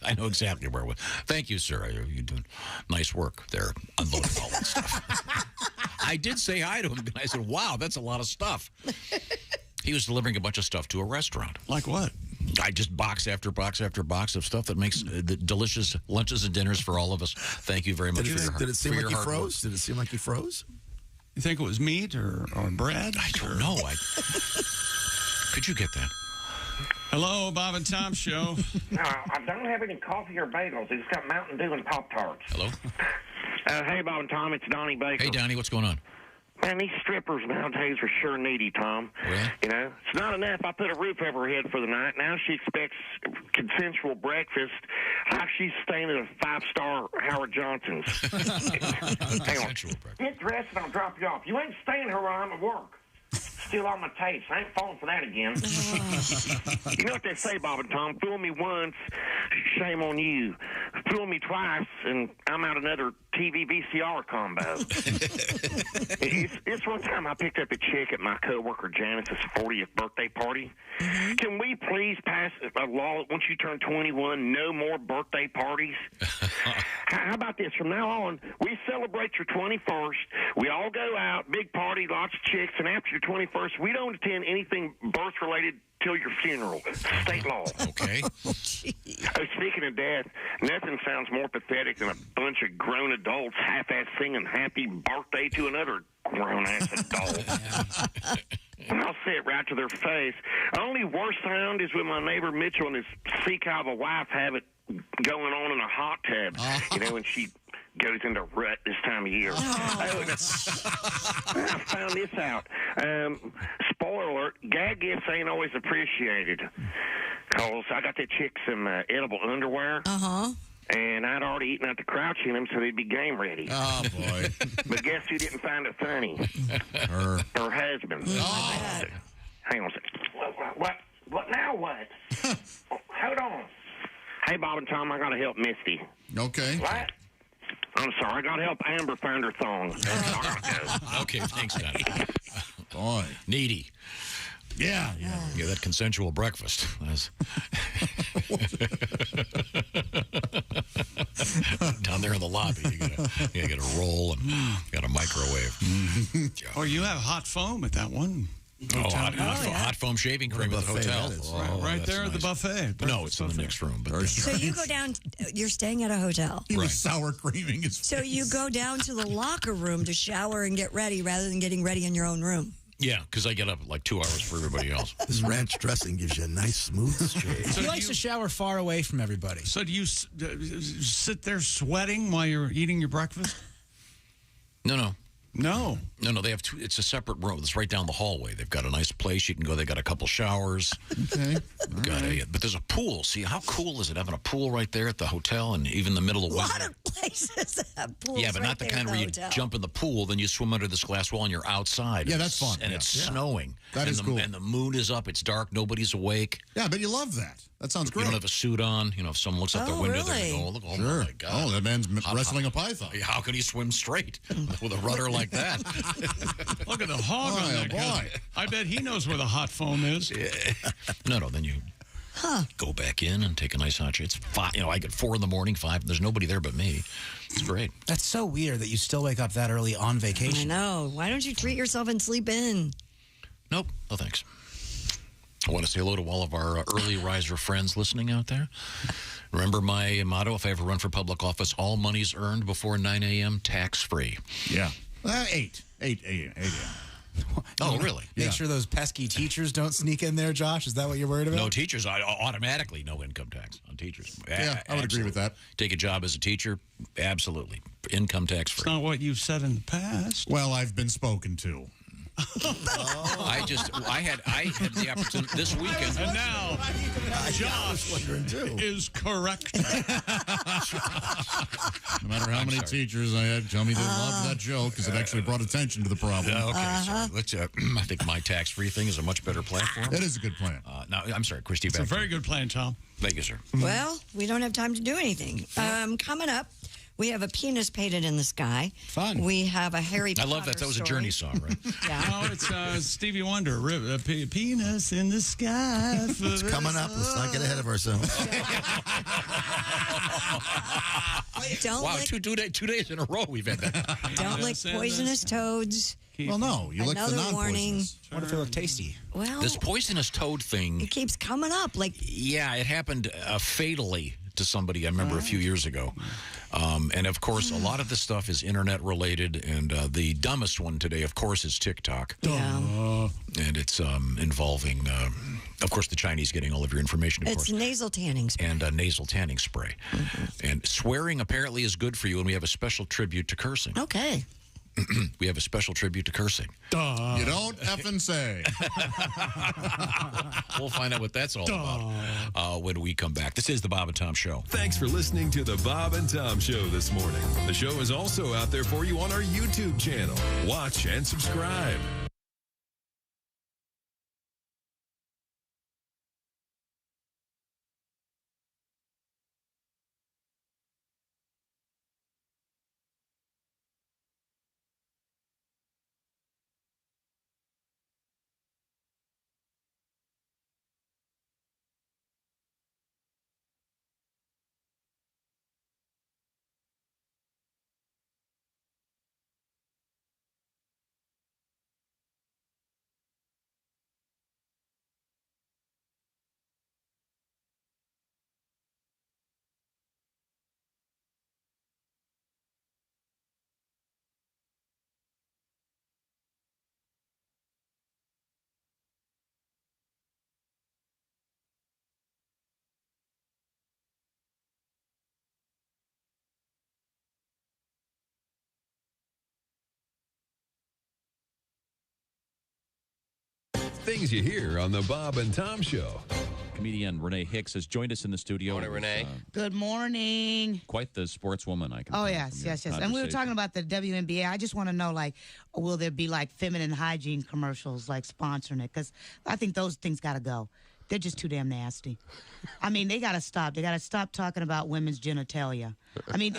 I know exactly where it was. Thank you, sir. You're doing nice work there, unloading all that stuff. I did say hi to him, and I said, wow, that's a lot of stuff. He was delivering a bunch of stuff to a restaurant. Like what? I just box after box after box of stuff that makes the delicious lunches and dinners for all of us. Thank you very much for your Did it seem for like your he hard work. froze? Did it seem like he froze? You think it was meat or bread? I don't know. Could you get that? Hello, Bob and Tom Show. I don't have any coffee or bagels. It's got Mountain Dew and Pop-Tarts. Hello? Hey, Bob and Tom, it's Donnie Baker. Hey, Donnie, what's going on? Man, these strippers nowadays are sure needy, Tom. Really? You know, it's not enough I put a roof over her head for the night. Now she expects consensual breakfast like she's staying at a 5-star Howard Johnson's. Hang on. Get dressed and I'll drop you off. You ain't staying here while I'm at work. Still on my tapes. I ain't falling for that again. You know what they say, Bob and Tom? Fool me once, shame on you. Fool me twice, and I'm out another TV VCR combo. It's one time I picked up a chick at my coworker Janice's 40th birthday party. Can we please pass a law that once you turn 21, no more birthday parties? How about this? From now on, we celebrate your 21st. We all go out, big party, lots of chicks, and after your 21st, we don't attend anything birth-related till your funeral. State law. Okay. Speaking of death, nothing sounds more pathetic than a bunch of grown adults half-ass singing happy birthday to another grown-ass adult. And I'll say it right to their face. Only worse sound is when my neighbor Mitchell and his sea cow of a wife have it going on in a hot tub. You know, when she goes into rut this time of year. I found this out. Spoiler alert, gag gifts ain't always appreciated. Because I got that chick some edible underwear. Uh-huh. And I'd already eaten out the crouch in them, so they'd be game ready. Oh, boy. But guess who didn't find it funny? Her husband. Oh. Hang on a second. What now what? Hold on. Hey, Bob and Tom, I got to help Misty. Okay. What? I'm sorry, I got to help Amber find her thong. Okay, thanks, Donnie. Boy. Needy. Yeah. Yeah, that consensual breakfast. Down there in the lobby, you get a roll and you got a microwave. Or you have hot foam at that one. Oh, hot foam shaving cream at the hotel. Right there at the buffet. No, it's in the next room. But So you go down, you're staying at a hotel. He was sour creaming his So you go down to the locker room to shower and get ready rather than getting ready in your own room. yeah, because I get up like 2 hours for everybody else. This ranch dressing gives you a nice, smooth shave. He likes to shower far away from everybody. So do you sit there sweating while you're eating your breakfast? No. No. They have two. It's a separate room. It's right down the hallway. They've got a nice place you can go. They got a couple showers. Okay. But there's a pool. See, how cool is it having a pool right there at the hotel and even in the middle of winter? A lot of places that have pools. Yeah, but right not the there kind at where you hotel. jump in the pool, then you swim under this glass wall and you're outside. Yeah, that's fun. And Yeah. it's Yeah. snowing. That is cool. And the moon is up. It's dark. Nobody's awake. Yeah, but you love that. That sounds great. You don't have a suit on. You know, if someone looks out the window, they go, look, oh Sure. my God. Oh, that man's wrestling a python. How can he swim straight with a rudder like that? Look at the hog on that guy. I bet he knows where the hot foam is. No, then you go back in and take a nice hot shower. It's 5. I get 4 in the morning, 5. There's nobody there but me. It's great. That's so weird that you still wake up that early on I vacation. know. Why don't you treat yourself and sleep in? Nope. No thanks. I want to say hello to all of our early riser friends listening out there. Remember my motto, if I ever run for public office, all monies earned before 9 a.m., tax-free. Yeah. 8 a.m. Oh, really? Make sure those pesky teachers don't sneak in there, Josh. Is that what you're worried about? No teachers. Automatically no income tax on teachers. Yeah, I would agree with that. Take a job as a teacher, absolutely. Income tax free. It's not what you've said in the past. Well, I've been spoken to. I had the opportunity this weekend. And now, Josh is correct. No matter how many teachers I had tell me they loved that joke because it actually brought attention to the problem. Okay, so let's. I think my tax-free thing is a much better plan for him. It is a good plan. Now, I'm sorry, Christy. It's a very good plan, Tom. Thank you, sir. Well, we don't have time to do anything. Coming up, we have a penis painted in the sky. Fun. We have a Harry Potter I love that. That was a Journey song, right? Yeah. No, it's Stevie Wonder. Penis in the sky. It's coming up. Let's not get ahead of ourselves. Don't Wow, lick, 2 days in a row we've had that. don't lick poisonous toads. Well, no, you look for Another warning. non-poisonous. What if it looked tasty? Well, This poisonous toad thing. it keeps coming up. Like, Yeah, it happened fatally to somebody I remember a few years ago. And, of course, a lot of this stuff is Internet-related, and the dumbest one today, of course, is TikTok. yeah. And it's involving, of course, the Chinese getting all of your information, of It's course. nasal tanning spray. And nasal tanning spray. And swearing apparently is good for you, and we have a special tribute to cursing. Okay. We have a special tribute to cursing. You don't effing say. We'll find out what that's all about when we come back. This is the Bob and Tom Show. Thanks for listening to the Bob and Tom Show this morning. The show is also out there for you on our YouTube channel. Watch and subscribe. Things you hear on the Bob and Tom Show. Comedian Renee Hicks has joined us in the studio. Morning, Renee. Good morning. Quite the sportswoman, I can Oh, tell yes, from your yes, yes. And we were conversation. talking about the WNBA. I just want to know, like, will there be, like, feminine hygiene commercials, like, sponsoring it? Because I think those things got to go. They're just too damn nasty. I mean, they got to stop. They got to stop talking about women's genitalia. I mean,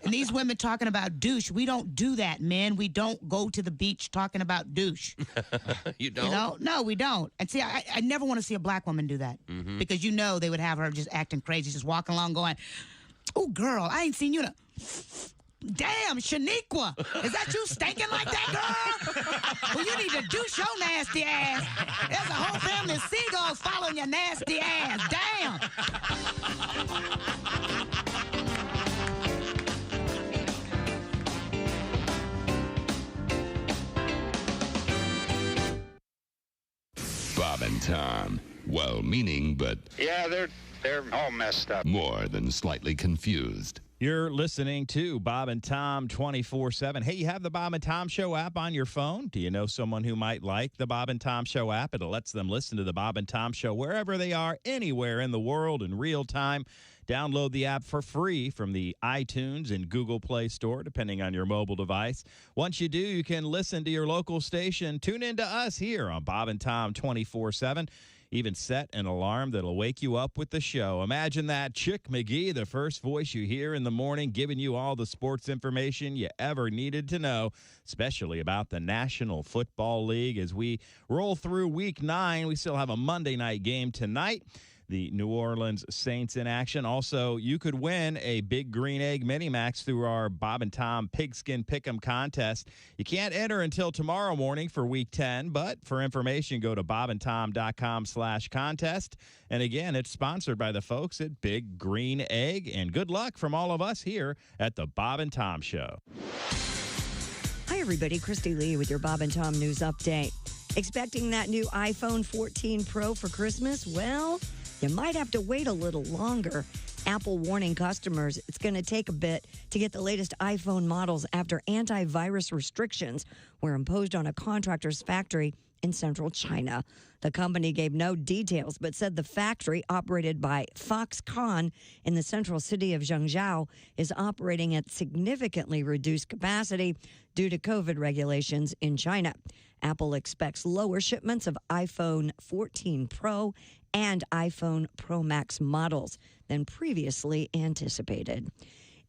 and these women talking about douche. We don't do that, men. We don't go to the beach talking about douche. You don't? You know? No, we don't. And see, I never want to see a black woman do that. Mhm. Because you know they would have her just acting crazy, just walking along going, oh, girl, I ain't seen you in a... Damn, Shaniqua, is that you stinking like that, girl? Well, you need to douche your nasty ass. There's a whole family of seagulls following your nasty ass. Damn. Bob and Tom, well-meaning, but Yeah, they're all messed up. more than slightly confused. You're listening to Bob and Tom 24/7. Hey, you have the Bob and Tom Show app on your phone? Do you know someone who might like the Bob and Tom Show app? It lets them listen to the Bob and Tom Show wherever they are, anywhere in the world in real time. Download the app for free from the iTunes and Google Play Store, depending on your mobile device. Once you do, you can listen to your local station. Tune in to us here on Bob and Tom 24/7. Even set an alarm that'll wake you up with the show. Imagine that. Chick McGee, the first voice you hear in the morning, giving you all the sports information you ever needed to know, especially about the National Football League. As we roll through Week 9, we still have a Monday night game tonight. The New Orleans Saints in action. Also, you could win a Big Green Egg Mini-Max through our Bob and Tom Pigskin Pick'em contest. You can't enter until tomorrow morning for Week 10, but for information, go to bobandtom.com/contest. And again, it's sponsored by the folks at Big Green Egg. And good luck from all of us here at the Bob and Tom Show. Hi, everybody. Christy Lee with your Bob and Tom News Update. Expecting that new iPhone 14 Pro for Christmas? Well, you might have to wait a little longer. Apple warning customers it's going to take a bit to get the latest iPhone models after antivirus restrictions were imposed on a contractor's factory in central China. The company gave no details, but said the factory, operated by Foxconn in the central city of Zhengzhou, is operating at significantly reduced capacity due to COVID regulations in China. Apple expects lower shipments of iPhone 14 Pro and iPhone Pro Max models than previously anticipated.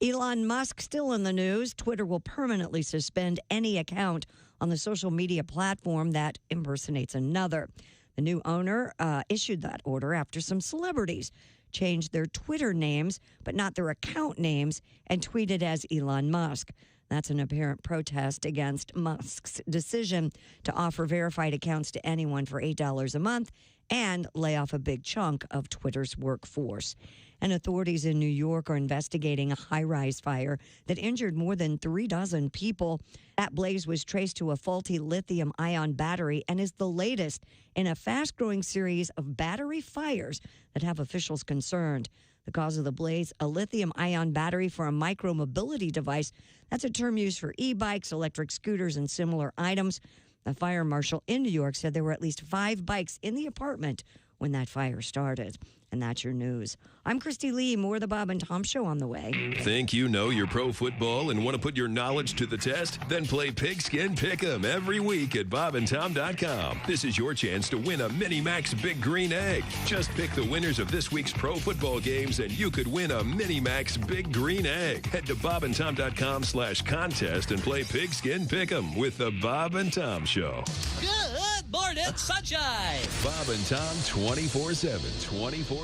Elon Musk still in the news. Twitter will permanently suspend any account on the social media platform that impersonates another. The new owner issued that order after some celebrities changed their Twitter names, but not their account names, and tweeted as Elon Musk. That's an apparent protest against Musk's decision to offer verified accounts to anyone for $8 a month and lay off a big chunk of Twitter's workforce. And authorities in New York are investigating a high-rise fire that injured more than 36 people. That blaze was traced to a faulty lithium-ion battery and is the latest in a fast-growing series of battery fires that have officials concerned. The cause of the blaze, a lithium-ion battery for a micro-mobility device. That's a term used for e-bikes, electric scooters, and similar items. The fire marshal in New York said there were at least 5 bikes in the apartment when that fire started. And that's your news. I'm Christy Lee. More of the Bob and Tom Show on the way. Think you know your pro football and want to put your knowledge to the test? Then play Pigskin Pick'em every week at bobandtom.com. This is your chance to win a Mini Max Big Green Egg. Just pick the winners of this week's pro football games and you could win a Mini Max Big Green Egg. Head to bobandtom.com/contest and play Pigskin Pick'em with the Bob and Tom Show. Good morning, sunshine. Bob and Tom 24/7. 24/7.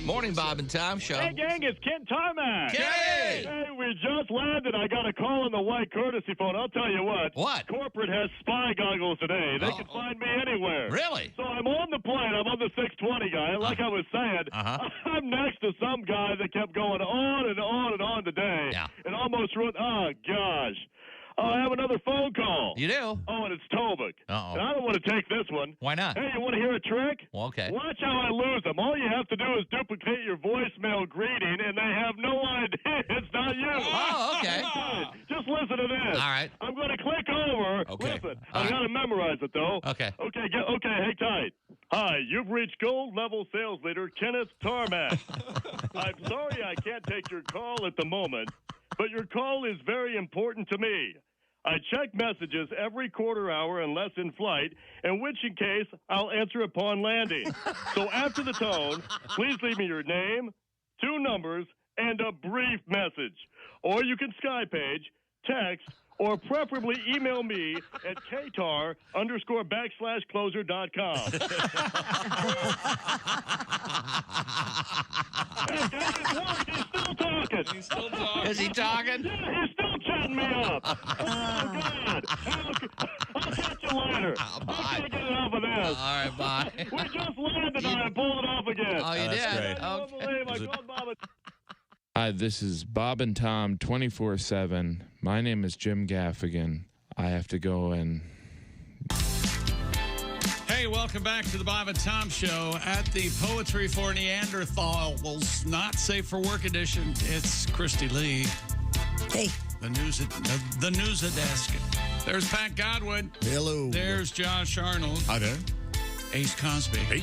Morning, Bob and Tom Show. Hey, gang, it's Ken Tarmac. Hey! Hey, we just landed. I got a call on the white courtesy phone. I'll tell you what. What? Corporate has spy goggles today. They can find me anywhere. Really? So I'm on the plane. I'm on the 620 guy. And like I was saying, I'm next to some guy that kept going on and on and on today. Yeah. And almost ruined. Oh, gosh. I have another phone call. You do? Oh, and it's Tobik. Uh-oh. And I don't want to take this one. Why not? Hey, you want to hear a trick? Well, okay. Watch how I lose them. All you have to do is duplicate your voicemail greeting, and they have no idea it's not you. Oh, okay. Just listen to this. All right. I'm going to click over. Okay. Listen, I got to memorize it, though. Okay. Okay, hang tight. Hi, you've reached gold level sales leader Kenneth Tarmac. I'm sorry I can't take your call at the moment, but your call is very important to me. I check messages every quarter hour unless in flight, in which case I'll answer upon landing. So after the tone, please leave me your name, 2 numbers, and a brief message. Or you can Skypage, text, or preferably email me at ktar_closer.com. He's still talking. Is he talking? Yeah, he's still chatting me up. Oh, God. I'll catch you later. I can't get enough of this. All right, bye. We just landed and I pulled it off again. Oh, you did? I don't believe I called Bob. Hi, this is Bob and Tom 24/7. My name is Jim Gaffigan. I have to go and... Hey, welcome back to the Bob and Tom Show at the Poetry for Neanderthals Not Safe for Work edition. It's Christy Lee. Hey. The news at desk. There's Pat Godwin. Hello. There's Josh Arnold. Hi there. Ace Cosby. Hey.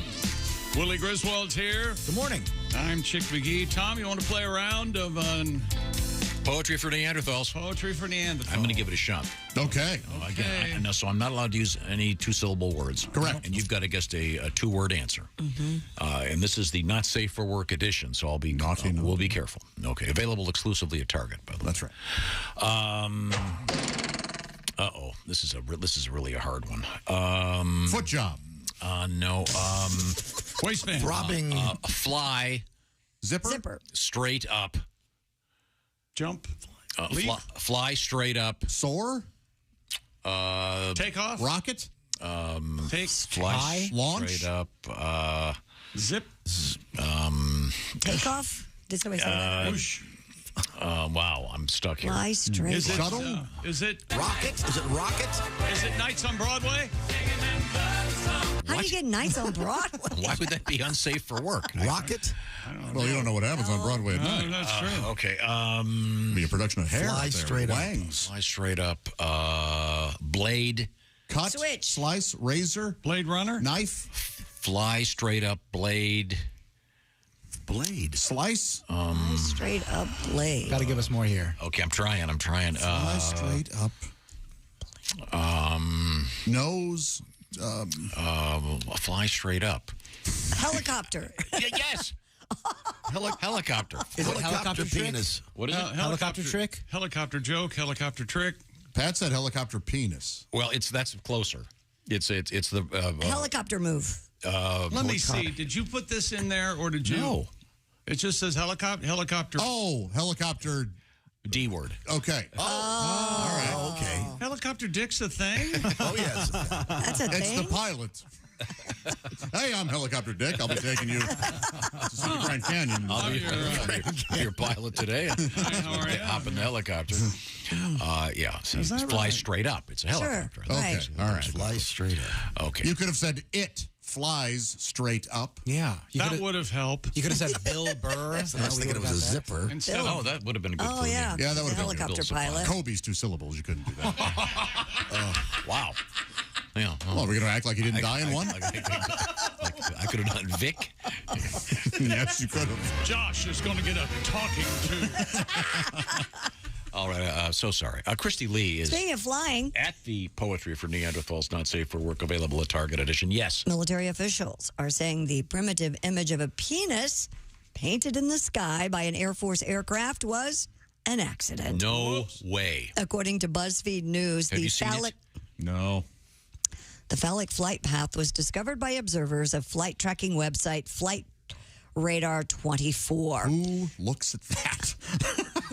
Willie Griswold's here. Good morning. I'm Chick McGee. Tom, you want to play a round of Poetry for Neanderthals. Poetry for Neanderthals? I'm going to give it a shot. Okay. Again, so I'm not allowed to use any 2-syllable words. Correct. And you've got to guess a 2-word answer. And this is the not safe for work edition, so I'll be we'll be careful. Okay. Available exclusively at Target, by the way. That's right. This is really a hard one. Foot job. No. Waistband. Robbing. A fly. Zipper. Straight up. Jump. Fly straight up. Soar. Take off. Rocket. Fly Launch. straight up. Zip. Take off? Did somebody say that? Whoosh. Wow, I'm stuck here. Fly straight. Is it Shuttle? Is it Rocket? Is it rocket? Is it Nights on Broadway? How do you get nights on Broadway? Why would that be unsafe for work? Rocket? Well, you don't know what happens on Broadway at night. That's true. Okay. Be a production of Hair. Fly out there. straight up. Wangs. Fly straight up. Blade. Cut. Switch. Slice. Razor. Blade Runner? Knife. Fly straight up. Blade. Blade. Slice. Straight up blade. Got to give us more here. Okay, I'm trying. Fly straight up. Nose. Fly straight up. Helicopter. Yes. Helicopter. Is it helicopter penis? What is it? Helicopter trick? Helicopter joke, helicopter trick. Pat said helicopter penis. Well, that's closer. It's the Helicopter move. Let me see. Did you put this in there or did you? No. It just says helicopter. Oh, helicopter. D word. Okay. All right. Okay. Helicopter dick's a thing? Oh, yes. That's a It's thing. the pilot. Hey, I'm Helicopter Dick. I'll be taking you to see the Grand Canyon. I'll be your pilot today. How are you? Hop in the helicopter. Yeah. See, Is that fly right? straight up. It's a helicopter. Sure. Okay. Right. All right. Fly straight up. Okay. You could have said it flies straight up. Yeah. That would have helped. You could have said Bill Burr. I was thinking it was a zipper. Instead of Oh, that would have been a good Oh, clue. yeah. Yeah, that would have been Helicopter pilot. Kobe's 2 syllables. You couldn't do that. Wow. Yeah. Well, we're going to act like he didn't die in one? I could have done Vic. Yes, you could have. Josh is going to get a talking to. All right. So sorry. Christy Lee is Speaking of flying, at the Poetry for Neanderthals Not Safe for Work, available at Target Edition. Yes. military officials are saying the primitive image of a penis painted in the sky by an Air Force aircraft was an accident. No way. According to BuzzFeed News, Have the you seen phallic it? No. the phallic flight path was discovered by observers of flight tracking website Flight Radar 24. Who looks at that?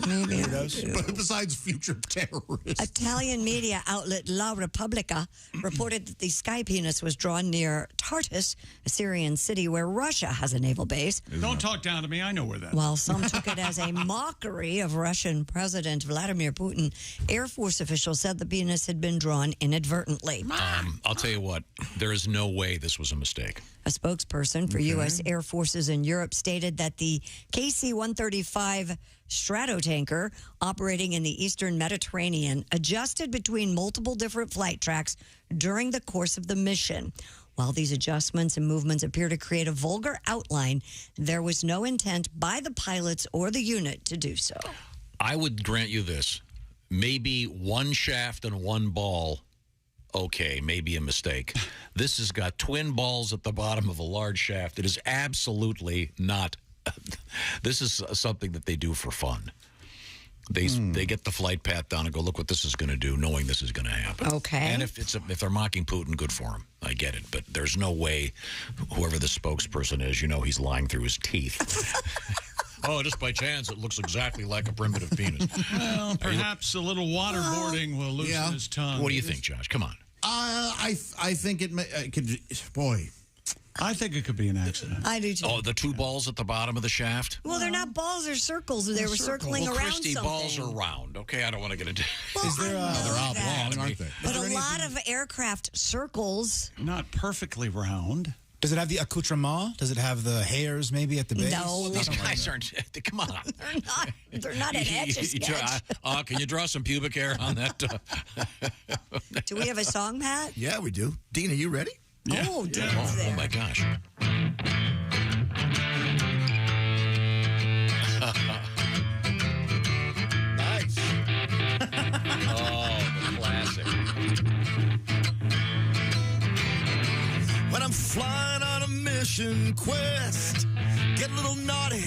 Maybe I do. But besides future terrorists. Italian media outlet La Repubblica reported that the sky penis was drawn near Tartus, a Syrian city where Russia has a naval base. Don't talk down to me. I know where that is. While some took it as a mockery of Russian President Vladimir Putin, Air Force officials said the penis had been drawn inadvertently. I'll tell you what. There is no way this was a mistake. A spokesperson for U.S. Air Forces in Europe stated that the KC-135 Stratotanker operating in the eastern Mediterranean adjusted between multiple different flight tracks during the course of the mission. While these adjustments and movements appear to create a vulgar outline, there was no intent by the pilots or the unit to do so. I would grant you this. Maybe one shaft and one ball. Okay, maybe a mistake. This has got twin balls at the bottom of a large shaft. It is absolutely not. This is something that they do for fun. They get the flight path down and go, look what this is going to do, knowing this is going to happen. Okay. And if they're mocking Putin, good for them. I get it. But there's no way whoever the spokesperson is, he's lying through his teeth. Oh, just by chance, it looks exactly like a primitive penis. Well, perhaps a little waterboarding will loosen his tongue. What do you think, Josh? Come on. I think it could. Boy, I think it could be an accident. I do too. Oh, the two balls at the bottom of the shaft? Well, they're not balls, they're circles. They were circling well, around Christy, something. balls are round. Okay, I don't want to get into Is there they're oblong, aren't they? But a lot of aircraft circles. Not perfectly round. Does it have the accoutrement? Does it have the hairs maybe at the base? No. These guys aren't. Come on. They're not an etch-a-sketch. Can you draw some pubic hair on that? Do we have a song, Pat? Yeah, we do. Dean, are you ready? Yeah. Oh, Dean's there. Oh, my gosh. Nice. Oh, the classic. When I'm flying on a mission quest, get a little naughty,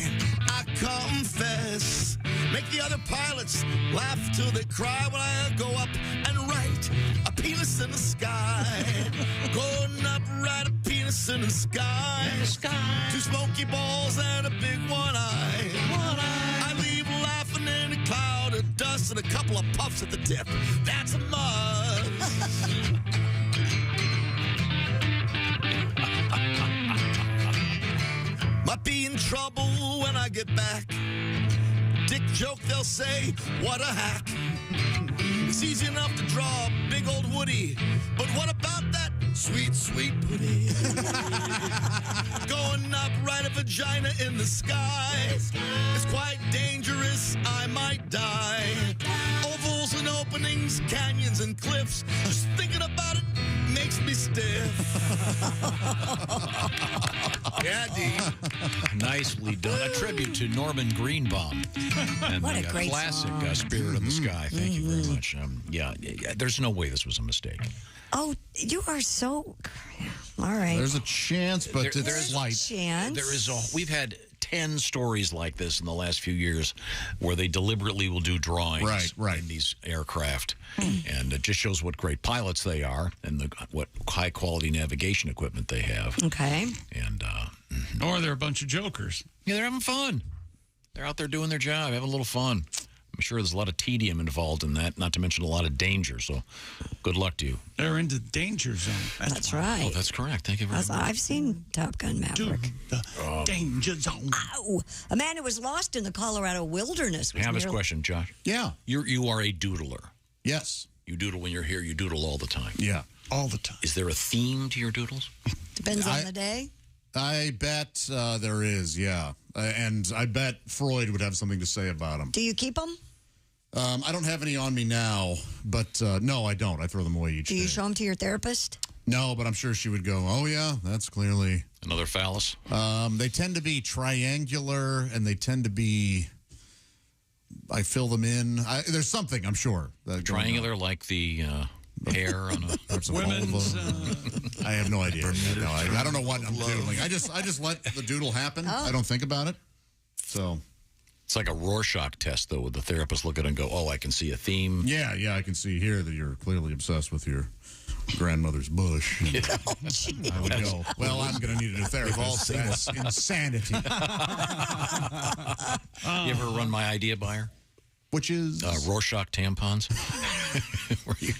I confess. Make the other pilots laugh till they cry when I go up and write a penis in the sky. Going up, write a penis in the sky. Two smoky balls and a big one eye. I leave laughing in a cloud of dust and a couple of puffs at the tip. That's a must. Might be in trouble when I get back. Dick joke, they'll say, what a hack. It's easy enough to draw a big old Woody, but what about that Sweet, sweet pudding. Going up right a vagina in the sky. It's quite dangerous, I might die. Ovals and openings, canyons and cliffs. Just thinking about it makes me stiff. Yeah, Dean. Nicely done. A tribute to Norman Greenbaum and What a the great classic song. Spirit of the Sky. Thank you very much. Yeah, there's no way this was a mistake. Oh, you are so. All right. There's a chance, but There- it's slight. Chance. There is we've had 10 stories like this in the last few years where they deliberately will do drawings in these aircraft. And it just shows what great pilots they are and what high quality navigation equipment they have. Okay. And or they're a bunch of jokers. Yeah, they're having fun. They're out there doing their job, having a little fun. I'm sure there's a lot of tedium involved in that, not to mention a lot of danger. So good luck to you. They're into the danger zone. That's right. Oh, that's correct. Thank you very much. I've seen Top Gun Maverick. Danger zone. Ow! A man who was lost in the Colorado wilderness. I have this question, Josh. Yeah. You are a doodler. Yes. You doodle when you're here. You doodle all the time. Yeah. All the time. Is there a theme to your doodles? Depends on the day. I bet there is, yeah. And I bet Freud would have something to say about them. Do you keep them? I don't have any on me now, but no, I don't. I throw them away each Do day. you show them to your therapist? No, but I'm sure she would go, oh, yeah, that's clearly... Another phallus? They tend to be triangular, and they tend to be... I fill them in. There's something, I'm sure. Triangular, like the hair on a women's. I have no idea. No, I don't know what I'm doodling. I just let the doodle happen. I don't think about it. So... It's like a Rorschach test, though, with the therapist look at it and go, oh, I can see a theme. Yeah, I can see here that you're clearly obsessed with your grandmother's bush. And I would go, well, I'm going to need a new therapist. That's insanity. You ever run my idea by her? Which is? Rorschach tampons. Where you,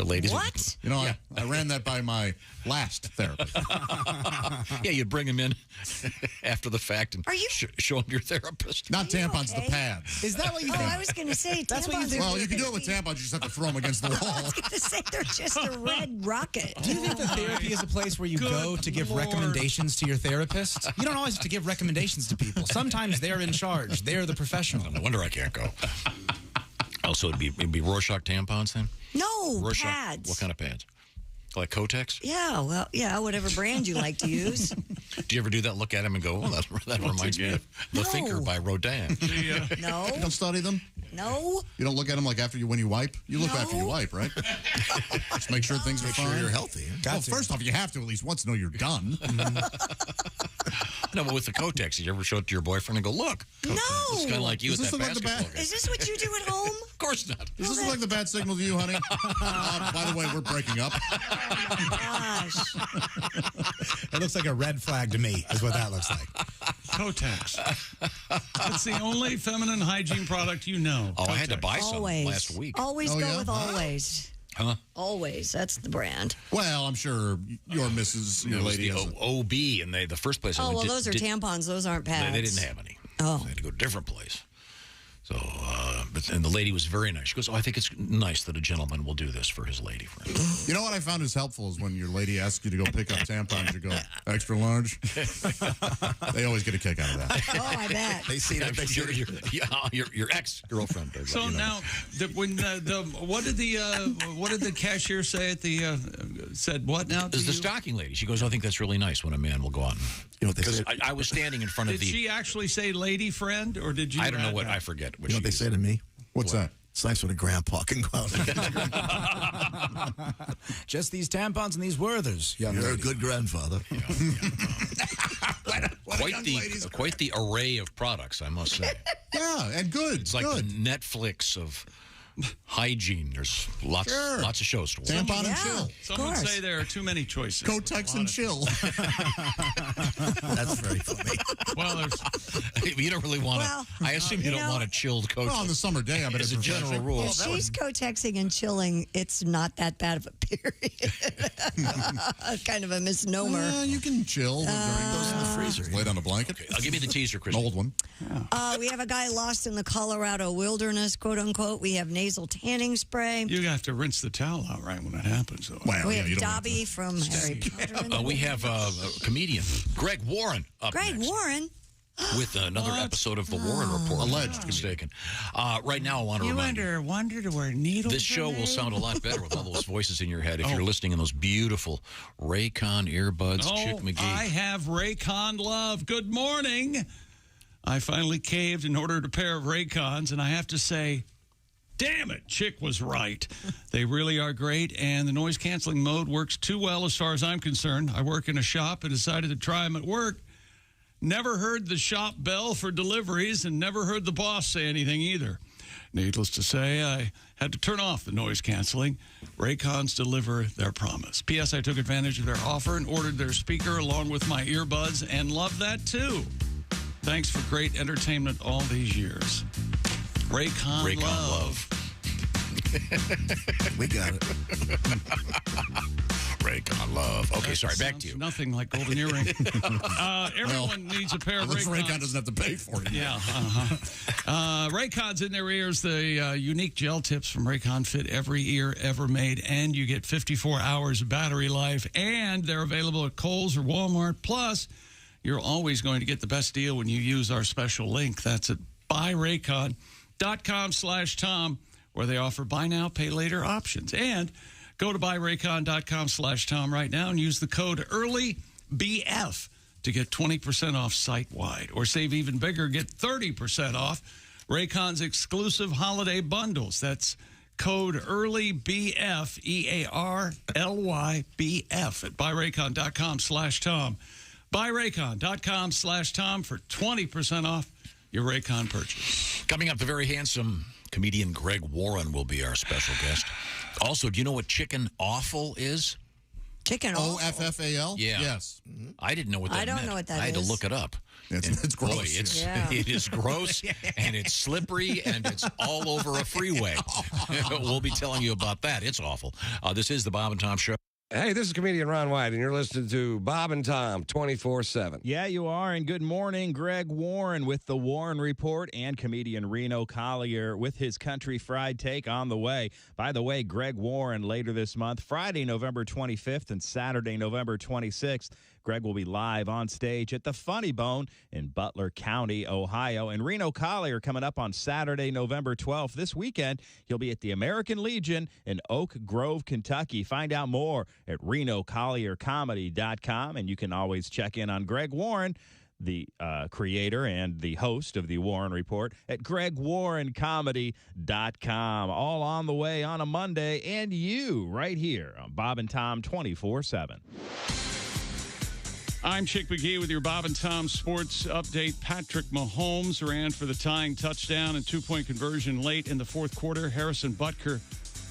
ladies what? You know, I ran that by my last therapist. Yeah, you'd bring them in after the fact and show them your therapist. Not tampons, the pads. Is that what you Oh, think? I was going to say That's what you tampons think? are Well, you can do it with tampons. You just have to throw them against the wall. I was going to say they're just a red rocket. Do you think that therapy is a place where you go to give recommendations to your therapist? You don't always have to give recommendations to people. Sometimes they're in charge. They're the professional. No wonder I can't go. Also, it'd be Rorschach tampons then? No, Rorschach, pads. What kind of pads? Like Kotex? Yeah, well, yeah, whatever brand you like to use. Do you ever do that? Look at them and go, oh, that reminds me of The Thinker by Rodin. No. You don't study them? No. You don't look at them like when you wipe? You look after you wipe, right? Just make sure things are fine. Make sure you're healthy. Well, first off, you have to at least once know you're done. No, but with the Kotex, you ever show it to your boyfriend and go, look, Kotex. No. It's kind of like you Is at this that like the basketball game. Is this what you do at home? Of course not. Does this look like the bad signal to you, honey? By the way, we're breaking up. Gosh. It looks like a red flag to me, is what that looks like. Kotex. That's the only feminine hygiene product you know. Oh, I had to Kotex. buy some Always. last week. Always Oh, go yeah? with always. Huh? Always. That's the brand. Well, I'm sure your missus, your It was lady, the has a- OB, and the first place I Oh, went well, did- those are did- tampons. Those aren't pads. They didn't have any. Oh. So I had to go to a different place. So, and the lady was very nice. She goes, oh, I think it's nice that a gentleman will do this for his lady friend. You know what I found is helpful is when your lady asks you to go pick up tampons, you go, extra large. They always get a kick out of that. Oh, I bet. They see that. They see Your ex-girlfriend. So now, what did the cashier say at the said what now? Is the stocking lady. She goes, I think that's really nice when a man will go out. You know what they Because say? I was standing in front of Did the... she actually say lady friend, or did you? I don't know add what, that? I forget. You know what they say to me? What's that? It's nice when a grandpa can go out. Just these tampons and these Werthers, young You're a lady. good grandfather. Quite the array of products, I must say. Yeah, and good. It's like the Netflix of hygiene. There's lots of shows to watch. Tampon and chill. Some would say there are too many choices. Kotex and chill. That's very funny. Well, there's. You don't really want to. Well, I assume you don't know- want a chilled coat. Well, on the summer day, I bet As it's a general rule. If she's co-texting and chilling, it's not that bad of a period. Kind of a misnomer. You can chill during Goes in the freezer. Lay down a blanket. I'll give you the teaser, Chris. An old one. We have a guy lost in the Colorado wilderness, quote unquote. We have neighbors nasal tanning spray. You have to rinse the towel out right when it happens. Though. We have Dobby from Harry Potter. We have a comedian, Greg Warren, up Greg next. Warren? With another episode of the Warren Report. Alleged mistaken. Right now, I want to remind you. Wonder to where needles. This show will sound a lot better with all those voices in your head if you're listening in those beautiful Raycon earbuds. Chick McGee. I have Raycon love. Good morning. I finally caved and ordered a pair of Raycons, and I have to say, damn it, Chick was right. They really are great, and the noise-canceling mode works too well as far as I'm concerned. I work in a shop and decided to try them at work. Never heard the shop bell for deliveries and never heard the boss say anything either. Needless to say, I had to turn off the noise canceling. Raycons deliver their promise. P.S. I took advantage of their offer and ordered their speaker along with my earbuds and love that too. Thanks for great entertainment all these years. Raycon love. We got it. Raycon love. Okay, sorry, back to you. Nothing like golden earring. Everyone needs a pair of Raycons. Raycon doesn't have to pay for it. Yeah. Raycons in their ears. The unique gel tips from Raycon fit every ear ever made, and you get 54 hours of battery life, and they're available at Kohl's or Walmart. Plus, you're always going to get the best deal when you use our special link. That's at buyraycon.com/Tom, where they offer buy now, pay later options. And go to buyraycon.com/Tom right now and use the code EARLYBF to get 20% off site-wide. Or save even bigger, get 30% off Raycon's exclusive holiday bundles. That's code EARLYBF, EARLYBF at buyraycon.com/Tom. Buyraycon.com/Tom for 20% off your Raycon purchase. Coming up, the very handsome comedian Greg Warren will be our special guest. Also, do you know what chicken offal is? Chicken offal? OFFAL? Yeah. Yes. I didn't know what that meant. I don't know what that I had to is. look it up. It's gross. Boy, it is gross, and it's slippery, and it's all over a freeway. We'll be telling you about that. It's awful. This is the Bob and Tom Show. Hey, this is comedian Ron White, and you're listening to Bob and Tom 24/7. Yeah, you are. And good morning, Greg Warren with the Warren Report and comedian Reno Collier with his Country Fried Take on the way. By the way, Greg Warren later this month, Friday, November 25th and Saturday, November 26th. Greg will be live on stage at the Funny Bone in Butler County, Ohio. And Reno Collier coming up on Saturday, November 12th. This weekend, he'll be at the American Legion in Oak Grove, Kentucky. Find out more at RenoCollierComedy.com. And you can always check in on Greg Warren, the creator and the host of the Warren Report, at GregWarrenComedy.com. All on the way on a Monday, and you right here on Bob and Tom 24/7. I'm Chick McGee with your Bob and Tom Sports Update. Patrick Mahomes ran for the tying touchdown and two-point conversion late in the fourth quarter. Harrison Butker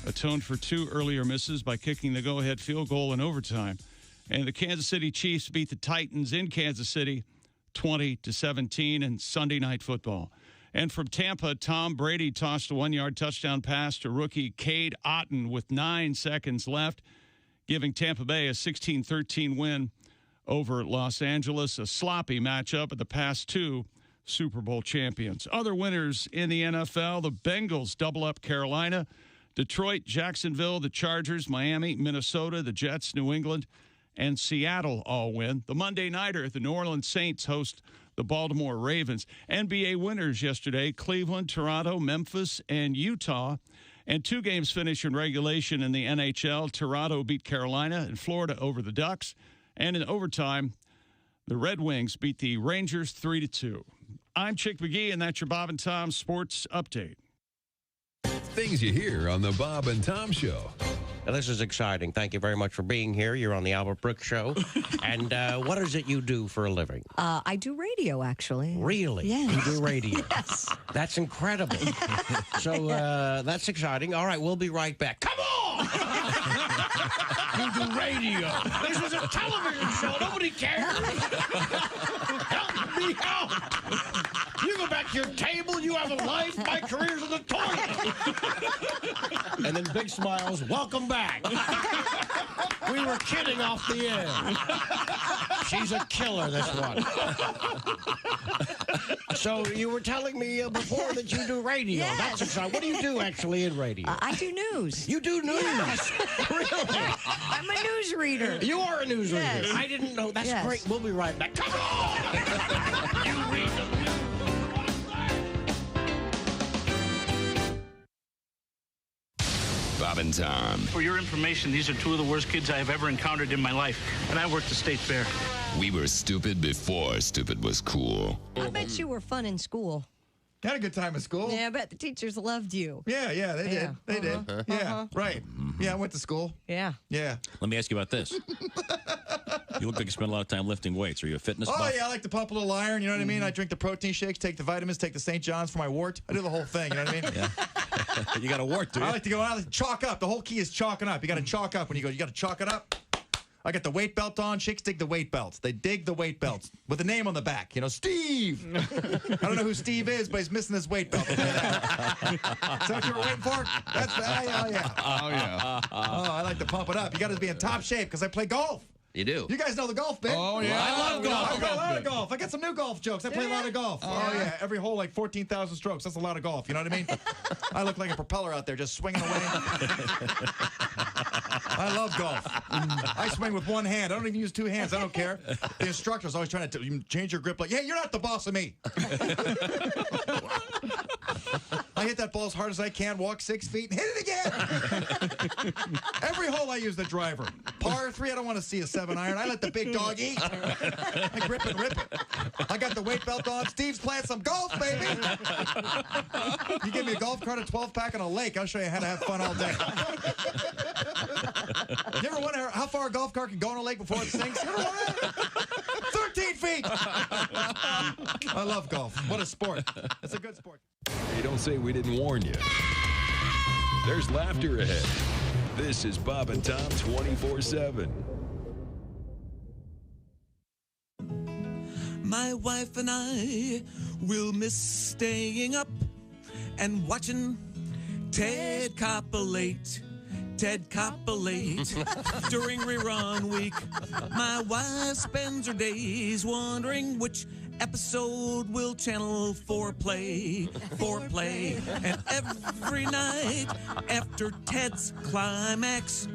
atoned for two earlier misses by kicking the go-ahead field goal in overtime. And the Kansas City Chiefs beat the Titans in Kansas City 20-17 in Sunday Night Football. And from Tampa, Tom Brady tossed a one-yard touchdown pass to rookie Cade Otton with 9 seconds left, giving Tampa Bay a 16-13 win over Los Angeles, a sloppy matchup of the past two Super Bowl champions. Other winners in the NFL, the Bengals double up Carolina, Detroit, Jacksonville, the Chargers, Miami, Minnesota, the Jets, New England, and Seattle all win. The Monday Nighter, the New Orleans Saints host the Baltimore Ravens. NBA winners yesterday, Cleveland, Toronto, Memphis, and Utah. And two games finished in regulation in the NHL. Toronto beat Carolina and Florida over the Ducks. And in overtime, the Red Wings beat the Rangers 3-2. I'm Chick McGee, and that's your Bob and Tom Sports Update. Things you hear on the Bob and Tom Show. Now, this is exciting. Thank you very much for being here. You're on the Albert Brooks Show. And what is it you do for a living? I do radio, actually. Really? Yes. You do radio? Yes. That's incredible. So that's exciting. All right, we'll be right back. Come on! You do radio. This is a television show. Nobody cares. Help me out. You're going go back to your table. You have a life. My career's in the toilet. And then big smiles. Welcome back. We were kidding off the air. She's a killer, this one. So you were telling me before that you do radio. Yes. That's exciting. What do you do actually in radio? I do news. You do news? Yes. Really? I'm a newsreader. You are a newsreader. Yes. I didn't know. That's Yes. great. We'll be right back. Come on! You read the news. Bob and Tom. For your information, these are two of the worst kids I have ever encountered in my life, and I worked the state fair. We were stupid before stupid was cool. I bet you were fun in school. Had a good time at school. Yeah, I bet the teachers loved you. Yeah, they did. They did. Yeah, right. Yeah, I went to school. Yeah. Yeah. Let me ask you about this. You look like you spend a lot of time lifting weights. Are you a fitness Oh, buff? yeah, I like to pump a little iron, you know what I mean? I drink the protein shakes, take the vitamins, take the St. John's for my wart. I do the whole thing, you know what I mean? Yeah. You got a wart, do you? I like to go out and chalk up. The whole key is chalking up. You got to chalk up when you go. You got to chalk it up. I got the weight belt on. Chicks dig the weight belts. They dig the weight belts with a name on the back. You know, Steve. I don't know who Steve is, but he's missing his weight belt. Is that what you were waiting for? That's yeah. Oh, yeah. Oh, I like to pump it up. You got to be in top shape because I play golf. You do. You guys know the golf bit. Oh, yeah. I love We golf. love I play a lot golf of bit. golf. I got some new golf jokes. I play a lot of golf. Oh, yeah. Every hole, like 14,000 strokes. That's a lot of golf. You know what I mean? I look like a propeller out there just swinging away. I love golf. I swing with one hand. I don't even use two hands. I don't care. The instructor's always trying to change your grip. Like, hey, you're not the boss of me. I hit that ball as hard as I can, walk 6 feet, and hit it again. Every hole I use the driver. Par 3, I don't want to see a 7-iron. I let the big dog eat. I grip and rip it. I got the weight belt on. Steve's playing some golf, baby. You give me a golf cart, a 12-pack, and a lake, I'll show you how to have fun all day. You ever wonder how far a golf cart can go in a lake before it sinks? You ever wonder? 13 feet. I love golf. What a sport. It's a good sport. Hey, don't say we didn't warn you. There's laughter ahead. This is Bob and Tom 24/7. My wife and I will miss staying up and watching Ted Koppelate. Ted Koppelate. During rerun week, my wife spends her days wondering which episode will Channel 4 play. And every night after Ted's climax,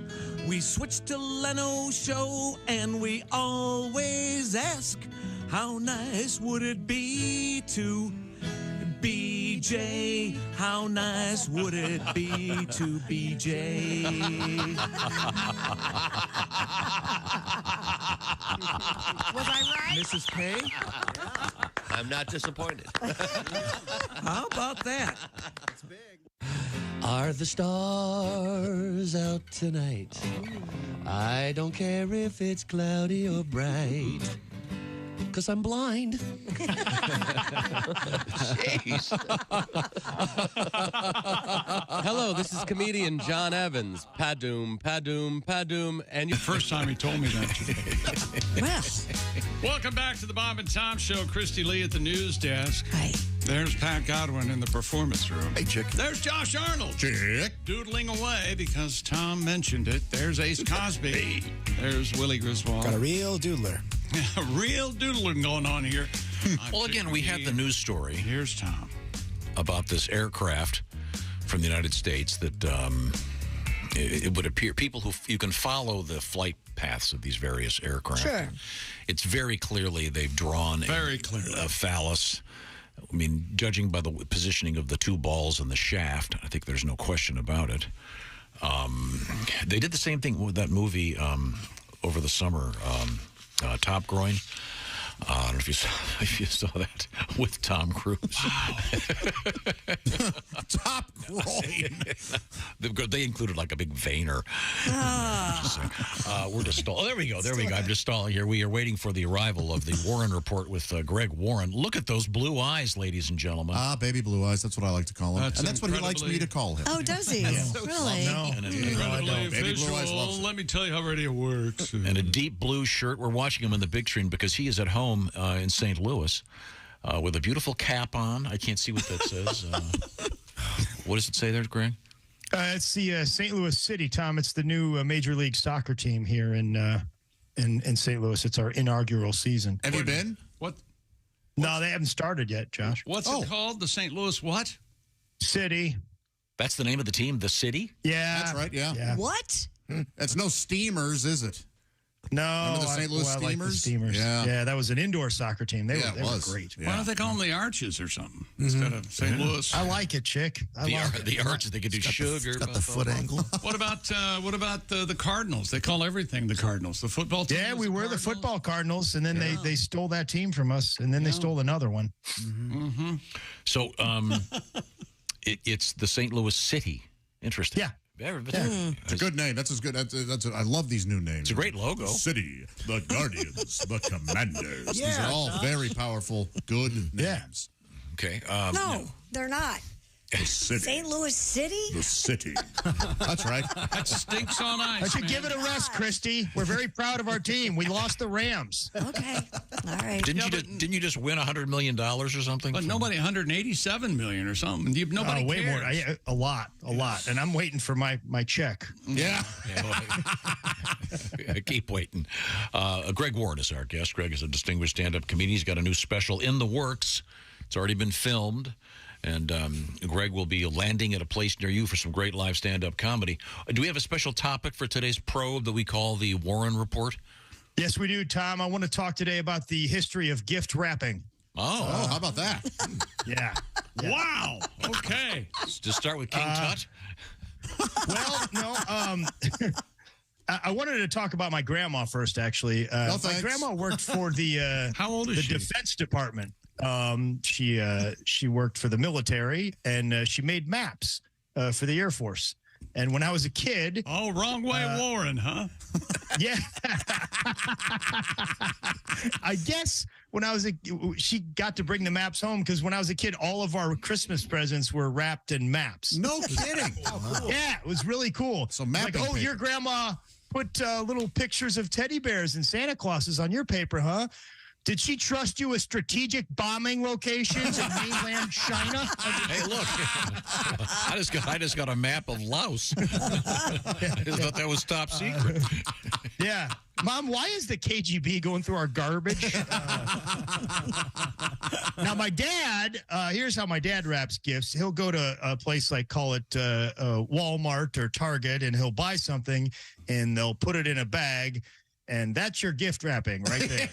we switch to Leno's show and we always ask, how nice would it be to BJ? How nice would it be to BJ? Was I right? Mrs. Pay? I'm not disappointed. How about that? Are the stars out tonight? I don't care if it's cloudy or bright, 'cause I'm blind. Jeez. Hello, this is comedian John Evans. Padoom, padoom, padoom, and you. First time he told me that. Welcome back to the Bob and Tom Show. Christy Lee at the news desk. Hi. There's Pat Godwin in the performance room. Hey, chick. There's Josh Arnold. Chick. Doodling away because Tom mentioned it. There's Ace Cosby. There's Willie Griswold. Got a real doodler. A real doodling going on here. Well, again, we had the news story. Here's Tom. About this aircraft from the United States that it would appear people who you can follow the flight paths of these various aircraft. Sure. It's very clearly they've drawn a phallus. I mean, judging by the positioning of the two balls in the shaft, I think there's no question about it. They did the same thing with that movie over the summer, Top Groin. I don't know if you saw that with Tom Cruise. Wow. Top groin. They included like a big veiner. We're just stalling. Oh, there we go. There we go. I'm just stalling here. We are waiting for the arrival of the Warren Report with Greg Warren. Look at those blue eyes, ladies and gentlemen. Baby blue eyes. That's what I like to call him. That's and that's what he likes me to call him. Oh, does he? Really? No. Incredibly Baby blue eyes loves visual. it. Let me tell you how ready it works. And a deep blue shirt. We're watching him on the big screen because he is at home in St. Louis. with a beautiful cap on. I can't see what that says. What does it say there, Greg? It's the St. Louis City, Tom. It's the new Major League Soccer team here in St. Louis. It's our inaugural season. Have you been? What? No, they haven't started yet, Josh. What's it called? The St. Louis what? City. That's the name of the team, the City? Yeah. That's right, yeah. What? It's no Steamers, is it? No. Remember the St. Louis I like the Steamers? Steamers. Yeah. That was an indoor soccer team. They Yeah, were it was. great. Why don't they call them the Arches or something instead of St. Louis? I like it, chick. The Arches, they could do sugar. Got the foot angle. What about the Cardinals? They call everything the Cardinals. The football team. Yeah, we were the Cardinals? football Cardinals, and then they stole that team from us, and then they stole another one. Mm-hmm. So it's the St. Louis City. Interesting. Yeah. It's a good name. That's as good. I love these new names. It's a great logo. The City, the Guardians, the Commanders. These Yeah, are all very powerful, good names. Okay. No, they're not. The City. St. Louis City? The City. That's right. That stinks on ice. I should man. give it a rest, Christy. We're very proud of our team. We lost the Rams. Okay. All right. Didn't you just win $100 million or something? But nobody, 187 million or something. Nobody way more. cares. A lot. And I'm waiting for my check. Yeah. Keep waiting. Greg Warren is our guest. Greg is a distinguished stand-up comedian. He's got a new special in the works. It's already been filmed. And Greg will be landing at a place near you for some great live stand-up comedy. Do we have a special topic for today's probe that we call the Warren Report? Yes, we do, Tom. I want to talk today about the history of gift wrapping. Oh, how about that? Yeah. Wow. Okay. Just start with King Tut. Well, no. I wanted to talk about my grandma first, actually. No, my thanks. grandma worked for the How old is she? Defense Department. She worked for the military, and she made maps for the Air Force. And when I was a kid... Oh, wrong way, Warren, huh? Yeah. I guess when I was she got to bring the maps home because when I was a kid, all of our Christmas presents were wrapped in maps. No kidding. Yeah, it was really cool. So mapping like, paper. your grandma put little pictures of teddy bears and Santa Clauses on your paper, huh? Did she trust you with strategic bombing locations in mainland China? Hey, look! I just got a map of Laos. I just thought that was top secret. Yeah. Mom, why is the KGB going through our garbage? Now, my dad, here's how my dad wraps gifts. He'll go to a place like, call it Walmart or Target, and he'll buy something, and they'll put it in a bag. And that's your gift wrapping right there.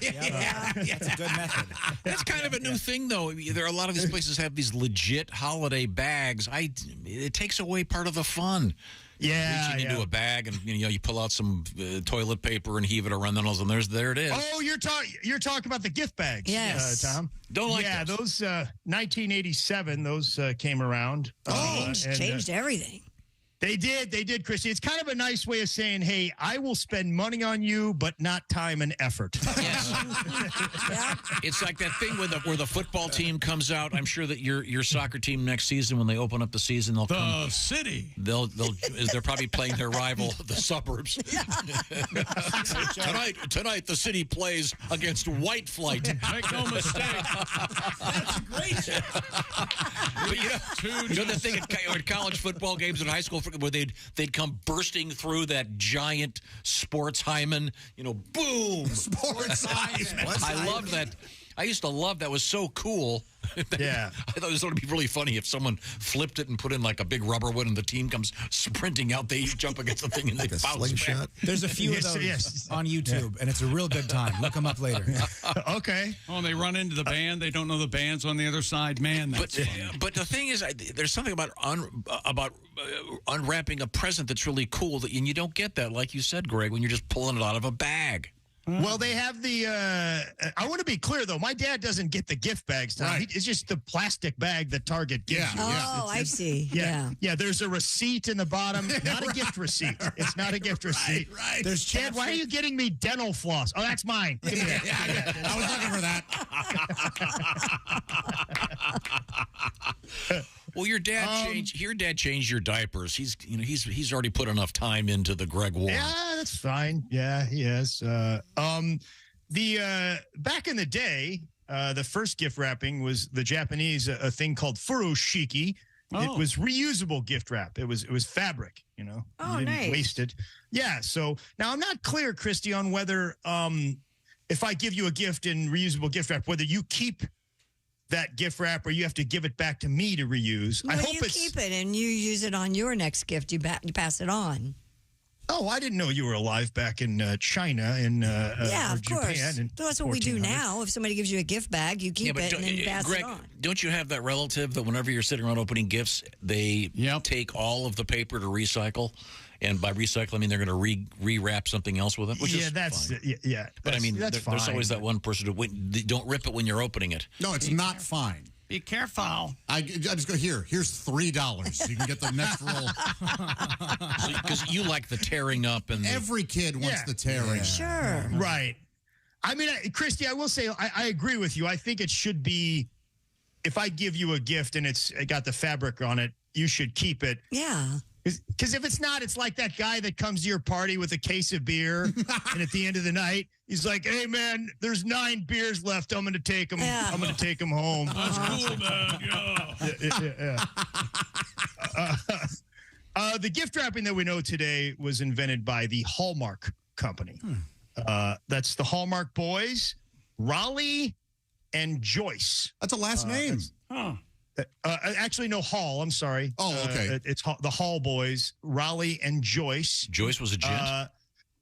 That's a good method. That's kind of a new thing, though. There are a lot of these places have these legit holiday bags. It takes away part of the fun. Yeah, reaching into a bag and you pull out some toilet paper and heave it around the nose, and there it is. Oh, you're talking about the gift bags, yes, Tom. Don't like those 1987. Those came around. Changed everything. They did, Christy. It's kind of a nice way of saying, hey, I will spend money on you, but not time and effort. Yes. It's like that thing where the football team comes out. I'm sure that your soccer team next season, when they open up the season, they'll come. The City. They're probably playing their rival, the Suburbs. Tonight, the City plays against White Flight. Make no mistake. That's great. But the thing at college football games in high school where they'd come bursting through that giant sports hymen, boom. Sports hymen. I love that. I used to love that. It was so cool. Yeah. I thought it would be really funny if someone flipped it and put in like a big rubber one and the team comes sprinting out. They jump against the thing and they bounce back. There's a few of those on YouTube, and it's a real good time. Look them up later. Okay. Oh, and they run into the band. They don't know the band's on the other side. Man, that's fun. But the thing is, there's something about unwrapping a present that's really cool, and you don't get that, like you said, Greg, when you're just pulling it out of a bag. Well, they have the I want to be clear, though. My dad doesn't get the gift bags, Tom. Right. It's just the plastic bag that Target gives you. Oh, I see. Yeah, there's a receipt in the bottom. Not a gift receipt. It's not a gift receipt. Right. There's Dad, why are you getting me dental floss? Oh, that's mine. Give me that. I was looking for that. Well, your dad changed your diapers. He's already put enough time into the Greg Warren. Yeah, that's fine. Yeah, he is. Back in the day, the first gift wrapping was the Japanese, a thing called furoshiki. It was reusable gift wrap. It was fabric, you know. Oh, you didn't nice. waste it. Yeah. So now I'm not clear, Christy, on whether if I give you a gift in reusable gift wrap, whether you keep that gift wrap or you have to give it back to me to reuse. Well, you keep it and you use it on your next gift. You pass it on. Oh, I didn't know you were alive back in China and yeah, or of course. Japan. That's what we do now. If somebody gives you a gift bag, you keep it and then you pass Greg, it on. don't you have that relative that whenever you're sitting around opening gifts, they take all of the paper to recycle? And by recycle, I mean they're going to re-wrap something else with it, which is fine. Yeah. But I mean, that's there's fine. always that one person who don't rip it when you're opening it. No, it's not fine. Be careful. I just go, here's $3. You can get the next roll. Because you like the tearing up. And every kid wants the tearing. Sure. Right. I mean, Christy, I will say, I agree with you. I think it should be, if I give you a gift and it got the fabric on it, you should keep it. Yeah. Because if it's not, it's like that guy that comes to your party with a case of beer, and at the end of the night, he's like, "Hey, man, there's 9 beers left. I'm going to take them. Yeah. I'm going to take them home." That's cool, man. Yeah. The gift wrapping that we know today was invented by the Hallmark Company. That's the Hallmark boys, Raleigh and Joyce. That's a last name. Actually, no, Hall. I'm sorry. Oh, okay. It's the Hall boys, Raleigh and Joyce. Joyce was a gent?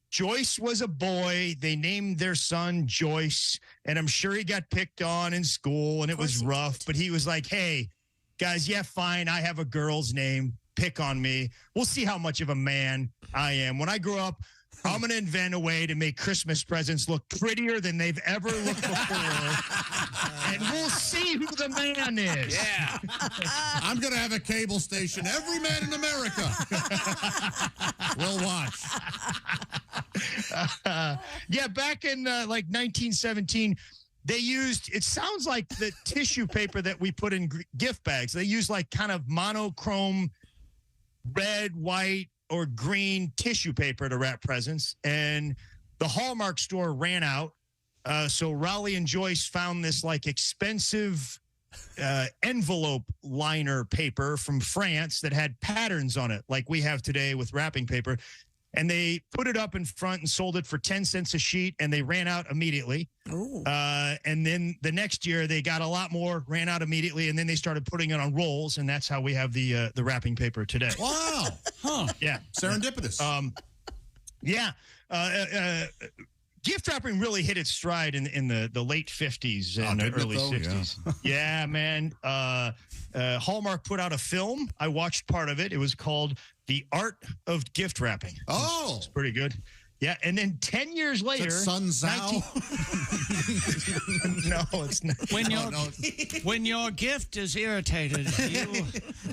Joyce was a boy. They named their son Joyce, and I'm sure he got picked on in school, and it was rough. But he was like, "Hey, guys, yeah, fine. I have a girl's name. Pick on me. We'll see how much of a man I am. When I grow up, I'm going to invent a way to make Christmas presents look prettier than they've ever looked before. And we'll see who the man is." Yeah. I'm going to have a cable station. Every man in America will watch. Yeah, back in like 1917, they used, it sounds like the tissue paper that we put in gift bags. They used like kind of monochrome red, white, or green tissue paper to wrap presents, and the Hallmark store ran out. So Raleigh and Joyce found this like expensive envelope liner paper from France that had patterns on it, like we have today with wrapping paper. And they put it up in front and sold it for 10 cents a sheet, and they ran out immediately. And then the next year they got a lot more, ran out immediately, and then they started putting it on rolls, and that's how we have the wrapping paper today. Wow. Huh. Yeah. Serendipitous. Yeah. Gift wrapping really hit its stride in the late 50s and early 60s. Yeah, man. Hallmark put out a film. I watched part of it. It was called The Art of Gift Wrapping. Oh. It's pretty good. Yeah, and then 10 years later... Sun Zhao? No, it's not. When your gift is irritated,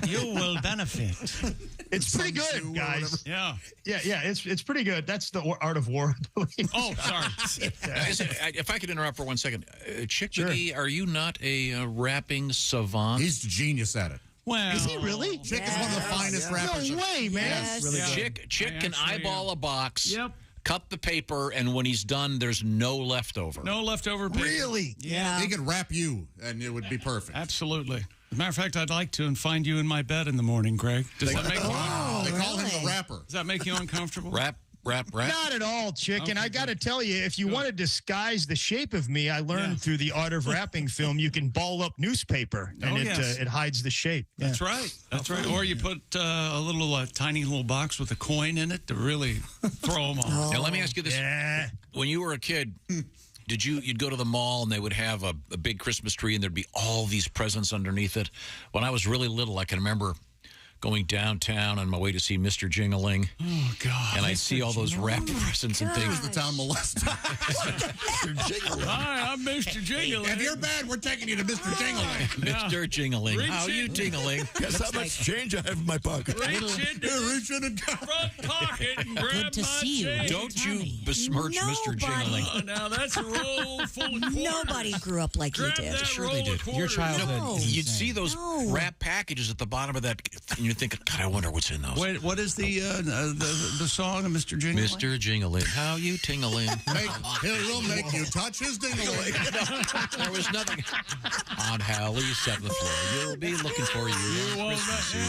you will benefit. It's pretty good, guys. Yeah. Yeah, it's pretty good. That's the Art of War, I believe. Oh, sorry. If I could interrupt for 1 second. Chick McGee, are you not a wrapping savant? He's a genius at it. Well, is he really? Chick is one of the finest rappers. No way, man. Yes. Really Chick can eyeball a box. Yep. Cut the paper, and when he's done, there's no leftover. No leftover paper. Really? Yeah. He could wrap you, and it would be perfect. Absolutely. As a matter of fact, I'd like to and find you in my bed in the morning, Greg. Does that make They call him the rapper. Does that make you uncomfortable? Rap. Not at all, Chick. And I got to tell you, if you want to disguise the shape of me, I learned through the Art of Wrapping film, you can ball up newspaper, and it hides the shape. That's right. That's right. Or you put a little tiny little box with a coin in it to really throw them off. Now, let me ask you this. Yeah. When you were a kid, you'd go to the mall and they would have a big Christmas tree and there'd be all these presents underneath it. When I was really little, I can remember going downtown on my way to see Mr. Jingling. Oh, God. And I'd see all those wrapped presents and things. The town molester. Mr. Jingling. Hi, I'm Mr. Jingling. If you're bad, we're taking you to Mr. Jingling. Mr. Jingling. How you jingling? Guess how much change I have in my pocket. Reach in the front pocket and grab my change. Don't you besmirch Mr. Jingling. Oh, now that's a roll full of quarters. Nobody grew up like you did. Sure they did. Your childhood. No. You'd see those wrap packages at the bottom of that you're thinking, God, I wonder what's in those. Wait, what is the song of Mr. Jingling? Mr. Jingling, how you tingling? He'll make you touch his dingling. There was nothing. On Halley's 7th floor, you'll be looking for you. You won't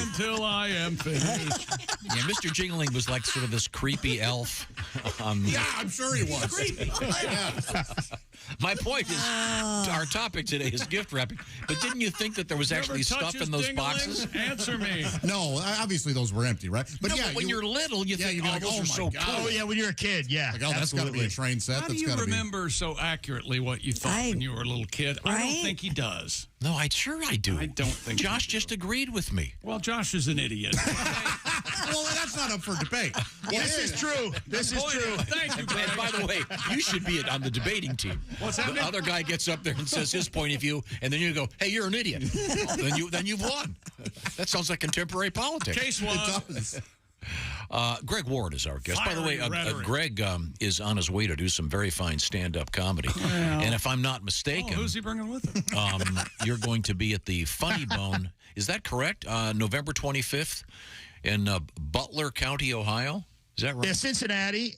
until I am finished. Yeah, Mr. Jingling was like sort of this creepy elf. Yeah, I'm sure he was. Creepy. My point is, our topic today is gift wrapping. But didn't you think that there was actually stuff in those boxes? Answer me. No, obviously those were empty, right? But when you're little, you think, oh, those are so cool. Oh, yeah, when you're a kid, yeah. Like, oh, that's got to be a train set. How do you remember so accurately what you thought when you were a little kid? I don't think he does. No, I do. I don't think Josh just agreed with me. Well, Josh is an idiot. Well, that's not up for debate. This is true. This is true. Thank you, And by the way, you should be on the debating team. What's happening? The other guy gets up there and says his point of view, and then you go, "Hey, you're an idiot." then you've won. That sounds like contemporary politics. Case one. It does. Greg Ward is our guest. By the way, Rhetoric. Greg is on his way to do some very fine stand-up comedy. And if I'm not mistaken, who's he bringing with him? You're going to be at the Funny Bone. Is that correct? November 25th in Butler County, Ohio. Is that right? Yeah, Cincinnati.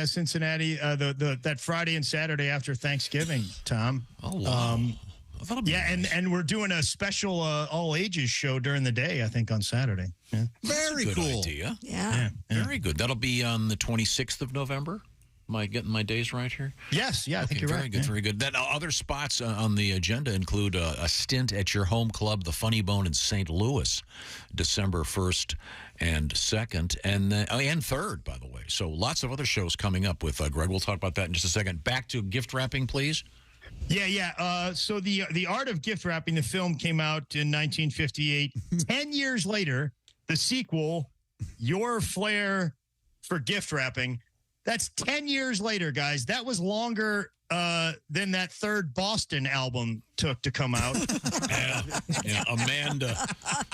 Cincinnati. That Friday and Saturday after Thanksgiving, Tom. Oh, wow. And we're doing a special all ages show during the day, I think, on Saturday. Yeah. Very Good cool. idea. Yeah. Very good. That'll be on the 26th of November. Am I getting my days right here? Yes, I think you're very right. Good, very good. Then other spots on the agenda include a stint at your home club, the Funny Bone in St. Louis, December 1st and 2nd, and 3rd, by the way. So lots of other shows coming up with Greg. We'll talk about that in just a second. Back to gift wrapping, please. Yeah. So the Art of Gift Wrapping, the film came out in 1958. 10 years later, the sequel, Your Flair for Gift Wrapping. That's 10 years later, guys. That was longer than that third Boston album took to come out. Yeah, Amanda.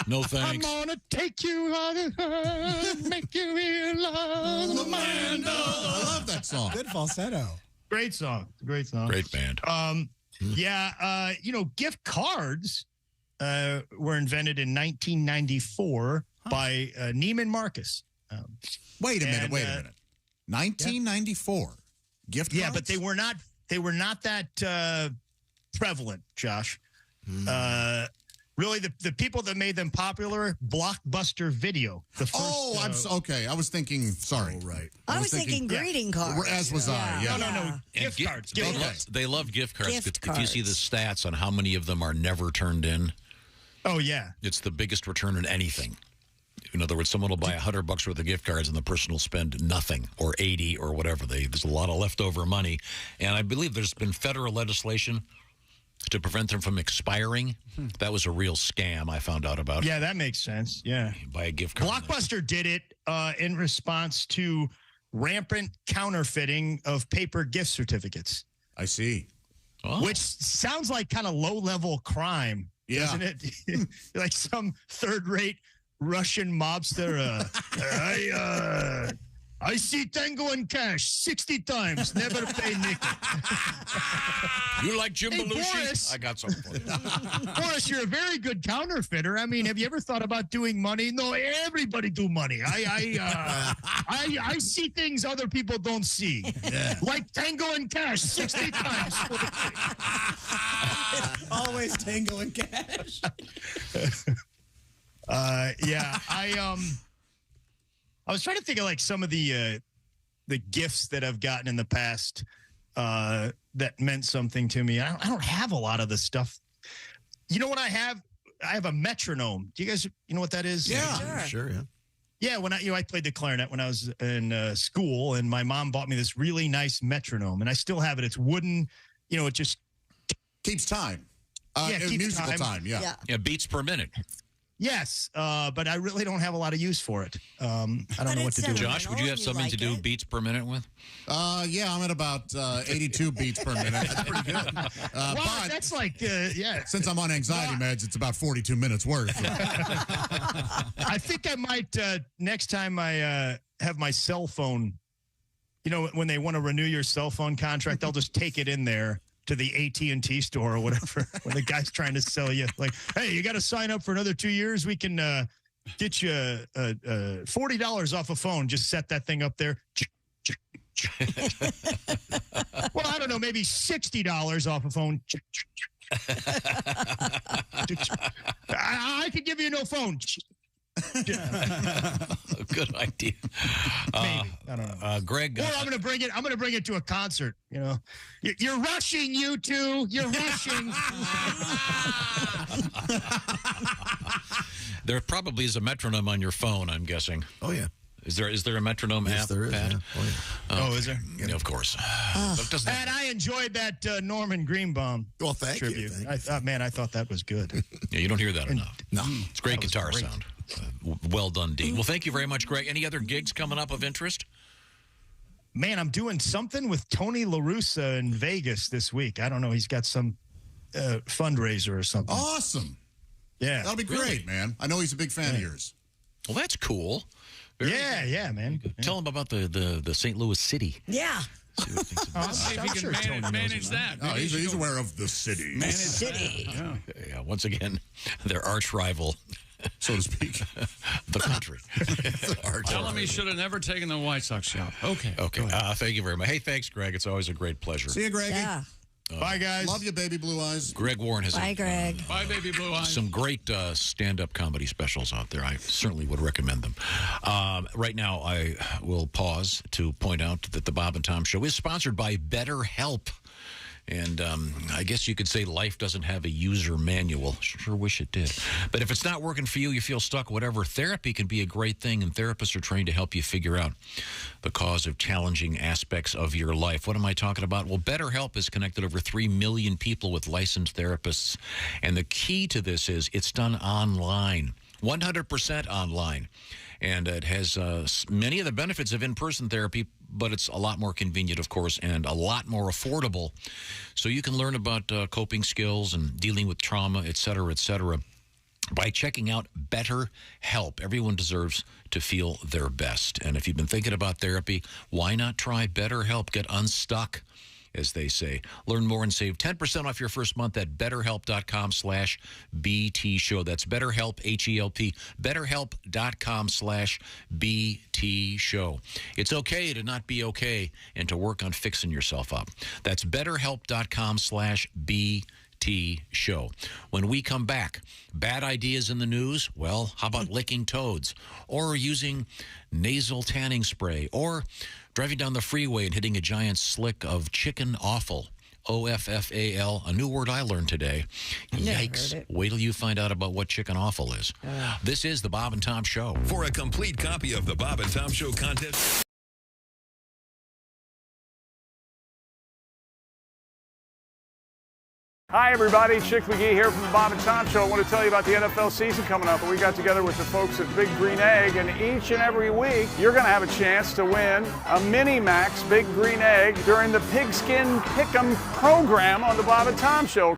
No thanks. I'm gonna take you out of her, make you realize, Amanda. I love that song. Good falsetto. Great song. Great band. Gift cards were invented in 1994 by Neiman Marcus. Wait a minute. 1994. Gift cards? Yeah, but they were not that prevalent, Josh. Really, the people that made them popular, Blockbuster Video. The first, okay. I was thinking, sorry. Oh, right. I was thinking greeting cards. As was I, yeah. No. Gift cards. They love gift cards. Gift If you see the stats on how many of them are never turned in, Oh, yeah. it's the biggest return in anything. In other words, someone will buy $100 worth of gift cards and the person will spend nothing or 80 or whatever. There's a lot of leftover money. And I believe there's been federal legislation to prevent them from expiring. That was a real scam I found out about. Yeah, that makes sense. Yeah. Buy a gift card. Blockbuster did it in response to rampant counterfeiting of paper gift certificates. I see. Oh. Which sounds like kind of low-level crime, doesn't it? Like some third-rate Russian mobster. I see Tango in cash 60 times, never pay nickel. You like Jim Hey, Belushi? Boris. I got something for you. Boris, you're a very good counterfeiter. I mean, have you ever thought about doing money? No, everybody do money. I see things other people don't see. Yeah. Like Tango in cash 60 times. Always Tango in cash. I was trying to think of like some of the gifts that I've gotten in the past that meant something to me. I don't have a lot of the stuff. You know what I have? I have a metronome. Do you guys know what that is? Yeah, sure. Yeah, when I played the clarinet when I was in school, and my mom bought me this really nice metronome, and I still have it. It's wooden. It just keeps time. Keeps musical time. Yeah, beats per minute. Yes, but I really don't have a lot of use for it. I don't know what to do. Josh, would you have something to do beats per minute with? Yeah, I'm at about 82 beats per minute. That's pretty good. Wow, but that's like, since I'm on anxiety meds, it's about 42 minutes worth. I think I might, next time I have my cell phone, when they want to renew your cell phone contract, I'll just take it in there to the AT&T store or whatever when the guy's trying to sell you like, hey, you got to sign up for another 2 years. We can get you $40 off a phone. Just set that thing up there. Well, I don't know, maybe $60 off a phone. I could give you no phone. Good idea. Maybe. I don't know. Greg. Or I'm gonna bring it to a concert. You know, you're rushing, you two. You're rushing. There probably is a metronome on your phone, I'm guessing. Oh, yeah. Is there a metronome Yes, app? there is. Pat? Yeah. Oh, yeah. Oh, is there? Yeah, of course. But it doesn't And I enjoyed that Norman Greenbaum tribute. Thank I thought that was good. Yeah, you don't hear that enough. No. It's great guitar great. sound. Well done, Dean. Well, thank you very much, Greg. Any other gigs coming up of interest? Man, I'm doing something with Tony La Russa in Vegas this week. I don't know. He's got some fundraiser or something. Awesome. Yeah. That'll be great, man. I know he's a big fan of yours. Well, that's cool. Yeah, man. Tell him about the St. Louis City. Yeah. See if he can manage that. Oh, he's aware of the city. Manage City. Yeah, once again, their arch rival, so to speak. The country. Tell him he should have never taken the White Sox job. Okay. Thank you very much. Hey, thanks, Greg. It's always a great pleasure. See you, Greggy. Yeah. Bye, guys. Love you, baby blue eyes. Greg Warren has Bye, Greg. Bye, baby blue eyes. some great stand-up comedy specials out there. I certainly would recommend them. Right now, I will pause to point out that the Bob and Tom Show is sponsored by BetterHelp. And I guess you could say life doesn't have a user manual. Sure wish it did. But if it's not working for you, you feel stuck, whatever, therapy can be a great thing, and therapists are trained to help you figure out the cause of challenging aspects of your life. What am I talking about? Well, BetterHelp has connected over 3 million people with licensed therapists. And the key to this is it's done online, 100% online. And it has many of the benefits of in-person therapy, but it's a lot more convenient, of course, and a lot more affordable. So you can learn about coping skills and dealing with trauma, et cetera, by checking out BetterHelp. Everyone deserves to feel their best. And if you've been thinking about therapy, why not try BetterHelp? Get unstuck, as they say. Learn more and save 10% off your first month at BetterHelp.com/BT Show. That's BetterHelp, H-E-L-P, BetterHelp.com/BT Show. It's okay to not be okay and to work on fixing yourself up. That's BetterHelp.com/BT Show. When we come back, bad ideas in the news? Well, how about licking toads? Or using nasal tanning spray? Or driving down the freeway and hitting a giant slick of chicken offal? OFFAL, a new word I learned today. Yikes. Wait till you find out about what chicken offal is. This is the Bob and Tom Show. For a complete copy of the Bob and Tom Show contest. Hi, everybody. Chick McGee here from the Bob and Tom Show. I want to tell you about the NFL season coming up. We got together with the folks at Big Green Egg, and each and every week, you're going to have a chance to win a Mini Max Big Green Egg during the Pigskin Pick'em program on the Bob and Tom Show.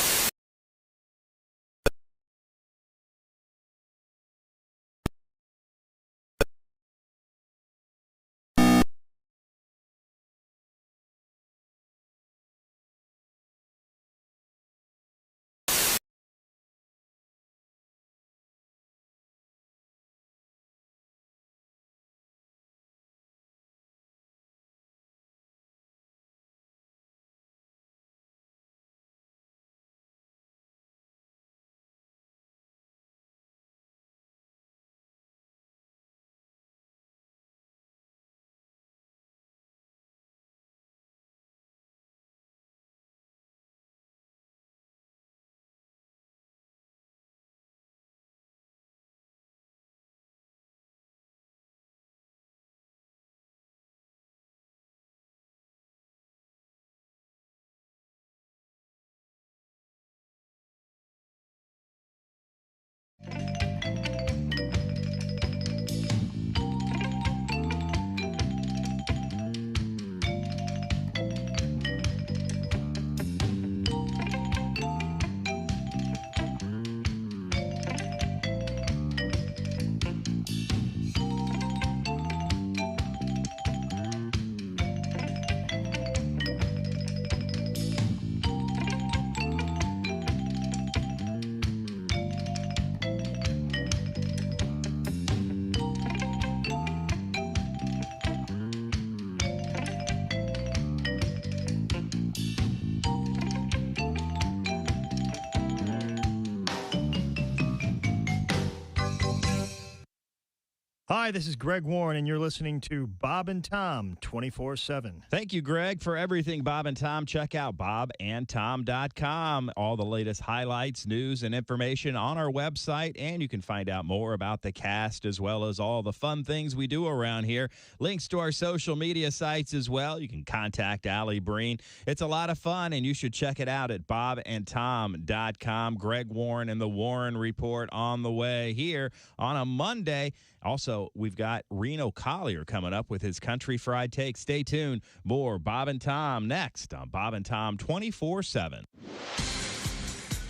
Hi, this is Greg Warren, and you're listening to Bob and Tom 24/7. Thank you, Greg, for everything Bob and Tom. Check out bobandtom.com. All the latest highlights, news, and information on our website, and you can find out more about the cast as well as all the fun things we do around here. Links to our social media sites as well. You can contact Allie Breen. It's a lot of fun, and you should check it out at bobandtom.com. Greg Warren and the Warren Report on the way here on a Monday. Also, we've got Reno Collier coming up with his Country Fried Take. Stay tuned. More Bob and Tom next on Bob and Tom 24/7.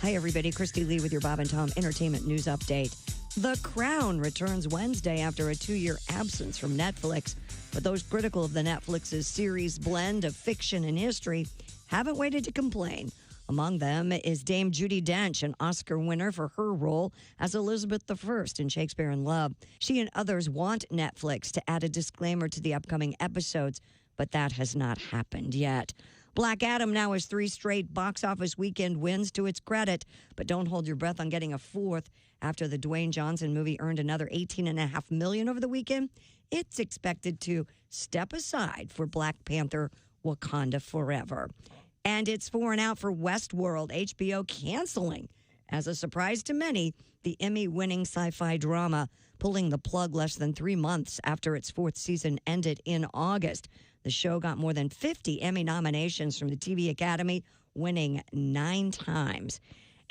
Hi, everybody. Christy Lee with your Bob and Tom Entertainment News Update. The Crown returns Wednesday after a 2-year absence from Netflix. But those critical of the Netflix's series blend of fiction and history haven't waited to complain. Among them is Dame Judi Dench, an Oscar winner for her role as Elizabeth I in Shakespeare in Love. She and others want Netflix to add a disclaimer to the upcoming episodes, but that has not happened yet. Black Adam now has 3 straight box office weekend wins to its credit, but don't hold your breath on getting a 4th. After the Dwayne Johnson movie earned another $18.5 million over the weekend, it's expected to step aside for Black Panther: Wakanda Forever. And it's 4 and out for Westworld, HBO canceling, as a surprise to many, the Emmy-winning sci-fi drama, pulling the plug less than 3 months after its 4th season ended in August. The show got more than 50 Emmy nominations from the TV Academy, winning 9 times.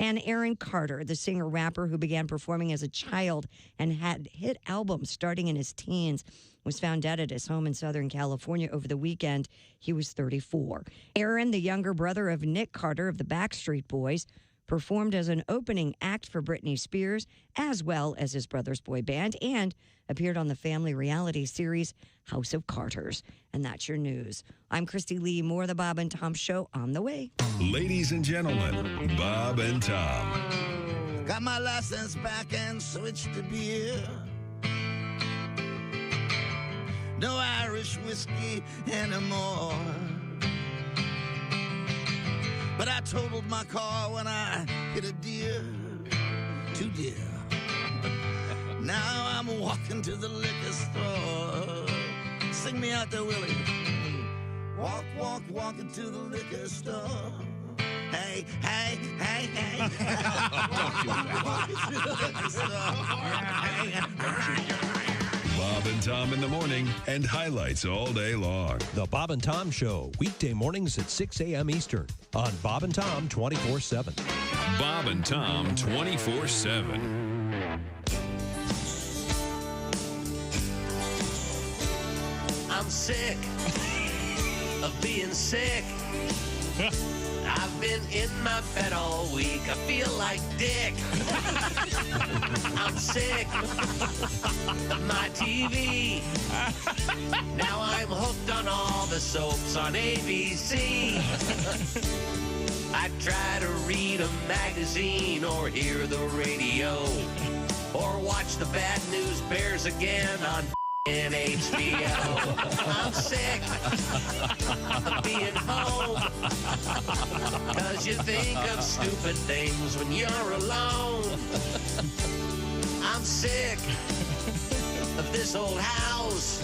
And Aaron Carter, the singer-rapper who began performing as a child and had hit albums starting in his teens, was found dead at his home in Southern California over the weekend. He was 34. Aaron, the younger brother of Nick Carter of the Backstreet Boys, performed as an opening act for Britney Spears, as well as his brother's boy band, and appeared on the family reality series House of Carters. And that's your news. I'm Christy Lee. More of the Bob and Tom Show on the way. Ladies and gentlemen, Bob and Tom. Got my license back and switched to beer. No Irish whiskey anymore. But I totaled my car when I hit a deer. Too dear. Now I'm walking to the liquor store. Sing me out there, Willie. Walk, walk, walking to the liquor store. Hey, hey, hey, hey. Walk, walk, walking to the liquor store. Bob and Tom in the morning and highlights all day long. The Bob and Tom Show, weekday mornings at 6 a.m. Eastern on Bob and Tom 24/7. Bob and Tom 24/7. I'm sick of being sick. I've been in my bed all week. I feel like dick. I'm sick of my TV. Now I'm hooked on all the soaps on ABC. I try to read a magazine or hear the radio or watch the Bad News Bears again on in HBO. I'm sick of being home, 'cause you think of stupid things when you're alone. I'm sick of this old house,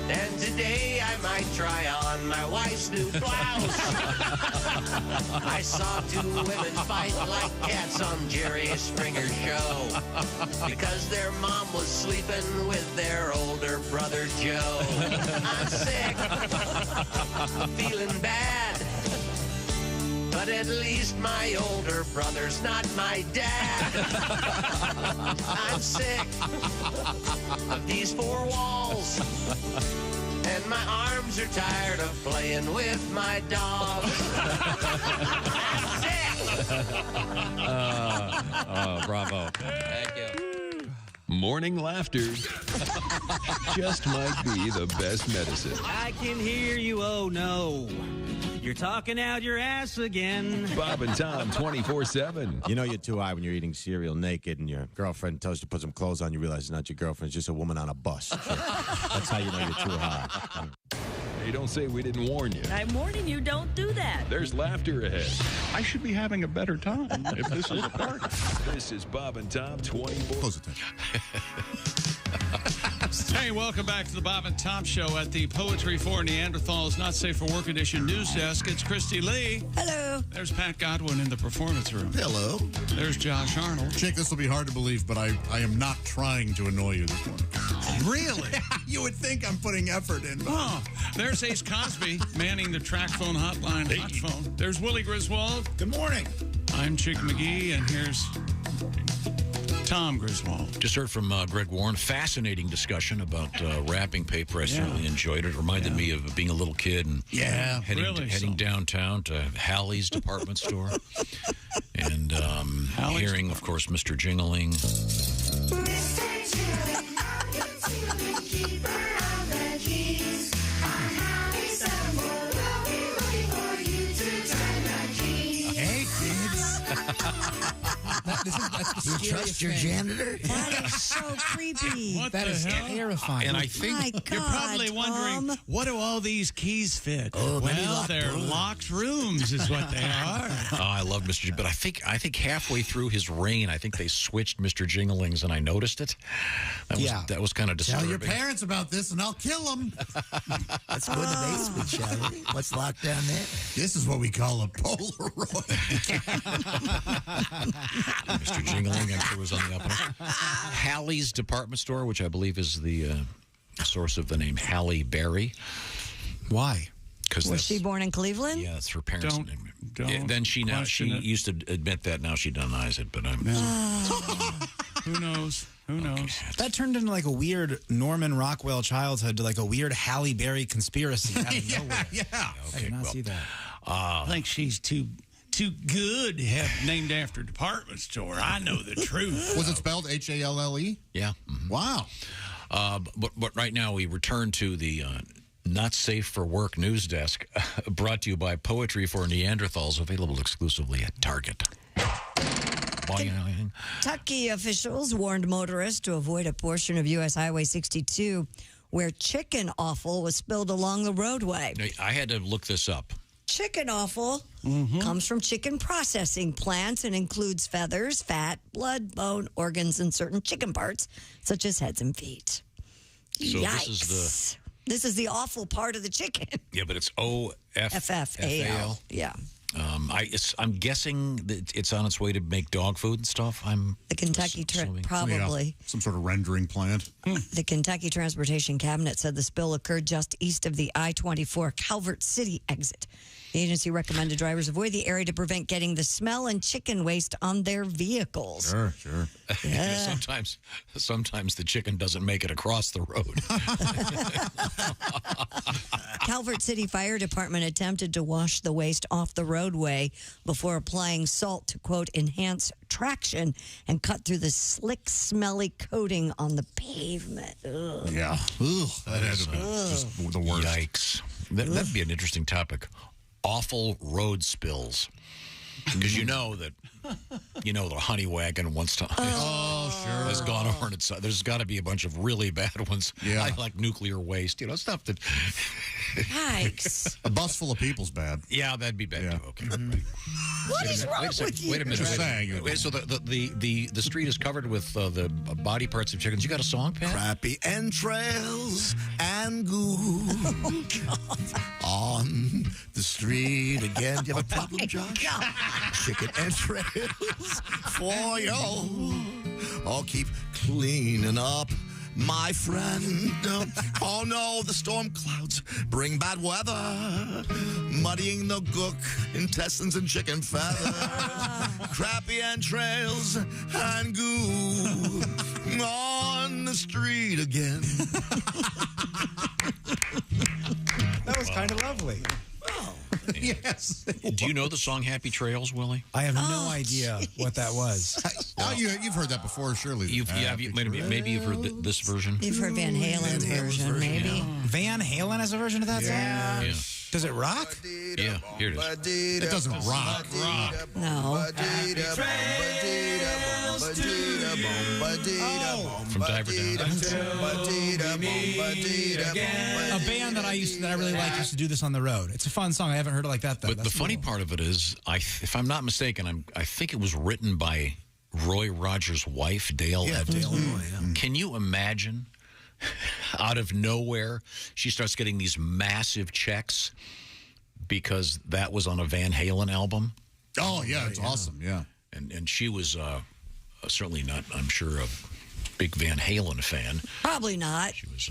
and today I might try on my wife's new blouse. I saw 2 women fight like cats on Jerry Springer's show because their mom was sleeping with their older brother Joe. I'm sick of feeling bad, but at least my older brother's not my dad. I'm sick of these 4 walls, and my arms are tired of playing with my dog. I'm sick. Bravo. Thank you. Morning laughter just might be the best medicine. I can hear you, oh no. You're talking out your ass again. Bob and Tom 24/7. You know you're too high when you're eating cereal naked and your girlfriend tells you to put some clothes on. You realize it's not your girlfriend, it's just a woman on a bus. That's how you know you're too high. Hey, don't say we didn't warn you. I'm warning you, don't do that. There's laughter ahead. I should be having a better time if this is a party. This is Bob and Tom 24. Close attention. Hey, welcome back to the Bob and Tom Show at the Poetry for Neanderthals Not Safe for Work Edition news desk. It's Christy Lee. Hello. There's Pat Godwin in the performance room. Hello. There's Josh Arnold. Chick, this will be hard to believe, but I am not trying to annoy you this morning. Really? You would think I'm putting effort in. But... Oh, there's Ace Cosby manning the track phone hotline. Hot phone. There's Willie Griswold. Good morning. I'm Chick McGee, and here's Tom Griswold. Just heard from Greg Warren. Fascinating discussion about wrapping paper. I certainly enjoyed it. Reminded me of being a little kid and heading downtown to Hallie's department store and hearing, of course, Mr. Jingling. Hey, kids. That's the You trust your janitor? That is so creepy. What That the is hell? terrifying. And I think My God, You're probably wondering, Tom. what do all these keys fit? Oh, many well, locked they're doors. locked rooms is what they are. I love Mr. But I think halfway through his reign, I think they switched Mr. Jinglings, and I noticed it. That was kind of Tell disturbing. your parents about this, and I'll kill them. Let's go in the basement, shall we? What's locked down there? This is what we call a Polaroid. Mr. Jingling, I'm sure was on the up and up. Hallie's department store, which I believe is the source of the name Halle Berry. Why? Because Was she born in Cleveland? Yeah, it's her parents' Don't name. Don't She question it. used to admit that. Now she denies it. But I'm. Who knows? Who knows? That turned into like a weird Norman Rockwell childhood to like a weird Halle Berry conspiracy out of nowhere. I did not see that. I think she's too good to have named after a department store. I know the truth. Was it spelled Halle? Yeah. Wow. But right now we return to the Not Safe for Work news desk, brought to you by Poetry for Neanderthals, available exclusively at Target. Kentucky officials warned motorists to avoid a portion of U.S. Highway 62 where chicken offal was spilled along the roadway. I had to look this up. Chicken offal comes from chicken processing plants and includes feathers, fat, blood, bone, organs, and certain chicken parts, such as heads and feet. So Yikes. This is the awful part of the chicken. Yeah, but it's OFFAL. Yeah. I'm guessing that it's on its way to make dog food and stuff. The Kentucky probably. Some sort of rendering plant. The Kentucky Transportation Cabinet said the spill occurred just east of the I-24 Calvert City exit. The agency recommended drivers avoid the area to prevent getting the smell and chicken waste on their vehicles. Sure. Yeah. Sometimes the chicken doesn't make it across the road. Calvert City Fire Department attempted to wash the waste off the roadway before applying salt to, quote, enhance traction and cut through the slick, smelly coating on the pavement. Ugh. Yeah. Ugh. That had to be just the worst. Yikes. That'd be an interesting topic. Awful road spills. Because the honey wagon once time has gone over on its side. There's got to be a bunch of really bad ones. Yeah. Like nuclear waste, stuff that. Yikes. A bus full of people's bad. Yeah, that'd be bad too. Okay. What is wrong with you? Wait a minute. Just saying. Wait, so the street is covered with the body parts of chickens. You got a song, Pat? Crappy entrails and goo on the street again. Do you have a problem, Josh? Chicken entrails for you. Oh, keep cleaning up, my friend. Oh no, the storm clouds bring bad weather, muddying the gook, intestines, and chicken feather. Crappy entrails and goo on the street again. That was kind of lovely. Yes. Do you know the song Happy Trails, Willie? I have no idea what that was. You've heard that before, surely. Maybe you've heard this version. You've heard Van Halen's version, maybe. Yeah. Van Halen has a version of that song? Yeah. Does it rock? Yeah, here it is. It doesn't rock. No. From Diver Down. A band that I really like used to do this on the road. It's a fun song. I haven't heard it like that though. But the funny part of it is, if I'm not mistaken, I think it was written by Roy Rogers' wife, Dale. Yeah, Evans. Dale Roy. Yeah. Can you imagine out of nowhere, she starts getting these massive checks because that was on a Van Halen album. Oh, yeah, it's awesome, yeah. And she was certainly not, I'm sure, a big Van Halen fan. Probably not. She was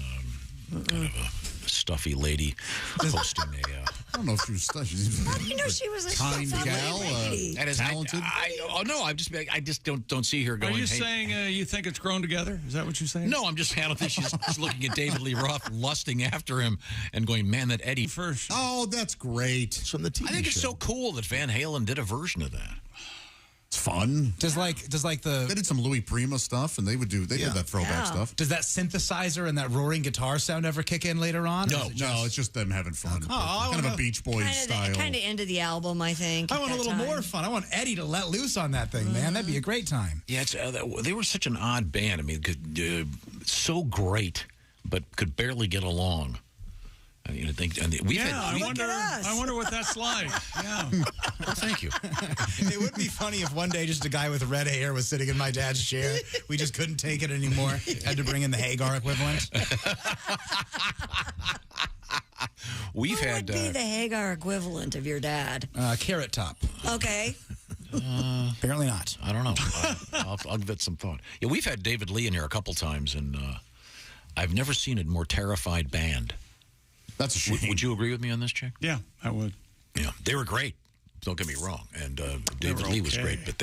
kind of a stuffy lady hosting a... I don't know if she was stuffy. How do you know she was a kind lovely gal, lady? talented. I just don't see her going. Are you hey, saying you think it's grown together? Is that what you're saying? No, I don't think she's looking at David Lee Roth, lusting after him, and going, man, that Eddie first. Oh, that's great. It's from the TV I think it's show. so cool that Van Halen did a version of that. It's fun. Does like the They did some Louis Prima stuff, and they did that throwback stuff. Does that synthesizer and that roaring guitar sound ever kick in later on? No, it's just them having fun. Kind of a Beach Boys style. Kind of end of the album, I think. I want a little more fun. I want Eddie to let loose on that thing, man. That'd be a great time. Yeah, they were such an odd band. I mean, so great, but could barely get along. I wonder what that's like. Yeah. Well, thank you. It would be funny if one day just a guy with red hair was sitting in my dad's chair. We just couldn't take it anymore. Had to bring in the Hagar equivalent. What would be the Hagar equivalent of your dad? Carrot Top. Okay. Apparently not. I don't know. I'll give it some thought. Yeah, we've had David Lee in here a couple times, and I've never seen a more terrified band. That's a shame. Would you agree with me on this, Chick? Yeah, I would. Yeah, they were great. Don't get me wrong. And David Lee was great, but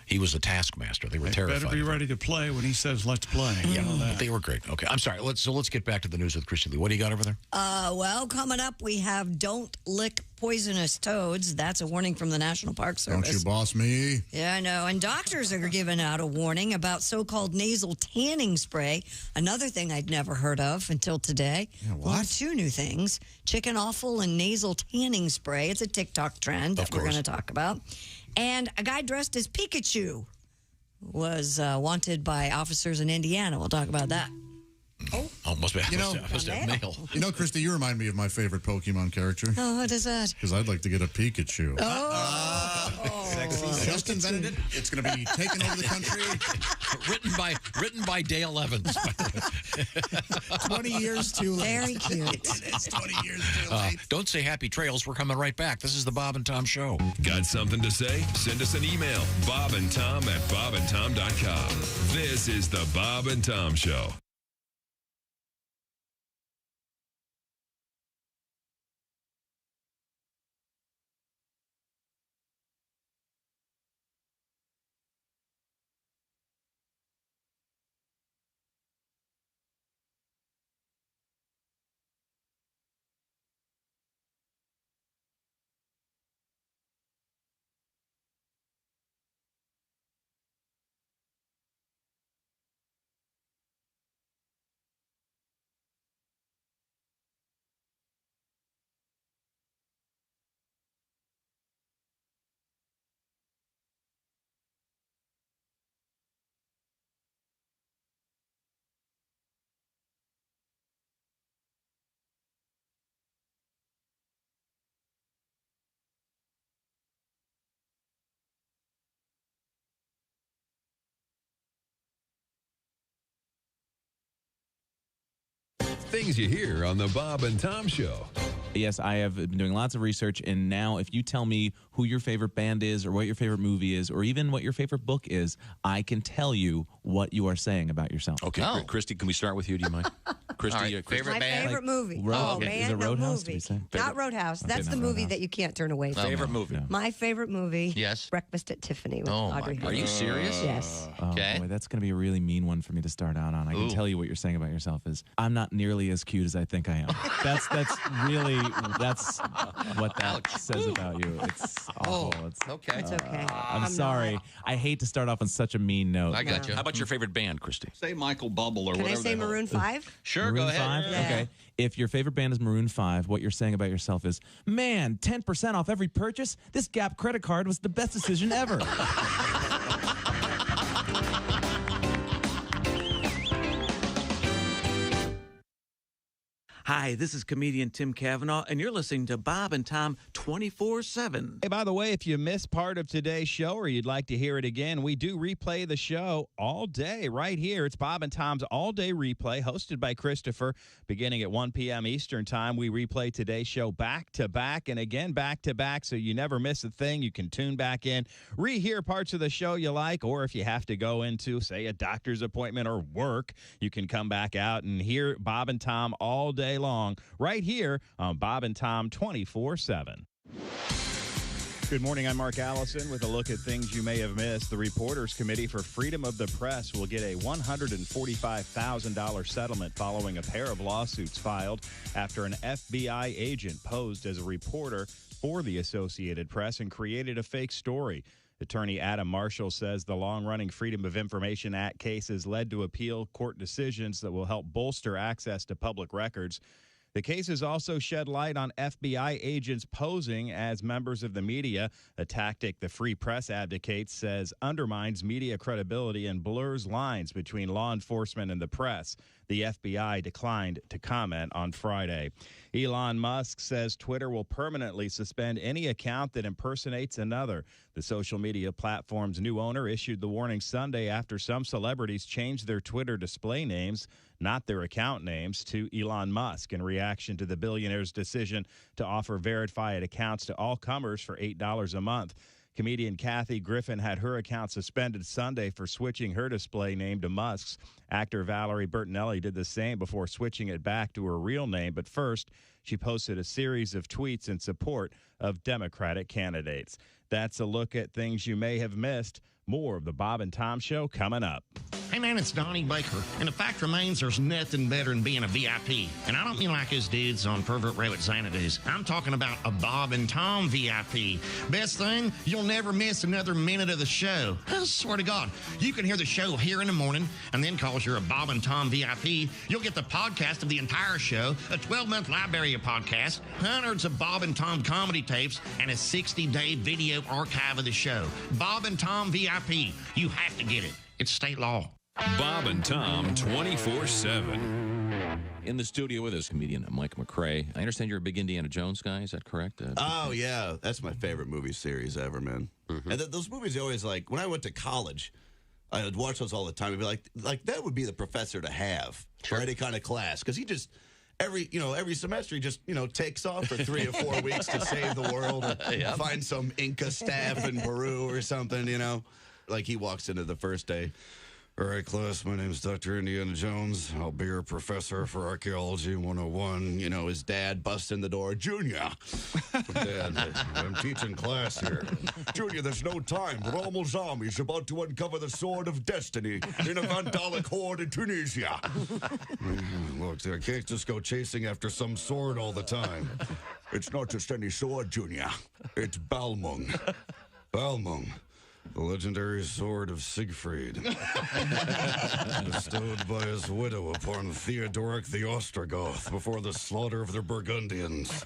he was a taskmaster. They were terrified. Better be ready to play when he says, let's play. Yeah, but they were great. Okay, I'm sorry. Let's get back to the news with Christy Lee. What do you got over there? Well, coming up, we have Don't Lick Poisonous Toads. That's a warning from the National Park Service. Don't you boss me. Yeah, I know. And doctors are giving out a warning about so-called nasal tanning spray. Another thing I'd never heard of until today. Yeah, what? Well, two new things. Chicken offal and nasal tanning spray. It's a TikTok trend that we're going to talk about. And a guy dressed as Pikachu was wanted by officers in Indiana. We'll talk about that. Oh, must have mail. You know, Christy, you remind me of my favorite Pokemon character. Oh, what is that? Because I'd like to get a Pikachu. Sexy. Just invented it. It's going to be taken over the country. Written by Dale Evans. 20 years too late. Very cute. It's 20 years too late. Don't say happy trails. We're coming right back. This is the Bob and Tom Show. Got something to say? Send us an email. bobandtom@bobandtom.com. This is the Bob and Tom Show. Things you hear on the Bob and Tom Show. Yes, I have been doing lots of research, and now if you tell me who your favorite band is or what your favorite movie is or even what your favorite book is, I can tell you what you are saying about yourself. Okay, Christy, can we start with you? Do you mind? Christy, right, Christy? My favorite movie. Road- man, is it no Roadhouse, did movie. we say? Not Roadhouse. Okay, That's not the movie Roadhouse. that you can't turn away from. Favorite movie? Yeah. My favorite movie. Yes. Breakfast at Tiffany with Oh, my Audrey God. Hepburn. Are you serious? Yes. Oh, Okay. boy, that's going to be a really mean one for me to start out on. I can tell you what you're saying about yourself is I'm not nearly as cute as I think I am. That's what that says about you. It's awful. Okay. It's okay. I'm sorry. I hate to start off on such a mean note. I got you. How about your favorite band, Christy? Say Michael Bubble or Can I whatever. say Maroon 5? Sure, Maroon go ahead. 5? Yeah. Okay. If your favorite band is Maroon 5, what you're saying about yourself is, man, 10% off every purchase? This Gap credit card was the best decision ever. Hi, this is comedian Tim Cavanaugh, and you're listening to Bob and Tom 24/7. Hey, by the way, if you missed part of today's show or you'd like to hear it again, we do replay the show all day right here. It's Bob and Tom's all-day replay hosted by Christopher. Beginning at 1 p.m. Eastern Time, we replay today's show back-to-back and again back-to-back, so you never miss a thing. You can tune back in, rehear parts of the show you like, or if you have to go into, say, a doctor's appointment or work, you can come back out and hear Bob and Tom all day long right here on Bob and Tom 24/7. Good morning. I'm Mark Allison with a look at things you may have missed. The Reporters Committee for Freedom of the Press will get a $145,000 settlement following a pair of lawsuits filed after an FBI agent posed as a reporter for the Associated Press and created a fake story. Attorney Adam Marshall says the long-running Freedom of Information Act cases led to appeal court decisions that will help bolster access to public records. The cases also shed light on FBI agents posing as members of the media, a tactic the Free Press advocates says undermines media credibility and blurs lines between law enforcement and the press. The FBI declined to comment on Friday. Elon Musk says Twitter will permanently suspend any account that impersonates another. The social media platform's new owner issued the warning Sunday after some celebrities changed their Twitter display names, not their account names, to Elon Musk in reaction to the billionaire's decision to offer verified accounts to all comers for $8 a month. Comedian Kathy Griffin had her account suspended Sunday for switching her display name to Musk's. Actor Valerie Bertinelli did the same before switching it back to her real name. But first, she posted a series of tweets in support of Democratic candidates. That's a look at things you may have missed. More of the Bob and Tom Show coming up. Hey, man, it's Donnie Baker. And the fact remains there's nothing better than being a VIP. And I don't mean like his dudes on Pervert Rabbit Xanadu's. I'm talking about a Bob and Tom VIP. Best thing, you'll never miss another minute of the show. I swear to God. You can hear the show here in the morning, and then because you're a Bob and Tom VIP, you'll get the podcast of the entire show, a 12-month library of podcasts, hundreds of Bob and Tom comedy tapes, and a 60-day video archive of the show. Bob and Tom VIP. You have to get it. It's state law. Bob and Tom 24/7. In the studio with us, comedian Mike McCrae. I understand you're a big Indiana Jones guy. Is that correct? Oh, yeah. That's my favorite movie series ever, man. Mm-hmm. And those movies are always like, when I went to college, I would watch those all the time. I'd be like that would be the professor to have for any kind of class. Because he just, every semester, he just, takes off for 3 or 4 weeks to save the world or find some Inca staff in Peru or something, Like he walks into the first day. All right, class, my name's Dr. Indiana Jones. I'll be your professor for Archaeology 101. His dad busts in the door. Junior! Dad, I'm teaching class here. Junior, there's no time. Rommel Zombie's about to uncover the Sword of Destiny in a Vandalic horde in Tunisia. Look, I can't just go chasing after some sword all the time. It's not just any sword, Junior. It's Balmung. Balmung. The legendary sword of Siegfried, bestowed by his widow upon Theodoric the Ostrogoth before the slaughter of the Burgundians,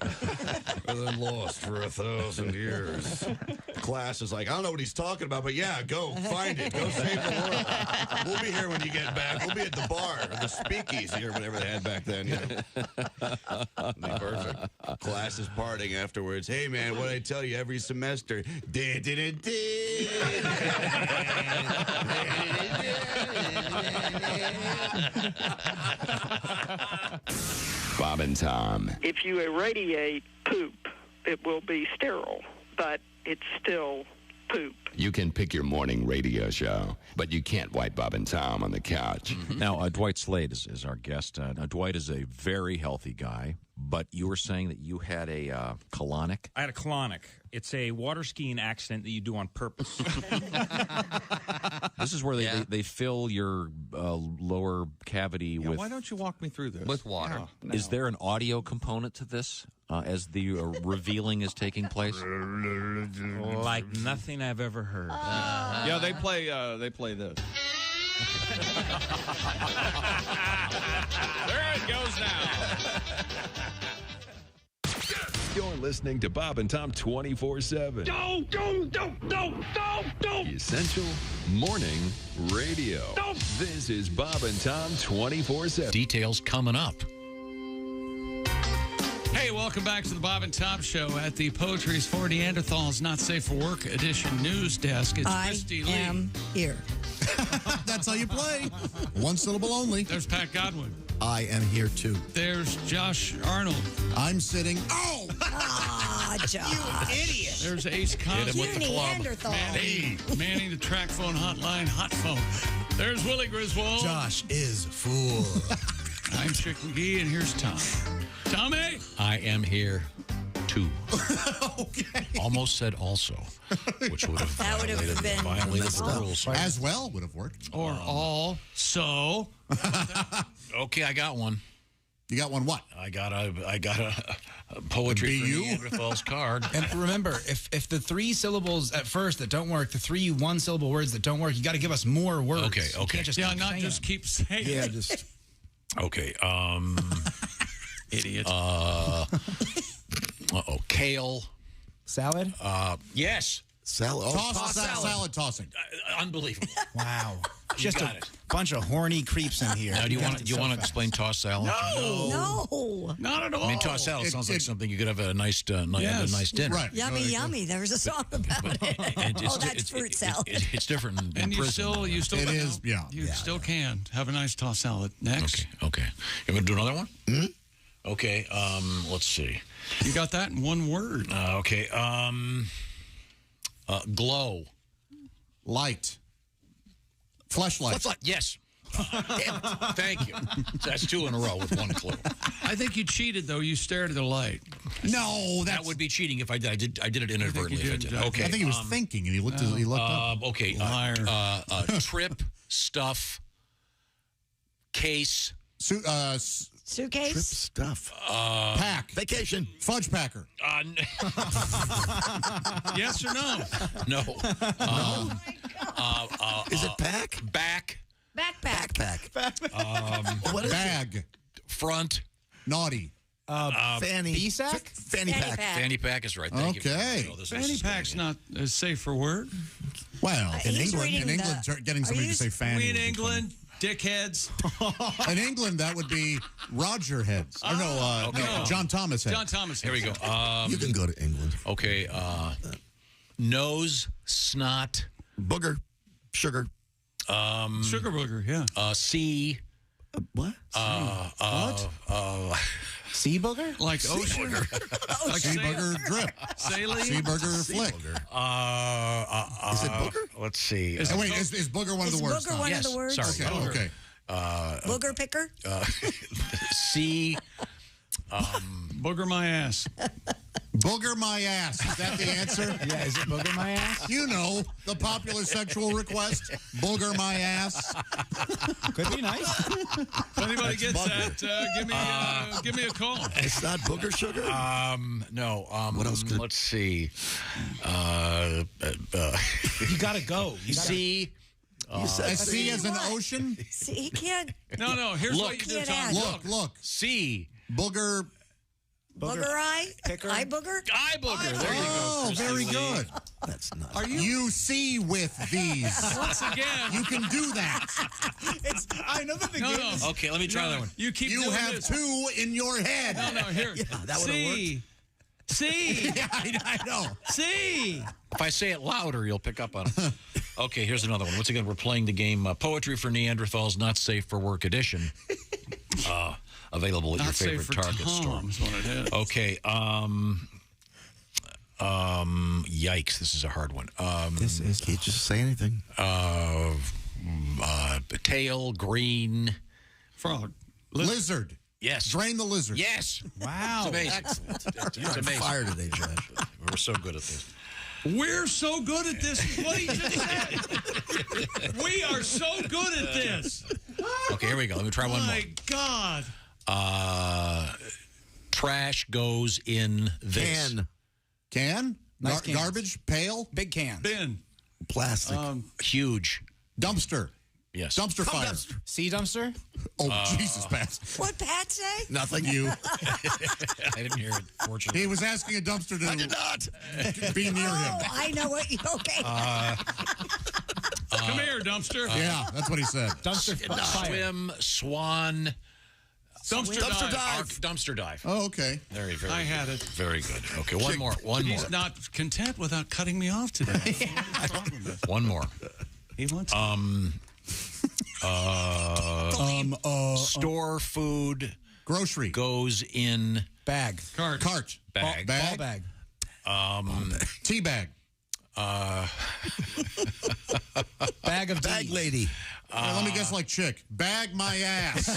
and then lost for 1,000 years. Class is like, I don't know what he's talking about, but yeah, go find it. Go save the world. We'll be here when you get back. We'll be at the bar, or the speakeasy, or whatever they had back then. Perfect. Class is partying afterwards. Hey, man, what I tell you every semester? Bob and Tom. If you irradiate poop, it will be sterile, but it's still poop. You can pick your morning radio show, but you can't wipe Bob and Tom on the couch. Now, Dwight Slade is our guest. Now, Dwight is a very healthy guy, but you were saying that you had a colonic? I had a colonic. It's a water skiing accident that you do on purpose. This is where they fill your lower cavity with... Why don't you walk me through this? With water. Yeah, no. Is there an audio component to this as the revealing is taking place? Like nothing I've ever heard. Yeah, they play this. There it goes now. You're listening to Bob and Tom 24/7. Essential Morning Radio. This is Bob and Tom 24/7. Details coming up. Welcome back to the Bob and Tom Show at the Poetry's for Neanderthals Not Safe for Work edition news desk. It's Christy Lee. I am here. That's how you play. One syllable only. There's Pat Godwin. I am here too. There's Josh Arnold. I'm sitting. Oh, Josh. You idiot. There's Ace Cosby. You Neanderthal. Manning the track phone hotline, hot phone. There's Willie Griswold. Josh is fool. I'm Chick McGee, and here's Tom. Tommy. I am here too. Okay. Almost said also, which would have violated the rules. As well would have worked. Or all. So. Okay, I got one. You got one what? I got a poetry for Neanderthals card. And remember, if the 3 syllables at first that don't work, the 3 one-syllable words that don't work, you got to give us more words. Okay. You can't just keep saying just keep saying. Yeah, just. Okay. Idiot. Kale. Salad? Yes. Salad. Salad tossing. Unbelievable. Wow. Just got a it. bunch of horny creeps in here. Now, do you want to explain tossed salad? No. Not at all. I mean, tossed salad sounds like something you could have a nice dinner. Right. Yummy. There's a song about it. That's fruit salad. It's different in And you prison. still It is, yeah. You still can have a nice tossed salad. Next. Okay. You want to do another one? Mm-hmm. Okay. Let's see. You got that in one word. Okay. Glow. Light. Fleshlight. Yes. Damn it. Thank you. That's 2 in a row with 1 clue. I think you cheated, though. You stared at the light. No, that would be cheating if I did. I did it inadvertently. If I did. Okay. I think he was thinking, and he looked up. Okay. Liar. Trip, stuff, case. Suitcase? Trip stuff. Pack. Vacation. Fudge packer. Yes or no? No. Is it pack? Back. Backpack. What is Bag. it? Front. Naughty. Fanny. B-sack? Fanny pack. Fanny pack is right. Thank Okay. you. Fanny pack's not a safer word. Well, in he's England, reading getting somebody to say fanny. We in would be England, dickheads. funny. In England, that would be Roger heads. Or no, John Thomas heads. John Thomas. Here we go. You can go to England. Okay. Nose, snot, Booger. Sugar. Sugar booger, yeah. sea. What? Sea booger? Like ocean. Like Sea booger drip. Saline. Sea booger flick. Is it booger? Let's see. Is booger one of the words? Is booger one of the words? Sorry. Okay. Booger picker? Sea. Booger my ass. Booger my ass. Is that the answer? Yeah, is it booger my ass? You know, the popular sexual request. Booger my ass. Could be nice. If anybody gets that, give me a call. It's not booger sugar? No. What else could... Let's see. You got to go. Sea. Sea as an ocean? See, he can't. No. Here's what you do, Tom. Look. Sea. Booger. Booger eye? Picker? Eye booger? Eye booger. There you go. Oh, very good. That's not. Are You see with these. Once again. You can do that. I know that the No. game is... Okay, let me try that one. You keep You doing have this. 2 in your head. No, here. Yeah, that would have worked. See. Yeah, I know. See. If I say it louder, you'll pick up on it. Okay, here's another one. Once again, we're playing the game Poetry for Neanderthals Not Safe for Work edition. Available at your favorite Target store. Is what it is. Okay. Yikes! This is a hard one. This is. Can't just say anything. Tail, green. Frog. Lizard. Yes. Drain the lizard. Yes. Wow. It's amazing. It's You're on amazing. fire today, Josh. We're so good at this. We're so good at this. What he just said. We are so good at this. Okay, here we go. Let me try one more. My God. Trash goes in this. Can? Nice cans. Garbage? Pail? Big cans. Bin. Plastic. Huge. Dumpster. Yes. Dumpster fire. Dumpster. Sea dumpster? Oh, Jesus, Pat. What'd Pat say? Nothing. You. I didn't hear it, fortunately. He was asking a dumpster to I did not. be near him. Oh, I know what you. Okay. Come here, dumpster. Yeah, that's what he said. Dumpster fire. Swim, swan, Dumpster dive. Dumpster dive. Oh, okay. Very I had it. Very good. Okay, one more. He's not content without cutting me off today. One more. He wants. Store food. Grocery goes in bag. Cart. Bag. Ball bag. Tea bag. Bag of bag lady. Let me guess, like chick. Bag my ass.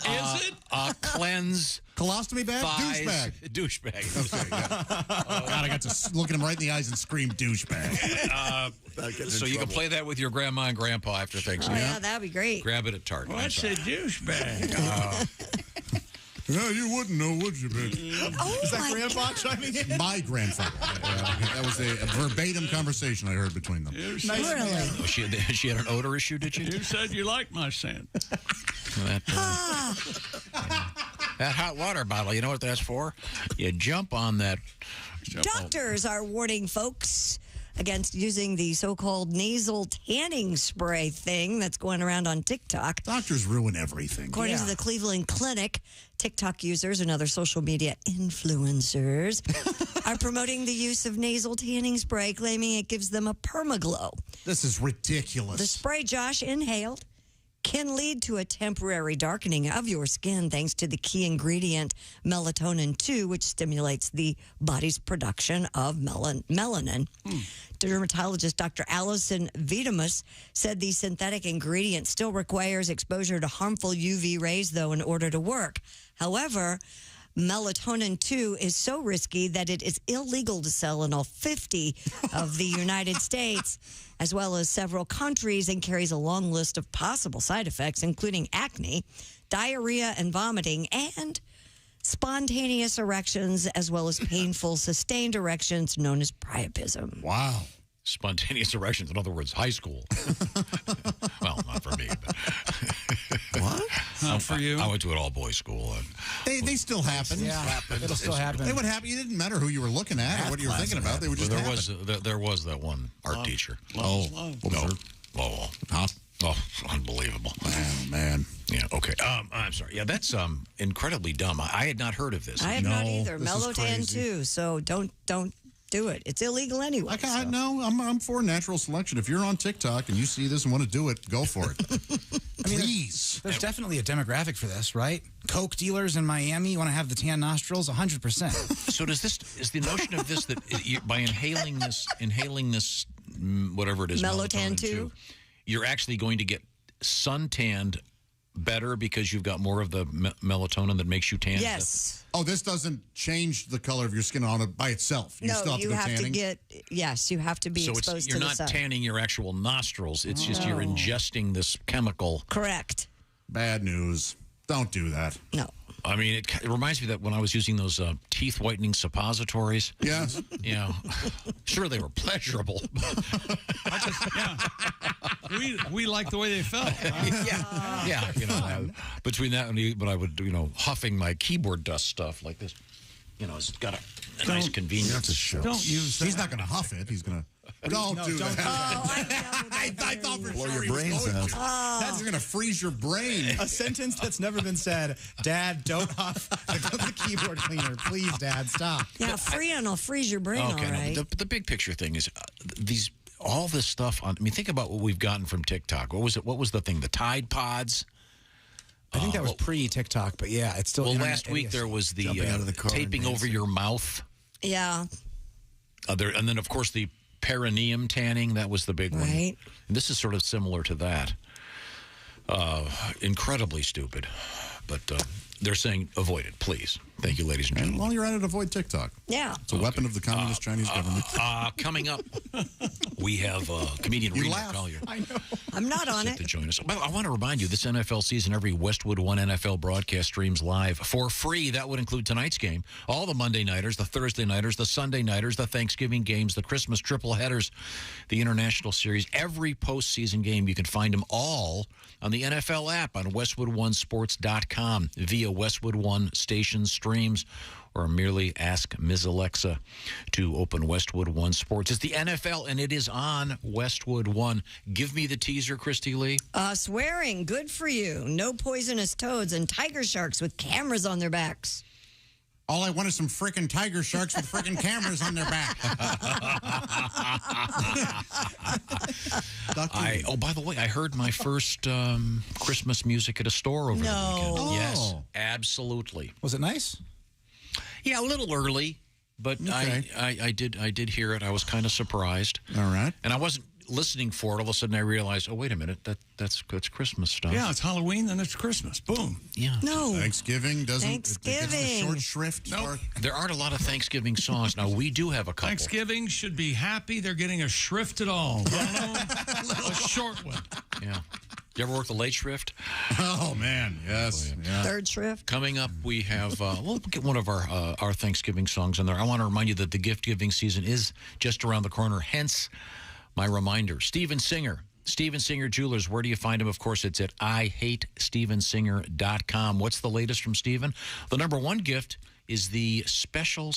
Is it? Cleanse. Colostomy bag? Thighs. Douchebag. Okay, yeah. God, I got to look at him right in the eyes and scream douchebag. So you can play that with your grandma and grandpa after Thanksgiving. Oh, yeah, that'd be great. Grab it at Target. What's a douchebag? Yeah, you wouldn't know, would you, bitch? Oh, Is that grandpa chiming in? My grandfather. That was a verbatim conversation I heard between them. Really? Oh, she had an odor issue, did she? You said you liked my scent. That hot water bottle, you know what that's for? You jump on that. Doctors are warning folks against using the so-called nasal tanning spray thing that's going around on TikTok. Doctors ruin everything. According to the Cleveland Clinic, TikTok users and other social media influencers are promoting the use of nasal tanning spray, claiming it gives them a permaglow. This is ridiculous. The spray Josh inhaled can lead to a temporary darkening of your skin thanks to the key ingredient melatonin 2, which stimulates the body's production of melanin. Dermatologist Dr. Allison Vitamus said the synthetic ingredient still requires exposure to harmful UV rays, though, in order to work. However, melatonin 2 is so risky that it is illegal to sell in all 50 of the United States, as well as several countries, and carries a long list of possible side effects, including acne, diarrhea and vomiting, and spontaneous erections, as well as painful sustained erections known as priapism. Wow. Spontaneous erections, in other words, high school. Well, not for me. But What? Not for you. I went to an all-boys school. And They still happen. Yeah, it'll still happen. They would happen. It didn't matter who you were looking at or what you were thinking about. They would just there happen. there was that one art teacher. Oh, unbelievable. Oh, man. Yeah, okay. I'm sorry. Yeah, that's incredibly dumb. I had not heard of this. I have not either. Melotan 2, so don't do it. It's illegal anyway. I'm for natural selection. If you're on TikTok and you see this and want to do it, go for it. Please. There's definitely a demographic for this, right? Coke dealers in Miami want to have the tan nostrils 100%. So is the notion of this that by inhaling this whatever it is, Melotan 2, you're actually going to get suntanned better because you've got more of the melatonin that makes you tan? Yes. Oh, this doesn't change the color of your skin on it by itself. You still have to go tanning? you have to be exposed to the sun. You're not tanning your actual nostrils. It's just you're ingesting this chemical. Correct. Bad news. Don't do that. No. I mean, it reminds me that when I was using those teeth whitening suppositories. Yes. You know, sure, they were pleasurable. We like the way they felt. Yeah. You know, between that and when I would, huffing my keyboard dust stuff like this, it's got a nice convenience. Don't use that. He's not going to huff it. He's going to. Don't do that. I thought for blow sure your brains out. That's going to freeze your brain. A sentence that's never been said. Dad, don't huff the keyboard cleaner. Please, Dad, stop. Yeah, Freon will freeze your brain, all right. No, the big picture thing is all this stuff think about what we've gotten from TikTok. What was it? What was the thing? The Tide Pods? I think that was pre-TikTok, but yeah, it's still. Well, last week there was the taping over your mouth. Yeah. And then, of course, the perineum tanning. That was the big one. Right. And this is sort of similar to that. Incredibly stupid. But they're saying avoid it, please. Thank you, ladies and gentlemen. While you're at it, avoid TikTok. Yeah. It's a weapon of the communist Chinese government. Coming up, we have comedian Reno Collier. I know. I'm not on it. To join us. But I want to remind you, this NFL season, every Westwood One NFL broadcast streams live for free. That would include tonight's game, all the Monday nighters, the Thursday nighters, the Sunday nighters, the Thanksgiving games, the Christmas triple headers, the International Series, every postseason game. You can find them all on the NFL app on WestwoodOneSports.com via Westwood One station streams or merely ask Ms. Alexa to open Westwood One Sports. It's the NFL, and it is on Westwood One. Give me the teaser, Christy Lee. Swearing, good for you. No poisonous toads and tiger sharks with cameras on their backs. All I want is some frickin' tiger sharks with frickin' cameras on their back. Oh, by the way, I heard my first Christmas music at a store over the weekend. Oh. Yes, absolutely. Was it nice? Yeah, a little early, but Okay. I did hear it. I was kind of surprised. All right. And I wasn't listening for it. All of a sudden, I realized, oh, wait a minute, that's Christmas stuff. Yeah, it's Halloween, then it's Christmas. Boom. Yeah. No. Thanksgiving doesn't. Thanksgiving. It gets the short shrift. Nope. There aren't a lot of Thanksgiving songs. Now, we do have a couple. Thanksgiving should be happy. They're getting a shrift at all. A short one. Yeah. You ever work the late shrift? Oh, man. Yes. Yeah. Third shrift. Coming up, we have, we'll get one of our Thanksgiving songs in there. I want to remind you that the gift-giving season is just around the corner, hence my reminder. Steven Singer Jewelers. Where do you find him? Of course, it's at IHateStevenSinger.com. What's the latest from Steven? The number one gift is the special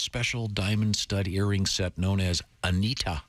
diamond stud earring set known as Anita,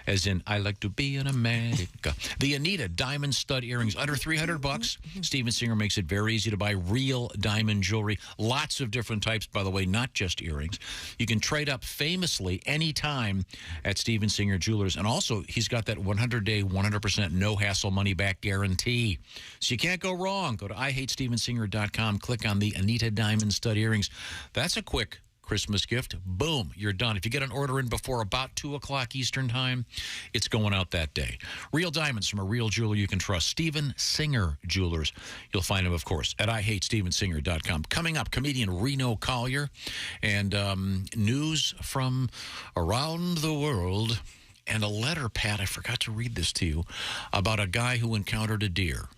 as in I like to be in America. The Anita diamond stud earrings, under $300. Steven Singer makes it very easy to buy real diamond jewelry. Lots of different types, by the way, not just earrings. You can trade up famously anytime at Steven Singer Jewelers. And also, he's got that 100-day, 100% no-hassle money-back guarantee. So you can't go wrong. Go to IHateStevenSinger.com, click on the Anita diamond stud earrings. That's a quick Christmas gift. Boom, you're done. If you get an order in before about 2 o'clock Eastern time, it's going out that day. Real diamonds from a real jeweler you can trust. Steven Singer Jewelers. You'll find him, of course, at IHateStevenSinger.com. Coming up, comedian Reno Collier and news from around the world. And a letter, Pat, I forgot to read this to you, about a guy who encountered a deer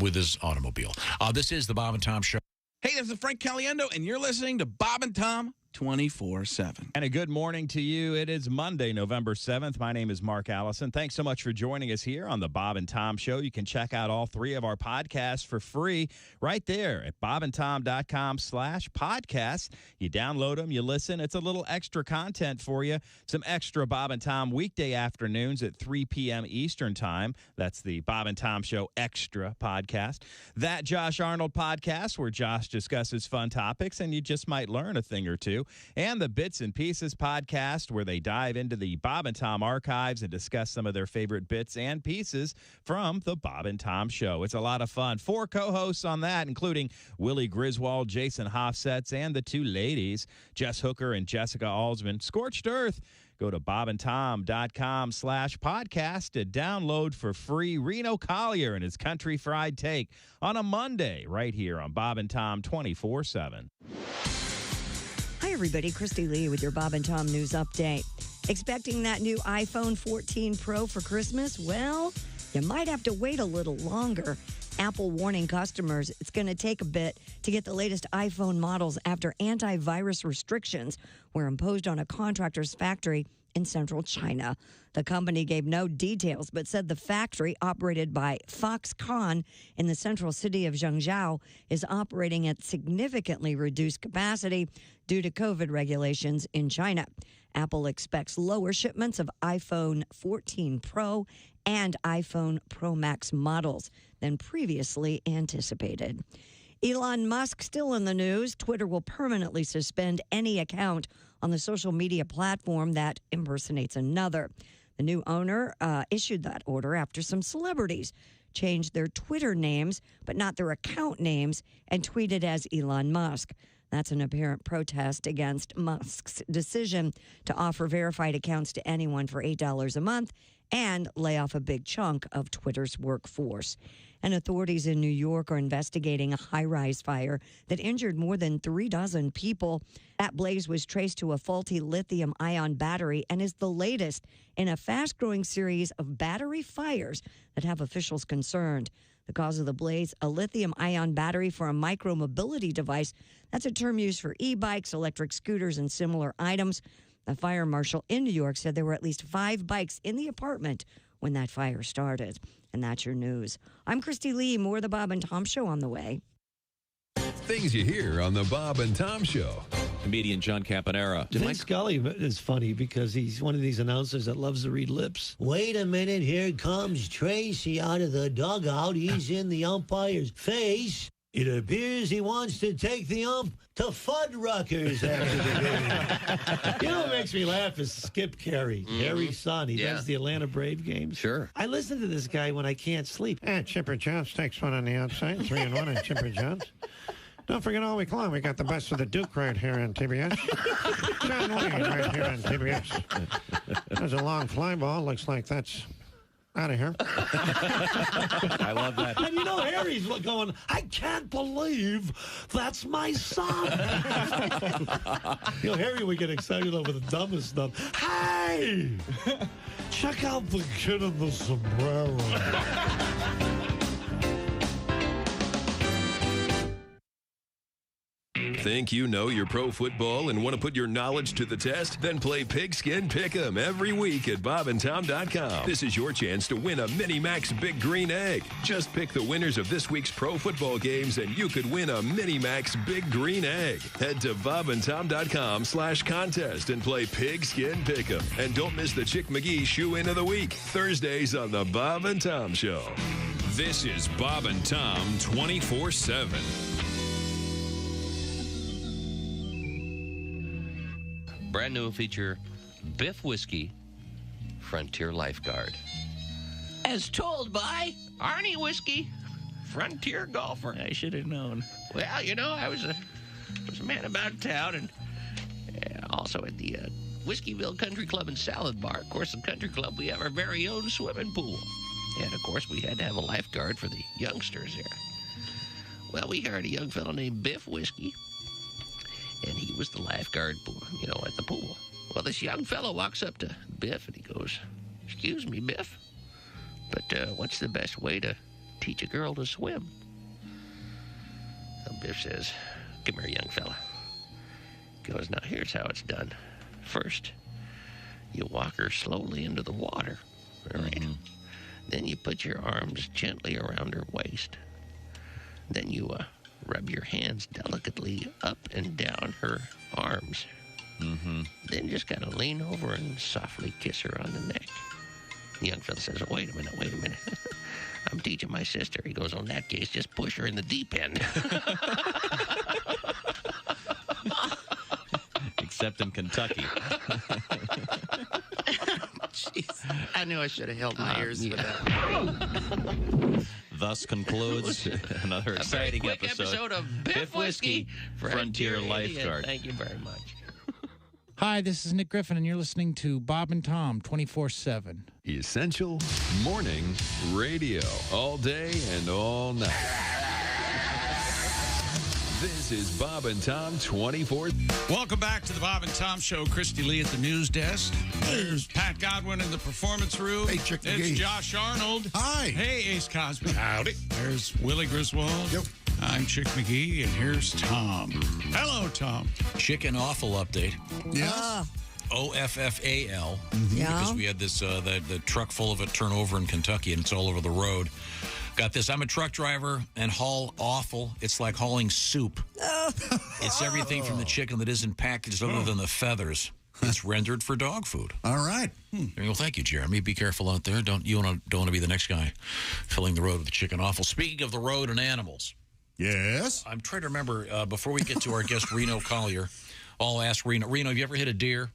with his automobile. This is the Bob and Tom Show. Hey, this is Frank Caliendo, and you're listening to Bob and Tom 24/7. And a good morning to you. It is Monday, November 7th. My name is Mark Allison. Thanks so much for joining us here on the Bob and Tom Show. You can check out all 3 of our podcasts for free right there at bobandtom.com/podcast. You download them, you listen. It's a little extra content for you. Some extra Bob and Tom weekday afternoons at 3 p.m. Eastern time. That's the Bob and Tom Show Extra podcast. That Josh Arnold podcast where Josh discusses fun topics and you just might learn a thing or two. And the Bits and Pieces podcast, where they dive into the Bob and Tom archives and discuss some of their favorite bits and pieces from the Bob and Tom Show. It's a lot of fun. 4 co-hosts on that, including Willie Griswold, Jason Hofsetz, and the 2 ladies, Jess Hooker and Jessica Alsman. Scorched Earth. Go to bobandtom.com/podcast to download for free Reno Collier and his Country Fried Take on a Monday right here on Bob and Tom 24/7. Hi, everybody. Christy Lee with your Bob and Tom News Update. Expecting that new iPhone 14 Pro for Christmas? Well, you might have to wait a little longer. Apple warning customers it's going to take a bit to get the latest iPhone models after antivirus restrictions were imposed on a contractor's factory in central China. The company gave no details, but said the factory, operated by Foxconn in the central city of Zhengzhou, is operating at significantly reduced capacity due to COVID regulations in China. Apple expects lower shipments of iPhone 14 Pro and iPhone Pro Max models than previously anticipated. Elon Musk still in the news. Twitter will permanently suspend any account on the social media platform that impersonates another. The new owner issued that order after some celebrities changed their Twitter names, but not their account names, and tweeted as Elon Musk. That's an apparent protest against Musk's decision to offer verified accounts to anyone for $8 a month and lay off a big chunk of Twitter's workforce. And authorities in New York are investigating a high-rise fire that injured more than 36 people. That blaze was traced to a faulty lithium-ion battery and is the latest in a fast-growing series of battery fires that have officials concerned. The cause of the blaze, a lithium-ion battery for a micro-mobility device. That's a term used for e-bikes, electric scooters, and similar items. A fire marshal in New York said there were at least 5 bikes in the apartment when that fire started. And that's your news. I'm Christy Lee. More of the Bob and Tom Show on the way. Things you hear on the Bob and Tom Show. comedian John Campanera. Vin Scully is funny because he's one of these announcers that loves to read lips. Wait a minute, here comes Tracy out of the dugout. He's in the umpire's face. It appears he wants to take the ump to Fuddruckers after the game. You know what makes me laugh is Skip Carey, Harry's son. He does the Atlanta Brave games. Sure. I listen to this guy when I can't sleep. Chipper Jones takes one on the outside, 3-1 on Chipper Jones. Don't forget all week long, we got the best of the Duke right here on TBS. John Wayne right here on TBS. There's a long fly ball. Looks like that's out of here. I love that. And you know, Harry's going, I can't believe that's my son. You know, Harry would get excited over the dumbest stuff. Hey! Check out the kid in the sombrero. Think you know your pro football and want to put your knowledge to the test? Then play Pigskin Pick'em every week at bobandtom.com. This is your chance to win a Mini Max Big Green Egg. Just pick the winners of this week's pro football games and you could win a Mini Max Big Green Egg. Head to bobandtom.com/contest and play Pigskin Pick'em. And don't miss the Chick McGee Shoe-In of the Week, Thursdays on the Bob and Tom Show. This is Bob and Tom 24/7. Brand new feature, Biff Whiskey, Frontier Lifeguard. As told by Arnie Whiskey, Frontier Golfer. I should have known. Well, you know, I was a man about town and also at the Whiskeyville Country Club and Salad Bar. Of course, the country club, we have our very own swimming pool. And, of course, we had to have a lifeguard for the youngsters there. Well, we hired a young fellow named Biff Whiskey. And he was the lifeguard, you know, at the pool. Well, this young fellow walks up to Biff and he goes, "Excuse me, Biff, but what's the best way to teach a girl to swim?" And Biff says, "Come here, young fella." He goes, "Now, here's how it's done. First, you walk her slowly into the water, all right? Then you put your arms gently around her waist. Then you rub your hands delicately up and down her arms. Then just kind of lean over and softly kiss her on the neck." The young fella says, wait a minute. I'm teaching my sister." He goes, "Oh, in that case, just push her in the deep end." Except in Kentucky. Jeez. I knew I should have held my ears for that. Thus concludes another exciting quick episode of Biff Whiskey, Frontier Lifeguard. Thank you very much. Hi, this is Nick Griffin, and you're listening to Bob and Tom 24/7. Essential morning radio. All day and all night. This is Bob and Tom 24. Welcome back to the Bob and Tom Show. Christy Lee at the news desk. There's Pat Godwin in the performance room. Hey, Chick It's McGee. Josh Arnold. Hi. Hey, Ace Cosby. Howdy. There's Willie Griswold. Yep. I'm Chick McGee, and here's Tom. Hello, Tom. Chicken Awful update. Yes. OFFAL. Yeah. Because we had this the truck full of it turn over in Kentucky, and it's all over the road. Got this. I'm a truck driver and haul offal. It's like hauling soup. It's everything from the chicken that isn't packaged other than the feathers. It's rendered for dog food. All right. Well, thank you, Jeremy. Be careful out there. Don't want to be the next guy filling the road with the chicken offal. Speaking of the road and animals. Yes. I'm trying to remember, before we get to our guest, Reno Collier, I'll ask Reno. Reno, have you ever hit a deer?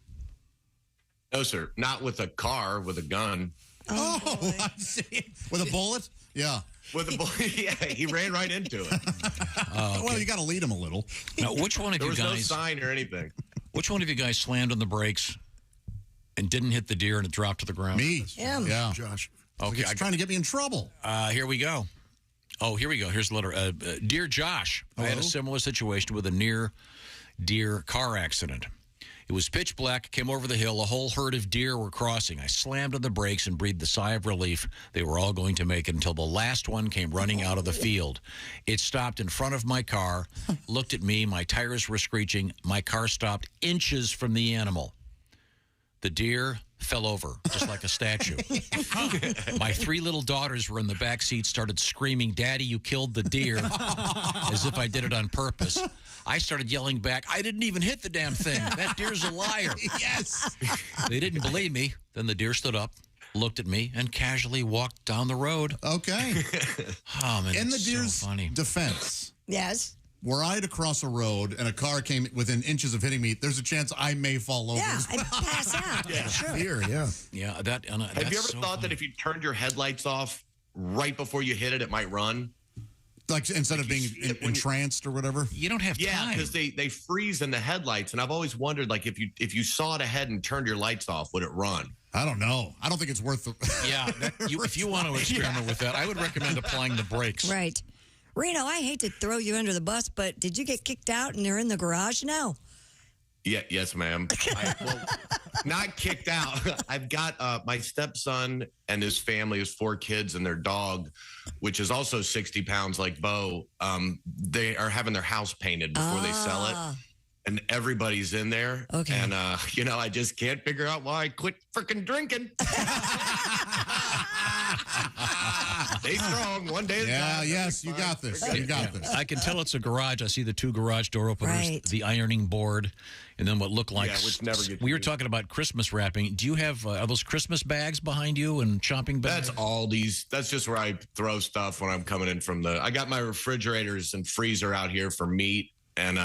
No, sir. Not with a car, with a gun. Oh, I see. With a bullet? Yeah. With a bullet? Yeah, he ran right into it. Okay. Well, you got to lead him a little. Now, which one of There you was guys... no sign or anything. Which one of you guys slammed on the brakes and didn't hit the deer and it dropped to the ground? Me. Him. Yeah. Josh. Okay. He's trying to get me in trouble. Here we go. Oh, here we go. Here's the letter. Dear Josh, I had a similar situation with a near deer car accident. It was pitch black, came over the hill. A whole herd of deer were crossing. I slammed on the brakes and breathed a sigh of relief. They were all going to make it until the last one came running out of the field. It stopped in front of my car, looked at me. My tires were screeching. My car stopped inches from the animal. The deer fell over just like a statue. My 3 little daughters were in the back seat, started screaming, "Daddy, you killed the deer," as if I did it on purpose. I started yelling back, "I didn't even hit the damn thing. That deer's a liar." Yes. They didn't believe me. Then the deer stood up, looked at me, and casually walked down the road. Okay. Oh, man, In the it's so deer's funny. defense, Yes. were I to cross a road and a car came within inches of hitting me, there's a chance I may fall over. Yeah, as well. I'd pass out. Yeah, Sure. fear, yeah. Yeah, that. Have you ever thought that if you turned your headlights off right before you hit it, it might run? Like instead of being entranced or whatever? You don't have Yeah, time. because they freeze in the headlights, and I've always wondered, like, if you saw it ahead and turned your lights off, would it run? I don't know. I don't think it's worth the. Yeah, if you want to experiment with that, I would recommend applying the brakes. Right. Reno, I hate to throw you under the bus, but did you get kicked out and they're in the garage now? Yeah, yes, ma'am. Not kicked out. I've got my stepson and his family, his 4 kids and their dog, which is also 60 pounds like Bo. They are having their house painted before they sell it. And everybody's in there. Okay. And, I just can't figure out why I quit freaking drinking. Stay strong. One day at a time. Yes, you got this. You got this. I can tell it's a garage. I see the 2 garage door openers, Right. the ironing board, and then what look like. Yeah, which never gets we were used. talking about Christmas wrapping. Do you have are those Christmas bags behind you and shopping bags? That's Aldi's. That's just where I throw stuff when I'm coming in from I got my refrigerators and freezer out here for meat. And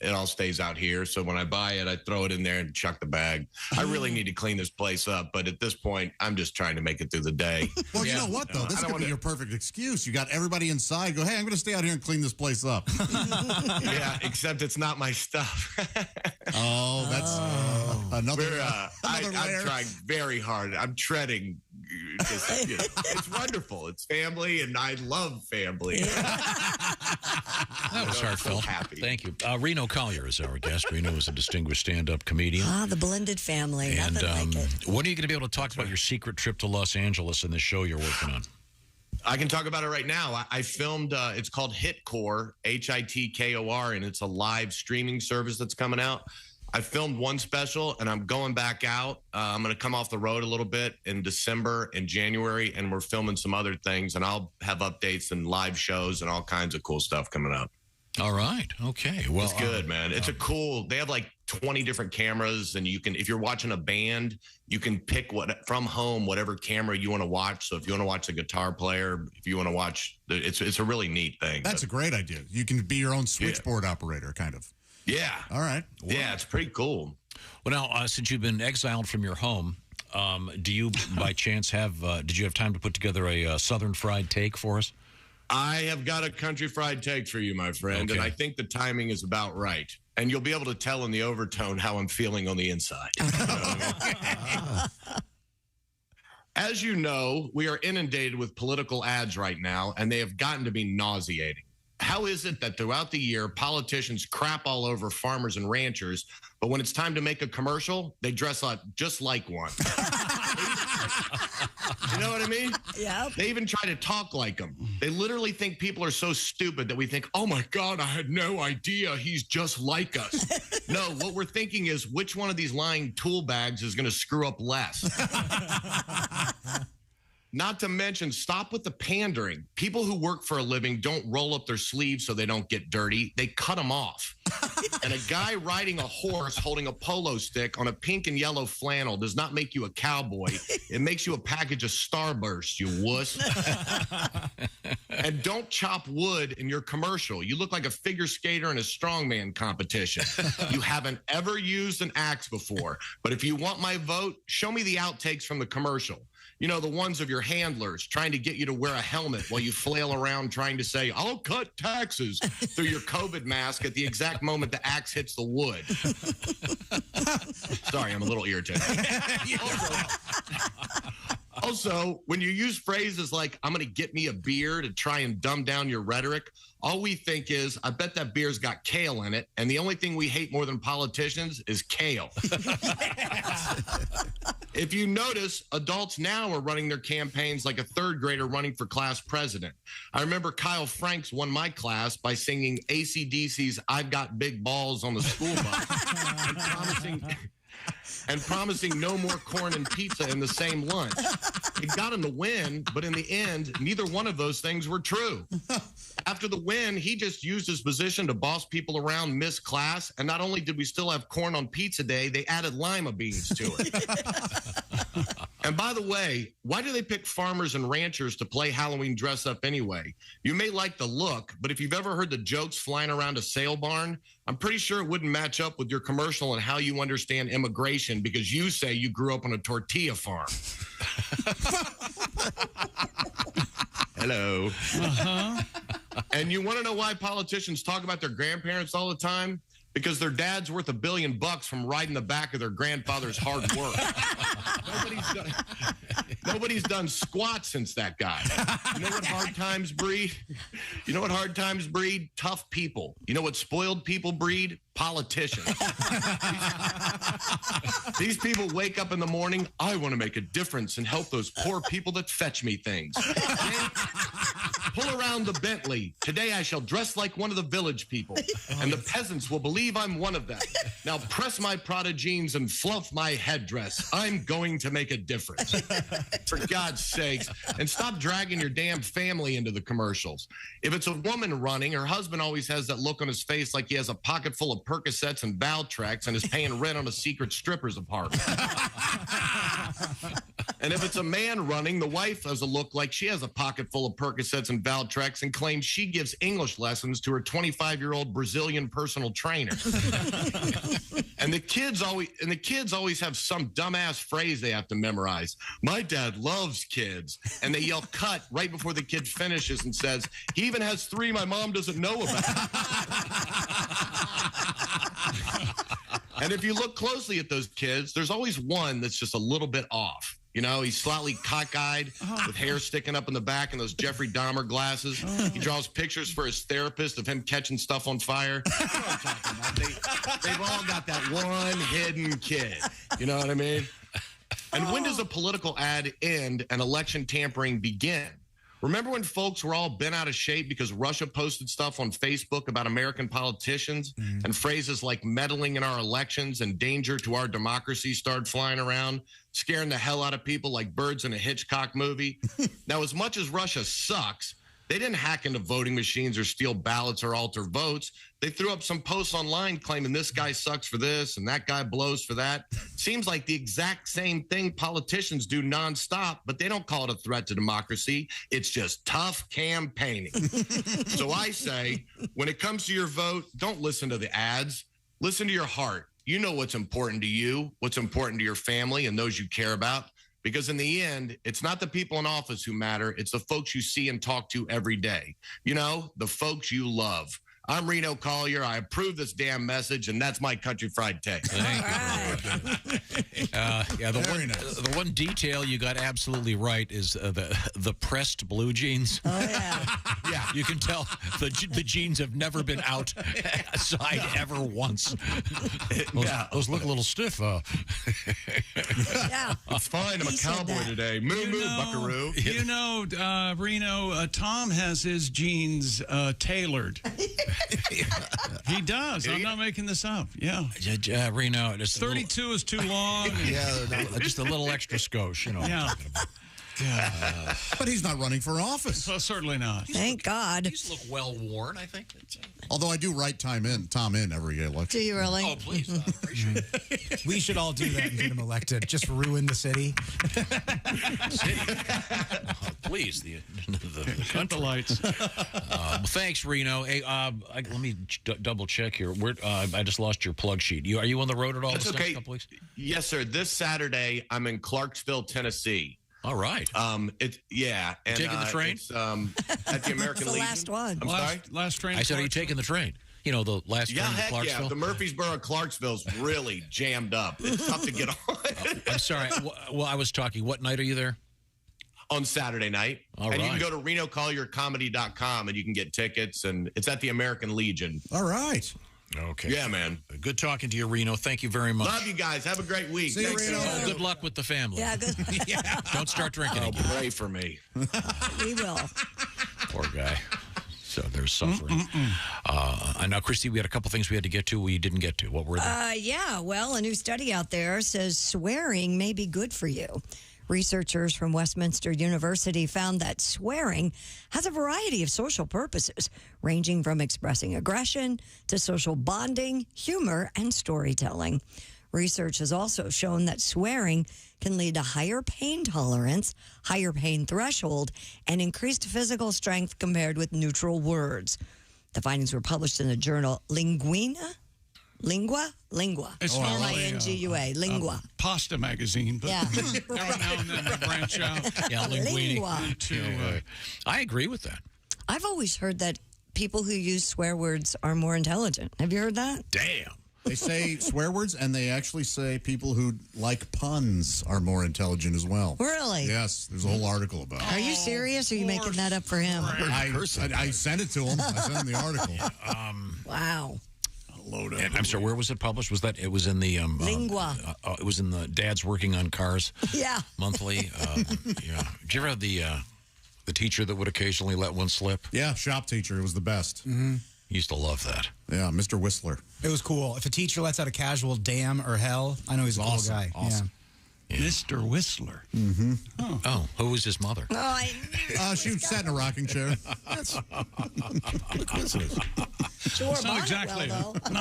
it all stays out here. So when I buy it, I throw it in there and chuck the bag. I really need to clean this place up. But at this point, I'm just trying to make it through the day. Well, you know what, though? This could be your perfect excuse. You got everybody inside. Go, hey, I'm going to stay out here and clean this place up. Yeah, except it's not my stuff. Oh, that's another layer. I'm trying very hard. I'm treading. It's wonderful. It's family, and I love family. That was heartfelt. Happy. Thank you. Reno Collier is our guest. Reno is a distinguished stand-up comedian. The blended family. And Nothing like it. when are you going to be able to talk about your secret trip to Los Angeles and the show you're working on? I can talk about it right now. I filmed, it's called Hitkor, Hitkor, and it's a live streaming service that's coming out. I filmed one special, and I'm going back out. I'm going to come off the road a little bit in December and January, and we're filming some other things, and I'll have updates and live shows and all kinds of cool stuff coming up. All right. Okay. Well, it's good, man. It's they have like 20 different cameras, and you can, if you're watching a band, you can pick from home, whatever camera you want to watch. So if you want to watch the guitar player, if you want to watch, it's a really neat thing. That's a great idea. You can be your own switchboard operator, kind of. Yeah. All right. Wow. Yeah, it's pretty cool. Well, now, since you've been exiled from your home, do you, by chance, did you have time to put together a Southern fried take for us? I have got a country fried take for you, my friend, and I think the timing is about right. And you'll be able to tell in the overtone how I'm feeling on the inside. As you know, we are inundated with political ads right now, and they have gotten to be nauseating. How is it that throughout the year, politicians crap all over farmers and ranchers, but when it's time to make a commercial, they dress up just like one? You know what I mean? Yeah. They even try to talk like them. They literally think people are so stupid that we think, oh my God, I had no idea he's just like us. No, what we're thinking is which one of these lying tool bags is going to screw up less? Not to mention, stop with the pandering. People who work for a living don't roll up their sleeves so they don't get dirty. They cut them off. And a guy riding a horse holding a polo stick on a pink and yellow flannel does not make you a cowboy. It makes you a package of Starburst, you wuss. And don't chop wood in your commercial. You look like a figure skater in a strongman competition. You haven't ever used an axe before. But if you want my vote, show me the outtakes from the commercial. You know, the ones of your handlers trying to get you to wear a helmet while you flail around trying to say, I'll cut taxes through your COVID mask at the exact moment the axe hits the wood. Sorry, I'm a little irritated. Also, when you use phrases like, I'm going to get me a beer to try and dumb down your rhetoric, all we think is, I bet that beer's got kale in it, and the only thing we hate more than politicians is kale. If you notice, adults now are running their campaigns like a third grader running for class president. I remember Kyle Franks won my class by singing AC/DC's I've Got Big Balls on the school bus and promising no more corn and pizza in the same lunch. It got him the win, but in the end, neither one of those things were true. After the win, he just used his position to boss people around, miss class, and not only did we still have corn on pizza day, they added lima beans to it. And by the way, why do they pick farmers and ranchers to play Halloween dress up anyway? You may like the look, but if you've ever heard the jokes flying around a sale barn, I'm pretty sure it wouldn't match up with your commercial and how you understand immigration because you say you grew up on a tortilla farm. Hello. Uh-huh. And you want to know why politicians talk about their grandparents all the time? Because their dad's worth $1 billion from riding the back of their grandfather's hard work. Nobody's done squat since that guy. You know what hard times breed? You know what hard times breed? Tough people. You know what spoiled people breed? Politicians. These people wake up in the morning, I want to make a difference and help those poor people that fetch me things. Pull around the Bentley. Today I shall dress like one of the village people, and the peasants will believe I'm one of them. Now press my Prada jeans and fluff my headdress. I'm going to make a difference. For God's sakes. And stop dragging your damn family into the commercials. If it's a woman running, her husband always has that look on his face like he has a pocket full of Percocets and Valtrex and is paying rent on a secret stripper's apartment. And if it's a man running, the wife has a look like she has a pocket full of Percocets and Valtrex and claims she gives English lessons to her 25-year-old Brazilian personal trainer. And the kids always have some dumbass phrase they have to memorize. My dad loves kids. And they yell cut right before the kid finishes and says, he even has 3 my mom doesn't know about. And if you look closely at those kids, there's always one that's just a little bit off. You know, he's slightly cockeyed with hair sticking up in the back and those Jeffrey Dahmer glasses. He draws pictures for his therapist of him catching stuff on fire. You know what I'm talking about. They've all got that one hidden kid. You know what I mean? And when does a political ad end and election tampering begin? Remember when folks were all bent out of shape because Russia posted stuff on Facebook about American politicians and phrases like meddling in our elections and danger to our democracy started flying around, scaring the hell out of people like birds in a Hitchcock movie? Now, as much as Russia sucks, they didn't hack into voting machines or steal ballots or alter votes. They threw up some posts online claiming this guy sucks for this and that guy blows for that. Seems like the exact same thing politicians do nonstop, but they don't call it a threat to democracy. It's just tough campaigning. So I say, when it comes to your vote, don't listen to the ads. Listen to your heart. You know what's important to you, what's important to your family and those you care about. Because in the end, it's not the people in office who matter. It's the folks you see and talk to every day. You know, the folks you love. I'm Reno Collier. I approve this damn message, and that's my country fried take. Thank you. The one detail you got absolutely right is the pressed blue jeans. Oh, yeah. Yeah, you can tell the jeans have never been outside ever once. Those look a little stiff. Yeah. It's fine. I'm a cowboy today. Moo moo, buckaroo. You know, Reno, Tom has his jeans tailored. He does. I'm not making this up. Yeah. Reno, 32 is too long. Just a little extra skosh, you know. Yeah. But he's not running for office. Well, certainly not. Thank God. These look well worn, I think. Although I do write Tom in every election. Do you really? Oh, please. I appreciate it. We should all do that and get him elected. Just ruin the city. Please, the Cut the lights. Thanks, Reno. Hey, let me double check here. I just lost your plug sheet. Are you on the road at all? That's this okay. next couple weeks? Yes, sir. This Saturday, I'm in Clarksville, Tennessee. All right. And taking the train? It's, at the American the Legion. last one. I'm sorry. Last train. I said, are you taking the train? You know, the last train to Heck Clarksville. yeah. The Murfreesboro Clarksville's really jammed up. It's tough to get on. I'm sorry. Well, I was talking. What night are you there? On Saturday night. All and right. you can go to RenoCollierComedy.com and you can get tickets, and it's at the American Legion. All right. Okay. Yeah, man. Good talking to you, Reno. Thank you very much. Love you guys. Have a great week. See you, Thanks. Reno. Good luck with the family. Yeah, good. Don't start drinking again. Pray for me. We will. Poor guy. So they're suffering. Now, Christy, we had a couple things we had to get to we didn't get to. What were they? Yeah, well, a new study out there says swearing may be good for you. Researchers from Westminster University found that swearing has a variety of social purposes, ranging from expressing aggression to social bonding, humor, and storytelling. Research has also shown that swearing can lead to higher pain tolerance, higher pain threshold, and increased physical strength compared with neutral words. The findings were published in the journal Lingua. It's Lingua. Lingua. Pasta magazine, but Yeah. every now and then they branch out. Yeah, linguini. Lingua. I agree with that. I've always heard that people who use swear words are more intelligent. Have you heard that? Damn. They say swear words, and they actually say people who like puns are more intelligent as well. Really? Yes, there's a whole article about it. Are you serious, or are you making that up for him? I sent it to him. I sent him the article. Wow. Load And I'm sorry, where was it published? Was that it was in the Lingua. It was in the Dad's Working on Cars Yeah. monthly. Yeah. Did you ever have the teacher that would occasionally let one slip? Yeah, shop teacher. It was the best. Used to love that. Yeah, Mr. Whistler. It was cool. If a teacher lets out a casual damn or hell, I know he's a cool guy. Awesome. Yeah. Mr. Whistler. Mm-hmm. Oh, who was his mother? She sat in a rocking chair. That's what a coincidence. It's not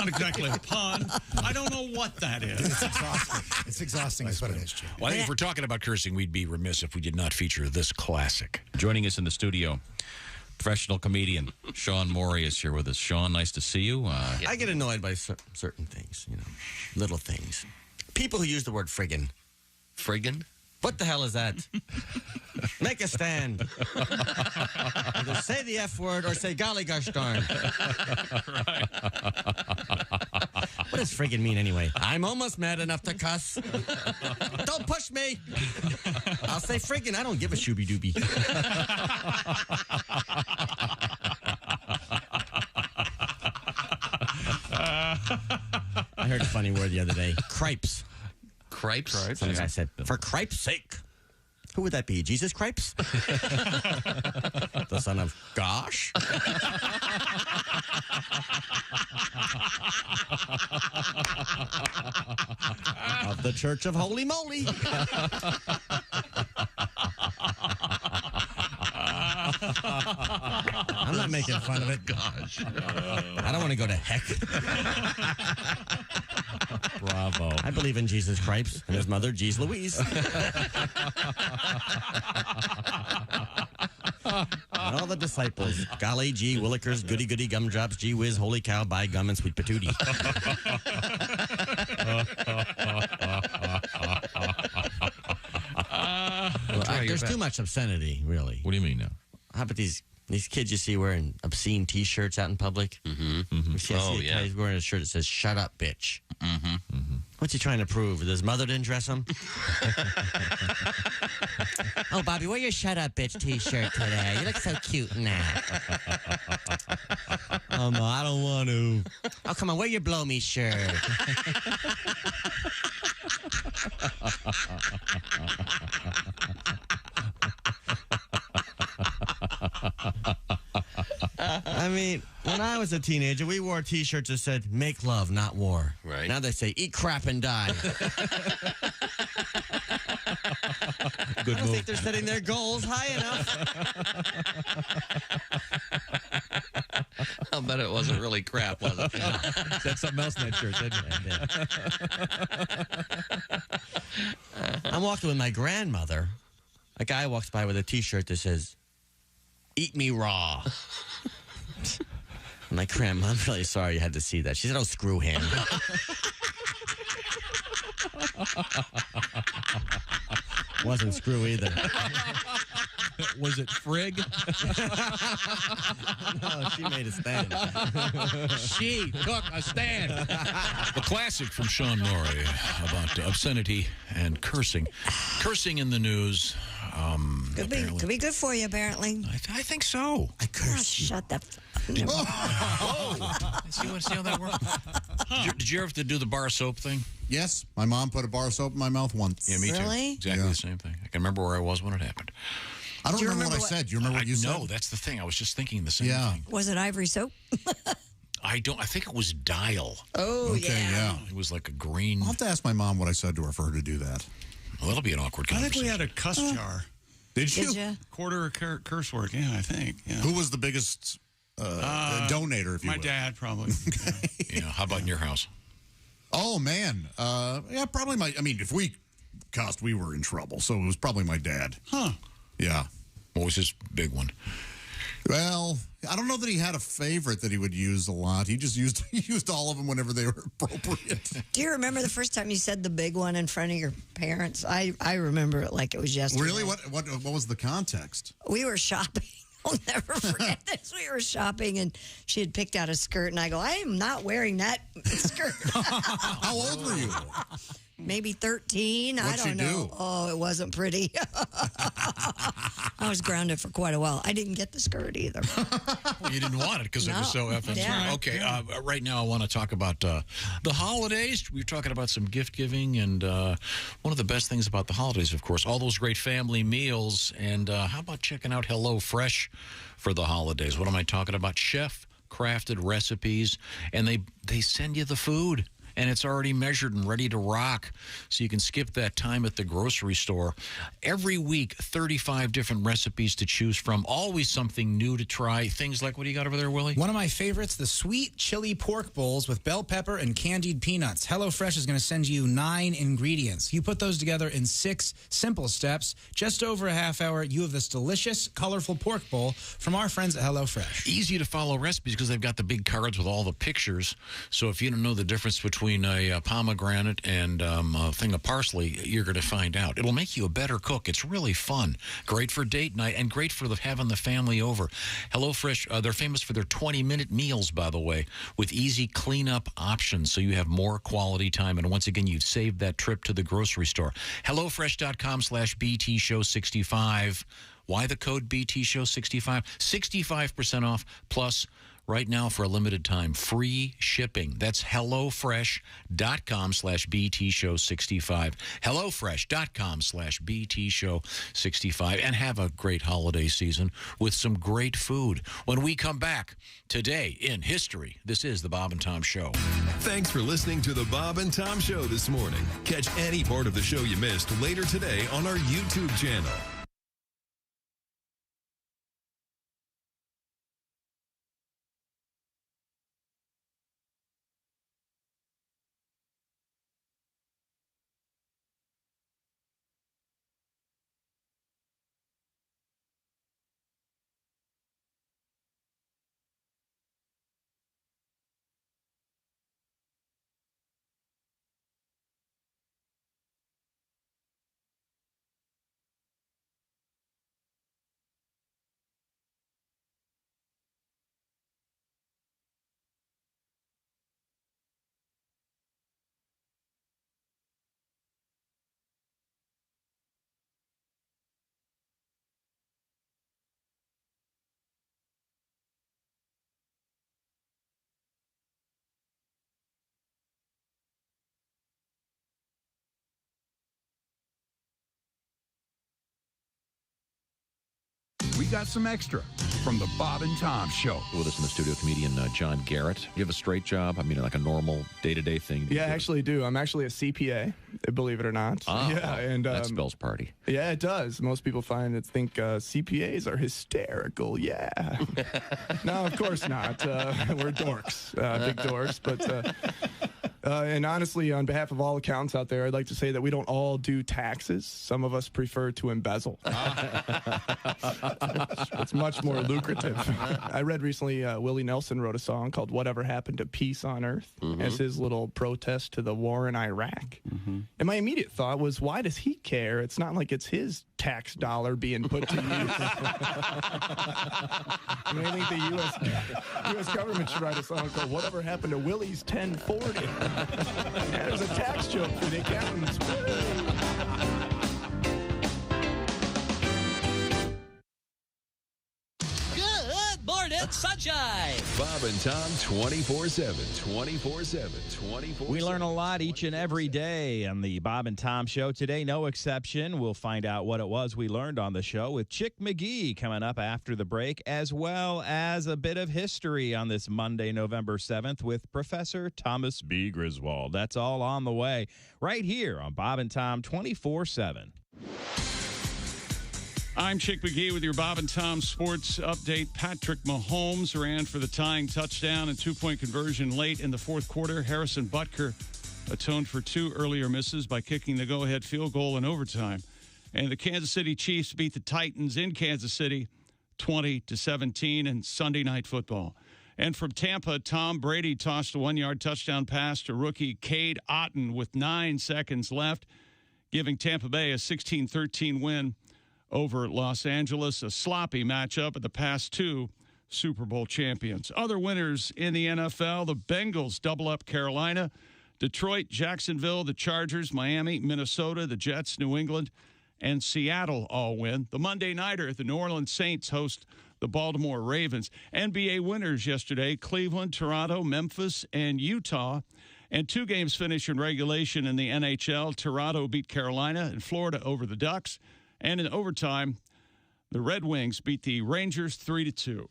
exactly a pun. I don't know what that is. It's exhausting. It's exhausting is what it is, Joe. Well, I think if we're talking about cursing, we'd be remiss if we did not feature this classic. Joining us in the studio, professional comedian Sean Morey is here with us. Sean, nice to see you. I get annoyed by certain things, little things. People who use the word friggin'. Friggin'? What the hell is that? Make a stand. Either say the F word or say golly gosh darn. Right. What does friggin' mean anyway? I'm almost mad enough to cuss. Don't push me. I'll say friggin'. I don't give a shooby dooby. I heard a funny word the other day. Cripes. Cripes? Some guy said, for cripe's sake. Who would that be? Jesus Cripes? The son of Gosh? Of the Church of Holy Moly. I'm not making fun of it. Gosh. I don't want to go to heck. Bravo. I believe in Jesus Christ and his mother, Jeez Louise. And all the disciples. Golly, gee, willikers, goody goody gumdrops, gee whiz, holy cow, by gum and sweet patootie. There's too much obscenity, really. What do you mean now? How about these kids you see wearing obscene T-shirts out in public? Mm-hmm. I see a guy wearing a shirt that says, shut up, bitch. Mm-hmm. What's he trying to prove? That his mother didn't dress him? Oh, Bobby, wear your shut up, bitch T-shirt today. You look so cute in that. Oh, no, I don't want to. Oh, come on, wear your blow me shirt. I mean, when I was a teenager, we wore T-shirts that said, make love, not war. Right. Now they say, eat crap and die. Good I don't think they're setting their goals high enough. I'll bet it wasn't really crap, was it? Said something else in that shirt, didn't it? I'm walking with my grandmother. A guy walks by with a T-shirt that says, eat me raw. I'm like, Grandma, I'm really sorry you had to see that. She said, oh, screw him. Wasn't screw either. Was it frig? No, she made a stand. She took a stand. The classic from Sean Morey about obscenity and cursing. Cursing in the news. Could be good for you, apparently. I think so. I curse you. Shut the See how that works? Did you ever have to do the bar of soap thing? Yes, my mom put a bar of soap in my mouth once. Yeah, me too. Really? Exactly the same thing. I can remember where I was when it happened. I don't remember what I said. Do you remember what you said? No, that's the thing. I was just thinking the same thing. Was it ivory soap? I think it was Dial. Oh, yeah. It was like a green. I'll have to ask my mom what I said to her for her to do that. Well, that'll be an awkward I conversation. think we had a cuss jar. Did you? Quarter curse word, yeah, I think. Yeah. Who was the biggest donator, if you My will? dad, probably. Yeah, how about in your house? Oh, man. Yeah, probably if we cussed, we were in trouble. So it was probably my dad. Huh. Yeah. What was his big one? Well, I don't know that he had a favorite that he would use a lot. He just used all of them whenever they were appropriate. Do you remember the first time you said the big one in front of your parents? I remember it like it was yesterday. Really? What was the context? We were shopping. I'll never forget this. We were shopping, and she had picked out a skirt, and I go, I am not wearing that skirt. How old were you? Maybe 13. What'd I don't you know. do? Oh, it wasn't pretty. I was grounded for quite a while. I didn't get the skirt either. You didn't want it because it was so effing Yeah. Okay, right now I want to talk about the holidays. We're talking about some gift giving, and one of the best things about the holidays, of course, all those great family meals. And how about checking out HelloFresh for the holidays? What am I talking about? Chef-crafted recipes, and they send you the food. And it's already measured and ready to rock, so you can skip that time at the grocery store. Every week, 35 different recipes to choose from. Always something new to try. Things like, what do you got over there, Willie? One of my favorites, the sweet chili pork bowls with bell pepper and candied peanuts. HelloFresh is going to send you 9 ingredients. You put those together in 6 simple steps. Just over a half hour, you have this delicious, colorful pork bowl from our friends at HelloFresh. Easy to follow recipes because they've got the big cards with all the pictures. So if you don't know the difference between a pomegranate and a thing of parsley, you're going to find out. It'll make you a better cook. It's really fun. Great for date night and great for having the family over. HelloFresh, they're famous for their 20-minute meals, by the way, with easy cleanup options so you have more quality time. And once again, you've saved that trip to the grocery store. HelloFresh.com/BT Show 65. Why the code BT Show 65? 65% off plus right now for a limited time, free shipping. That's HelloFresh.com/BT Show 65. HelloFresh.com/BT Show 65. And have a great holiday season with some great food. When we come back today in history, this is the Bob and Tom Show. Thanks for listening to the Bob and Tom Show this morning. Catch any part of the show you missed later today on our YouTube channel. We got some extra from the Bob and Tom Show. With us in the studio, comedian John Garrett. You have a straight job? I mean, like a normal day-to-day thing? Yeah, I actually do. I'm actually a CPA, believe it or not. Yeah, and that spells party. Yeah, it does. Most people think CPAs are hysterical. Yeah. No, of course not. We're dorks, big dorks. But and honestly, on behalf of all accountants out there, I'd like to say that we don't all do taxes. Some of us prefer to embezzle. It's much more lucrative. I read recently Willie Nelson wrote a song called Whatever Happened to Peace on Earth as his little protest to the war in Iraq. And my immediate thought was, why does he care? It's not like it's his tax dollar being put to use. I mean, I think the U.S. government should write a song called Whatever Happened to Willie's 1040. Yeah, there's a tax joke for the accountants. Good morning, sunshine. Bob Bob and Tom 24/7. 24/7. 24/7. We learn a lot each and every day on the Bob and Tom Show. Today, no exception. We'll find out what it was we learned on the show with Chick McGee coming up after the break, as well as a bit of history on this Monday, November 7th with Professor Thomas B. Griswold. That's all on the way right here on Bob and Tom 24/7. I'm Chick McGee with your Bob and Tom Sports Update. Patrick Mahomes ran for the tying touchdown and two-point conversion late in the fourth quarter. Harrison Butker atoned for two earlier misses by kicking the go-ahead field goal in overtime. And the Kansas City Chiefs beat the Titans in Kansas City 20-17 in Sunday Night Football. And from Tampa, Tom Brady tossed a one-yard touchdown pass to rookie Cade Otton with 9 seconds left, giving Tampa Bay a 16-13 win over Los Angeles, a sloppy matchup of the past two Super Bowl champions. Other winners in the NFL, the Bengals double up Carolina, Detroit, Jacksonville, the Chargers, Miami, Minnesota, the Jets, New England, and Seattle all win. The Monday Nighter, the New Orleans Saints host the Baltimore Ravens. NBA winners yesterday, Cleveland, Toronto, Memphis, and Utah. And two games finished in regulation in the NHL. Toronto beat Carolina and Florida over the Ducks. And in overtime, the Red Wings beat the Rangers 3-2.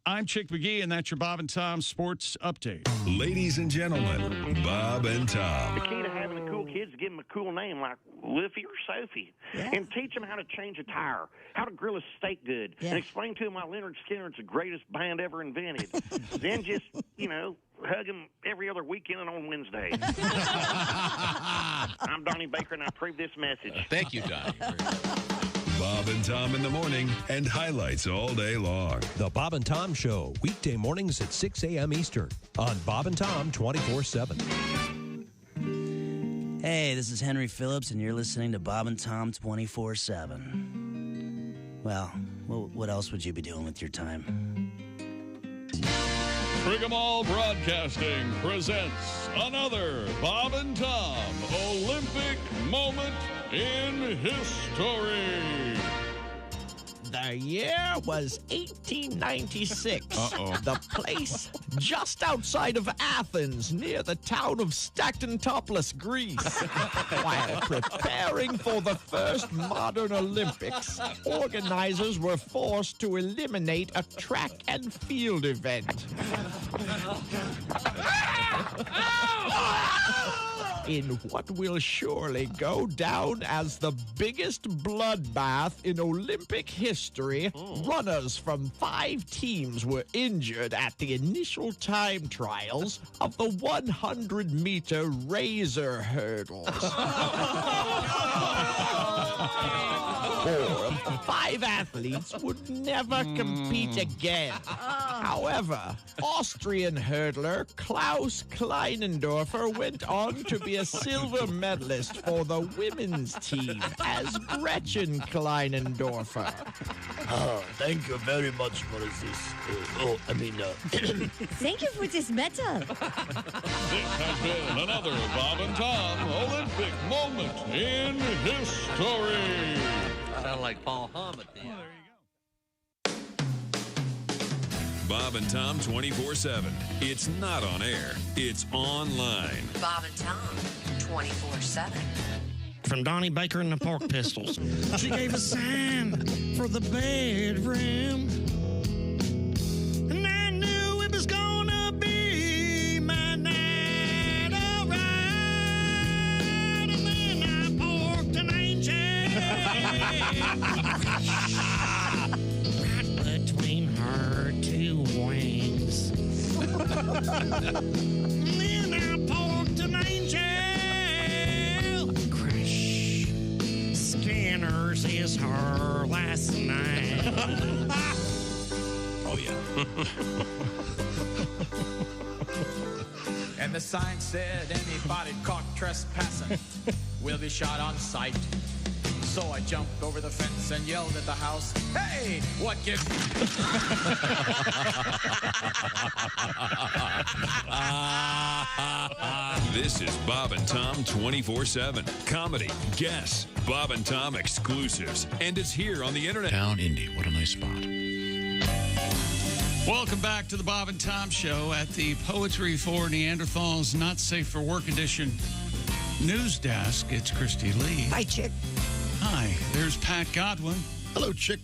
I'm Chick McGee, and that's your Bob and Tom Sports Update. Ladies and gentlemen, Bob and Tom. The key to having the cool kids, give them a cool name like Liffy or Sophie. Yeah. And teach them how to change a tire, how to grill a steak good, and explain to them why Leonard Skinner's the greatest band ever invented. Then just, hug them every other weekend and on Wednesday. I'm Donnie Baker, and I approve this message. Thank you, Donnie. Bob and Tom in the morning and highlights all day long. The Bob and Tom Show, weekday mornings at 6 a.m. Eastern on Bob and Tom 24/7. Hey, this is Henry Phillips, and you're listening to Bob and Tom 24/7. Well, what else would you be doing with your time? Brigham Broadcasting presents another Bob and Tom Olympic moment in history. The year was 1896. Uh-oh. The place just outside of Athens, near the town of Stactontopolis, Greece. While preparing for the first modern Olympics, organizers were forced to eliminate a track and field event. In what will surely go down as the biggest bloodbath in Olympic history, runners from 5 teams were injured at the initial time trials of the 100-meter razor hurdles. 4 of the 5 athletes would never compete again. However, Austrian hurdler Klaus Kleinendorfer went on to be a silver medalist for the women's team as Gretchen Kleinendorfer. Thank you very much for this. Thank you for this medal. This has been another Bob and Tom Olympic moment in history. Sound like Paul Hum at the end. Bob and Tom 24/7. It's not on air. It's online. Bob and Tom 24/7. From Donnie Baker and the Pork Pistols. She gave a sign for the bedroom, and I knew it was gonna be my night, all right. And then I porked an angel right between her 2 wings. And then I porked an angel. Scanners is her last name. Oh, yeah. And the sign said anybody caught trespassing will be shot on sight. So I jumped over the fence and yelled at the house, "Hey, what gives..." This is Bob and Tom 24/7. Comedy, guests, Bob and Tom exclusives, and it's here on the internet. Town Indy, what a nice spot. Welcome back to the Bob and Tom Show at the Poetry for Neanderthals Not Safe for Work edition news desk. It's Christy Lee. Hi, Chick. Hi. There's Pat Godwin. Hello, Chick.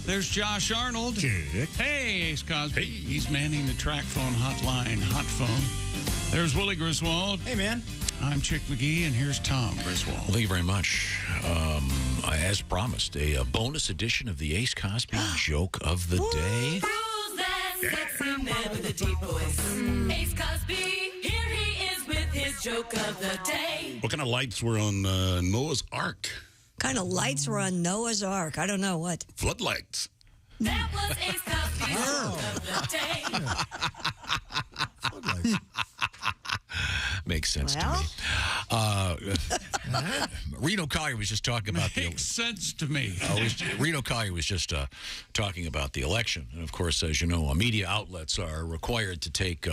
There's Josh Arnold. Chick. Hey, Ace Cosby. He's manning the track phone hotline, hot phone. There's Willie Griswold. Hey, man. I'm Chick McGee, and here's Tom Griswold. Well, thank you very much. As promised, a bonus edition of the Ace Cosby joke of the day. With a deep voice. Ace Cosby, here he is with his joke of the day. What kind of lights were on Noah's Ark? Kind of lights were on Noah's Ark. I don't know what. Floodlights. That was Ace Cosby's joke of the day. Makes sense to me. Reno Collier was just talking about Makes sense to me. Reno Collier was just talking about the election. And, of course, as you know, media outlets are required to take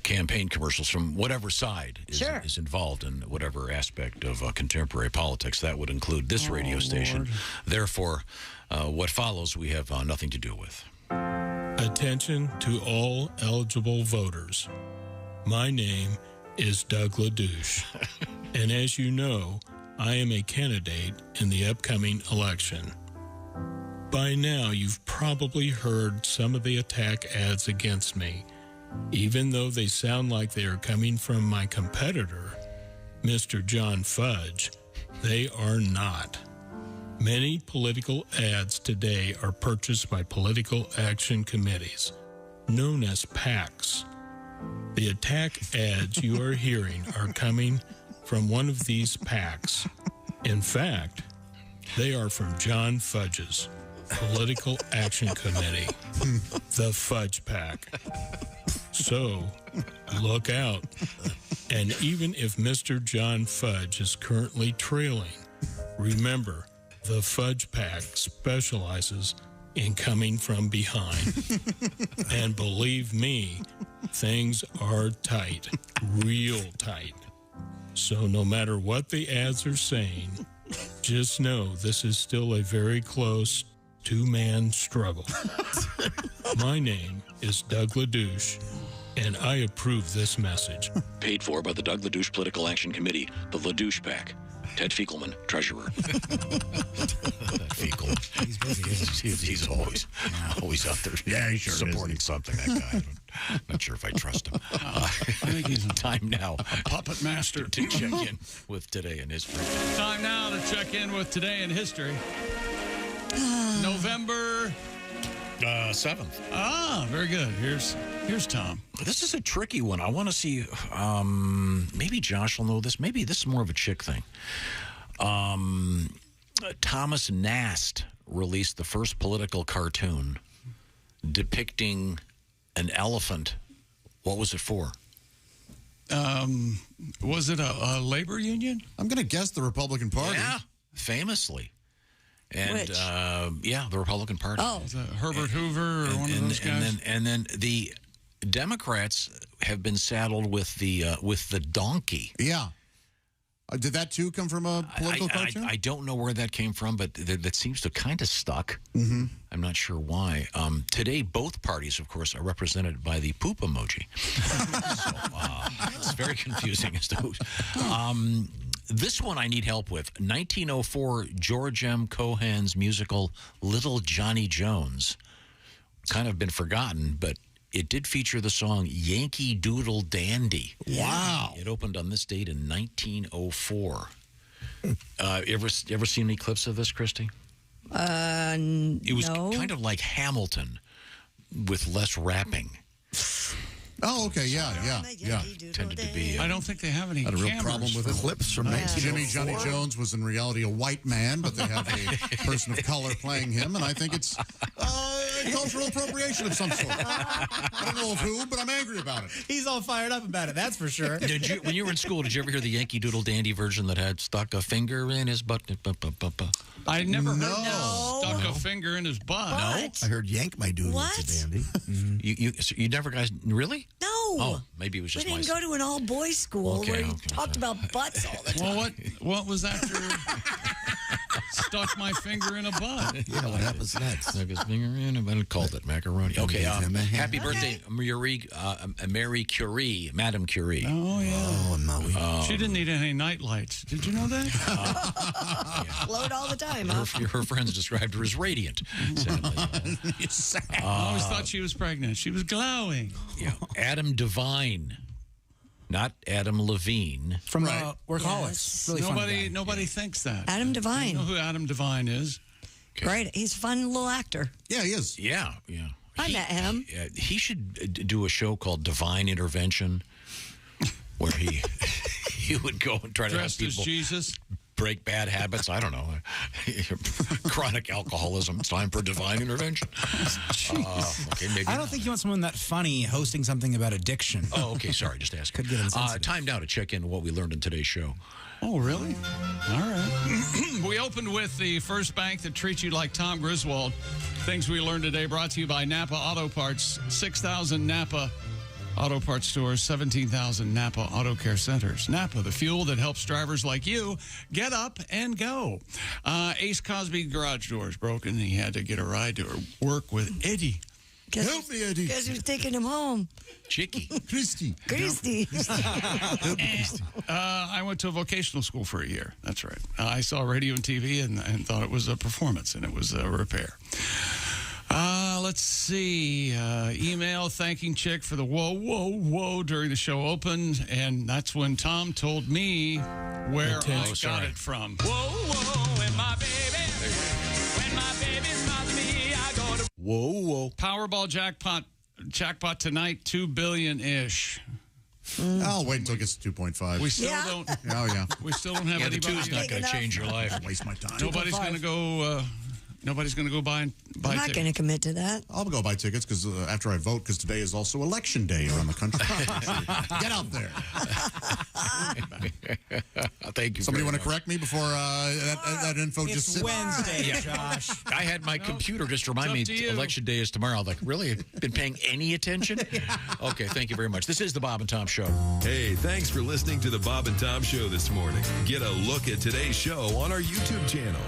campaign commercials from whatever side is involved in whatever aspect of contemporary politics. That would include this radio station. Therefore, what follows we have nothing to do with. Attention to all eligible voters. My name is Doug LaDouche, and as you know, I am a candidate in the upcoming election. By now, you've probably heard some of the attack ads against me, even though they sound like they are coming from my competitor, Mr. John Fudge. They are not. Many political ads today are purchased by political action committees, known as PACs. The attack ads you are hearing are coming from one of these PACs. In fact, they are from John Fudge's Political Action Committee, the Fudge PAC. So, look out. And even if Mr. John Fudge is currently trailing, remember, the Fudge PAC specializes in coming from behind. And believe me, things are tight, real tight. So no matter what the ads are saying, just know this is still a very close two-man struggle. My name is Doug LaDouche, and I approve this message. Paid for by the Doug LaDouche Political Action Committee, the LaDouche PAC. Ted Fiegelman, treasurer. Fiegel. He's always out there. Yeah, he sure supporting something. That guy. I'm not sure if I trust him. I think he's time now. a puppet master to check in with Today in History. Time now to check in with Today in History. November 7th. Ah, very good. Here's Tom. This is a tricky one. I want to see. Maybe Josh will know this. Maybe this is more of a chick thing. Thomas Nast released the first political cartoon depicting an elephant. What was it for? Was it a labor union? I'm going to guess the Republican Party. Yeah, famously. And Which? The Republican Party. Oh, was it Herbert Hoover or one of those guys? And then the Democrats have been saddled with the donkey. Yeah. Did that too come from a political cartoon? I don't know where that came from, but that seems to kind of stuck. Mm-hmm. I'm not sure why. Today, both parties, of course, are represented by the poop emoji. So it's very confusing as to who's. This one I need help with. 1904, George M. Cohan's musical Little Johnny Jones. Kind of been forgotten, but it did feature the song Yankee Doodle Dandy. Wow. It opened on this date in 1904. Ever seen any clips of this, Christy? It was kind of like Hamilton with less rapping. Oh, okay, yeah. Tended to be. I don't think they have any Had a real cameras problem with for clips from Jimmy Johnny Jones was in reality a white man, but they have a person of color playing him, and I think it's cultural appropriation of some sort. I don't know of who, but I'm angry about it. He's all fired up about it, that's for sure. When you were in school, did you ever hear the Yankee Doodle Dandy version that had stuck a finger in his butt? I never heard stuck a finger in his butt. No? I heard yank my doodle. What? It's a dandy. You never guys, really? No. Oh, maybe it was just we didn't go to an all-boys school where you talked about butts all the time. Well, what was after stuck my finger in a butt. Yeah, what happens next? Stuck his finger in a butt and called it macaroni. Okay, happy birthday, Marie Curie, Madame Curie. Oh, yeah. Oh, no. She didn't need any night lights. Did you know that? Glowed all the time, huh? Her friends described her as radiant, sadly. I always thought she was pregnant. She was glowing. Yeah. Adam Devine. Not Adam Levine. From Workaholics. Really Nobody thinks that. Adam Devine. You know who Adam Devine is? Okay. Right. He's a fun little actor. Yeah, he is. Yeah. I met him. He should do a show called Divine Intervention, where he would go and try to help Dressed as people Jesus. break bad habits. I don't know. Chronic alcoholism. It's time for divine intervention. Okay, maybe I don't think you want someone that funny hosting something about addiction. Oh, okay. Sorry, just asking. Could get insensitive. Time now to check in what we learned in today's show. Oh, really? All right. We opened with the first bank that treats you like Tom Griswold. Things we learned today brought to you by Napa Auto Parts. 6,000 Napa Auto Parts stores, 17,000 Napa Auto Care Centers. Napa, the fuel that helps drivers like you get up and go. Ace Cosby garage doors broken. He had to get a ride to work with Eddie. Help me, Eddie. Guess who's taking him home? Chicky. Christy. I went to a vocational school for a year. That's right. I saw radio and TV and thought it was a performance, and it was a repair. Let's see. Email thanking Chick for the whoa during the show opened, and that's when Tom told me where I got it from. Whoa, when my baby smiles me, I go to... Whoa. Powerball jackpot tonight, $2 billion-ish. I'll wait until it gets to 2.5. We still don't. Oh, yeah. We still don't have the anybody. two's not going to change your life. Waste my time. Nobody's going to go. Nobody's going to go buy I'm not tickets. going to commit to that. I'll go buy tickets because after I vote, because today is also election day around the country. Get out there. Thank you. Somebody want to correct me before that info just sits? It's Wednesday, Josh. I had my computer just remind me election day is tomorrow. I'm like, really? Been paying any attention? Okay, thank you very much. This is the Bob and Tom Show. Hey, thanks for listening to the Bob and Tom Show this morning. Get a look at today's show on our YouTube channel.